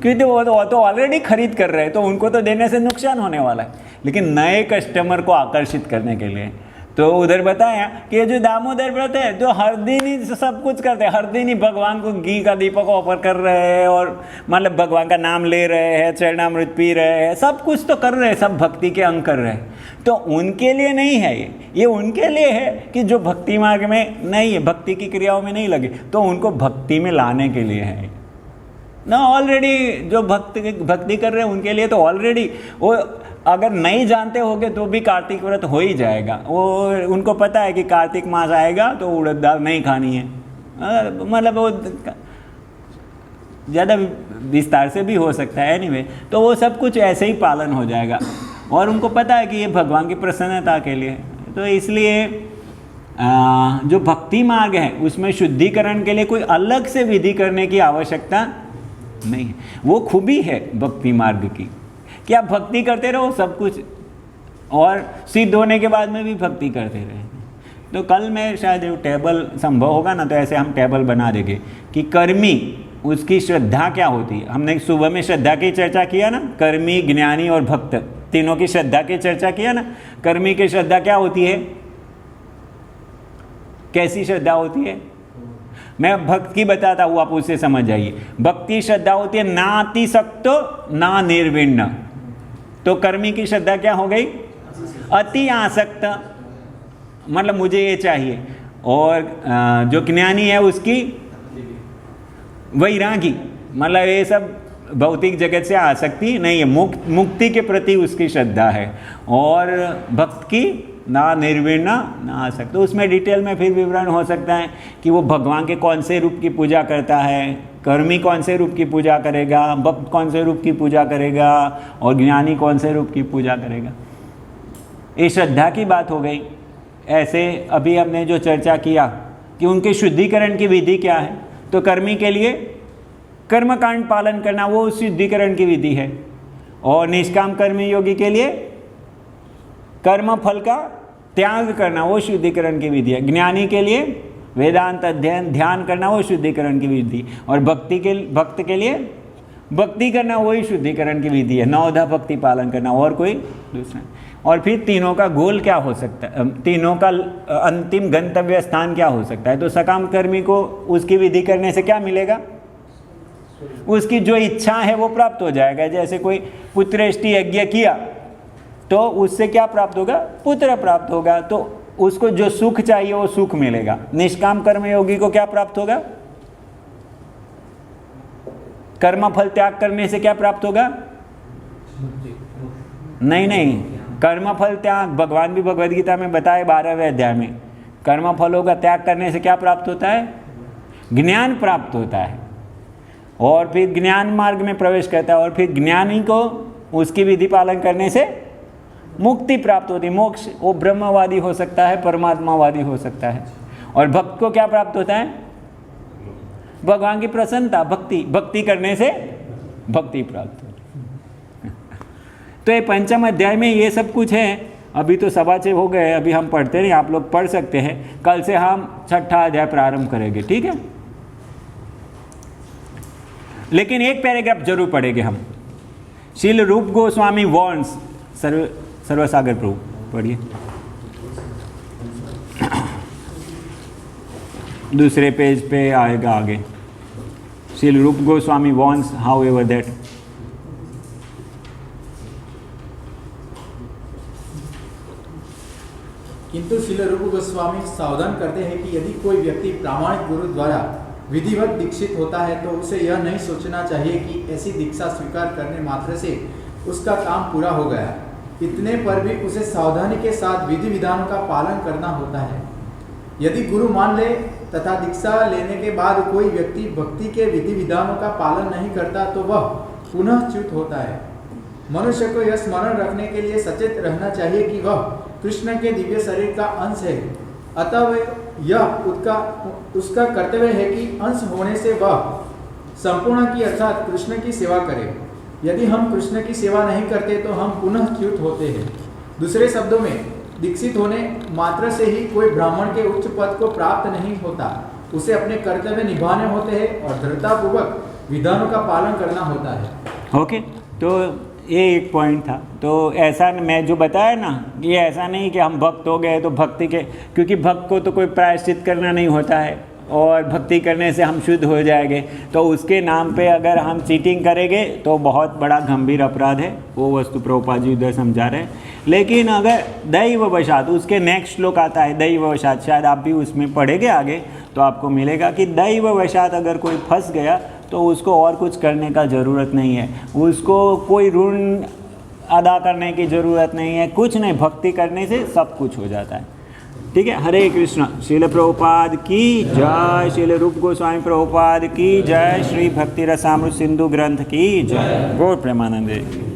क्योंकि वो तो ऑलरेडी खरीद कर रहे हैं, तो उनको तो देने से नुकसान होने वाला है। लेकिन नए कस्टमर को आकर्षित करने के लिए तो उधर बताया कि ये जो दामोदर व्रत है, जो हर दिन ही सब कुछ करते हैं, हर दिन ही भगवान को घी का दीपक ऑफर कर रहे हैं, और मतलब भगवान का नाम ले रहे हैं, चरणामृत पी रहे हैं, सब कुछ तो कर रहे हैं, सब भक्ति के अंग कर रहे हैं। तो उनके लिए नहीं है ये उनके लिए है कि जो भक्ति मार्ग में नहीं है, भक्ति की क्रियाओं में नहीं लगे, तो उनको भक्ति में लाने के लिए है ना। ऑलरेडी जो भक्ति कर रहे हैं उनके लिए तो ऑलरेडी वो अगर नहीं जानते होगे तो भी कार्तिक व्रत हो ही जाएगा। वो उनको पता है कि कार्तिक मास आएगा तो उड़द दाल नहीं खानी है, मतलब वो ज़्यादा विस्तार से भी हो सकता है एनीवे। तो वो सब कुछ ऐसे ही पालन हो जाएगा, और उनको पता है कि ये भगवान की प्रसन्नता के लिए। तो इसलिए जो भक्ति मार्ग है उसमें शुद्धिकरण के लिए कोई अलग से विधि करने की आवश्यकता नहीं है। वो खूबी है भक्ति मार्ग की कि आप भक्ति करते रहो सब कुछ, और सिद्ध होने के बाद में भी भक्ति करते रहे। तो कल में शायद टेबल संभव होगा ना, तो ऐसे हम टेबल बना देंगे कि कर्मी उसकी श्रद्धा क्या होती है। हमने सुबह में श्रद्धा की चर्चा किया ना, कर्मी, ज्ञानी और भक्त, तीनों की श्रद्धा की चर्चा किया ना। कर्मी की श्रद्धा क्या होती है, कैसी श्रद्धा होती है? मैं भक्त की बताता हूँ, आप उससे समझ जाइए। भक्त की श्रद्धा होती है ना अतिसक्तो ना निर्विण्ण। तो कर्मी की श्रद्धा क्या हो गई? अति आसक्त, मतलब मुझे ये चाहिए। और जो ज्ञानी है उसकी वैरागी, मतलब ये सब भौतिक जगत से आसक्ति नहीं है, मुक्ति के प्रति उसकी श्रद्धा है। और भक्त की ना निर्विण्ण ना आसक्त। तो उसमें डिटेल में फिर विवरण हो सकता है कि वो भगवान के कौन से रूप की पूजा करता है, कर्मी कौन से रूप की पूजा करेगा, भक्त कौन से रूप की पूजा करेगा और ज्ञानी कौन से रूप की पूजा करेगा। ये श्रद्धा की बात हो गई। ऐसे अभी हमने जो चर्चा किया कि उनके शुद्धिकरण की विधि क्या है, तो कर्मी के लिए कर्मकांड पालन करना वो शुद्धिकरण की विधि है, और निष्काम कर्मी योगी के लिए कर्म फल का त्याग करना वो शुद्धिकरण की विधि है। ज्ञानी के लिए वेदांत अध्ययन ध्यान करना वो शुद्धिकरण की विधि, और भक्त के लिए भक्ति करना वही शुद्धिकरण की विधि है, नवधा भक्ति पालन करना, और कोई दूसरा। और फिर तीनों का गोल क्या हो सकता है, तीनों का अंतिम गंतव्य स्थान क्या हो सकता है। तो सकाम कर्मी को उसकी विधि करने से क्या मिलेगा? उसकी जो इच्छा है वो प्राप्त हो जाएगा। जैसे कोई पुत्रेष्टि यज्ञ किया तो उससे क्या प्राप्त होगा? पुत्र प्राप्त होगा। तो उसको जो सुख चाहिए वो सुख मिलेगा। निष्काम कर्म योगी को क्या प्राप्त होगा? कर्म फल त्याग करने से क्या प्राप्त होगा? नहीं, कर्म फल त्याग भगवान भी भगवद गीता में बताए 12वें अध्याय में, कर्म फलों का त्याग करने से क्या प्राप्त होता है? ज्ञान प्राप्त होता है, और फिर ज्ञान मार्ग में प्रवेश करता है, और फिर ज्ञानी को उसकी विधि पालन करने से मुक्ति प्राप्त होती है, मोक्ष। वो ब्रह्मवादी हो सकता है, परमात्मावादी हो सकता है। और भक्त को क्या प्राप्त होता है? भगवान की प्रसन्नता, भक्ति करने से भक्ति प्राप्त होती है। तो ये पंचम अध्याय में ये सब कुछ है। अभी तो 6:15 हो गए, अभी हम पढ़ते नहीं, आप लोग पढ़ सकते हैं। कल से हम 6ठा अध्याय प्रारंभ करेंगे, ठीक है। लेकिन एक पैराग्राफ जरूर पढ़ेंगे हम। श्रील रूप गोस्वामी वॉर्न्स, सर्वसागर प्रभु पढ़िए, दूसरे पेज पे आएगा आगे। श्रील रूप गोस्वामी वॉर्न्स हाउएवर दैट किंतु श्रील रूप गोस्वामी सावधान करते हैं कि यदि कोई व्यक्ति प्रामाणिक गुरु द्वारा विधिवत दीक्षित होता है तो उसे यह नहीं सोचना चाहिए कि ऐसी दीक्षा स्वीकार करने मात्र से उसका काम पूरा हो गया। इतने पर भी उसे सावधानी के साथ विधि विधानों का पालन करना होता है। यदि गुरु मान ले तथा दीक्षा लेने के बाद कोई व्यक्ति भक्ति के विधि विधानों का पालन नहीं करता तो वह पुनः च्युत होता है। मनुष्य को यह स्मरण रखने के लिए सचेत रहना चाहिए कि वह कृष्ण के दिव्य शरीर का अंश है, अतः यह उसका कर्तव्य है कि अंश होने से वह संपूर्ण की अर्थात कृष्ण की सेवा करे। यदि हम कृष्ण की सेवा नहीं करते तो हम पुनः च्युत होते हैं। दूसरे शब्दों में, दीक्षित होने मात्र से ही कोई ब्राह्मण के उच्च पद को प्राप्त नहीं होता। उसे अपने कर्तव्य निभाने होते हैं और दृढ़तापूर्वक विधानों का पालन करना होता है। ओके, तो ये एक पॉइंट था। तो ऐसा मैं जो बताया ना, ये ऐसा नहीं कि हम भक्त हो गए तो भक्ति के, क्योंकि भक्त को तो कोई प्रायश्चित करना नहीं होता है और भक्ति करने से हम शुद्ध हो जाएंगे। तो उसके नाम पे अगर हम चीटिंग करेंगे तो बहुत बड़ा गंभीर अपराध है। वो वस्तु प्रभुपाद जी उधर समझा रहे हैं। लेकिन अगर दैववशात, उसके नेक्स्ट श्लोक आता है दैववशात, शायद आप भी उसमें पढ़ेंगे आगे तो आपको मिलेगा कि दैववशात अगर कोई फंस गया तो उसको और कुछ करने का ज़रूरत नहीं है, उसको कोई ऋण अदा करने की ज़रूरत नहीं है, कुछ नहीं, भक्ति करने से सब कुछ हो जाता है। ठीक है। हरे कृष्ण। श्रील प्रभुपाद की जय, श्रील रूप गोस्वामी प्रभुपाद की जय, श्री भक्ति रसामृत सिंधु ग्रंथ की जय। गौर प्रेमानंद।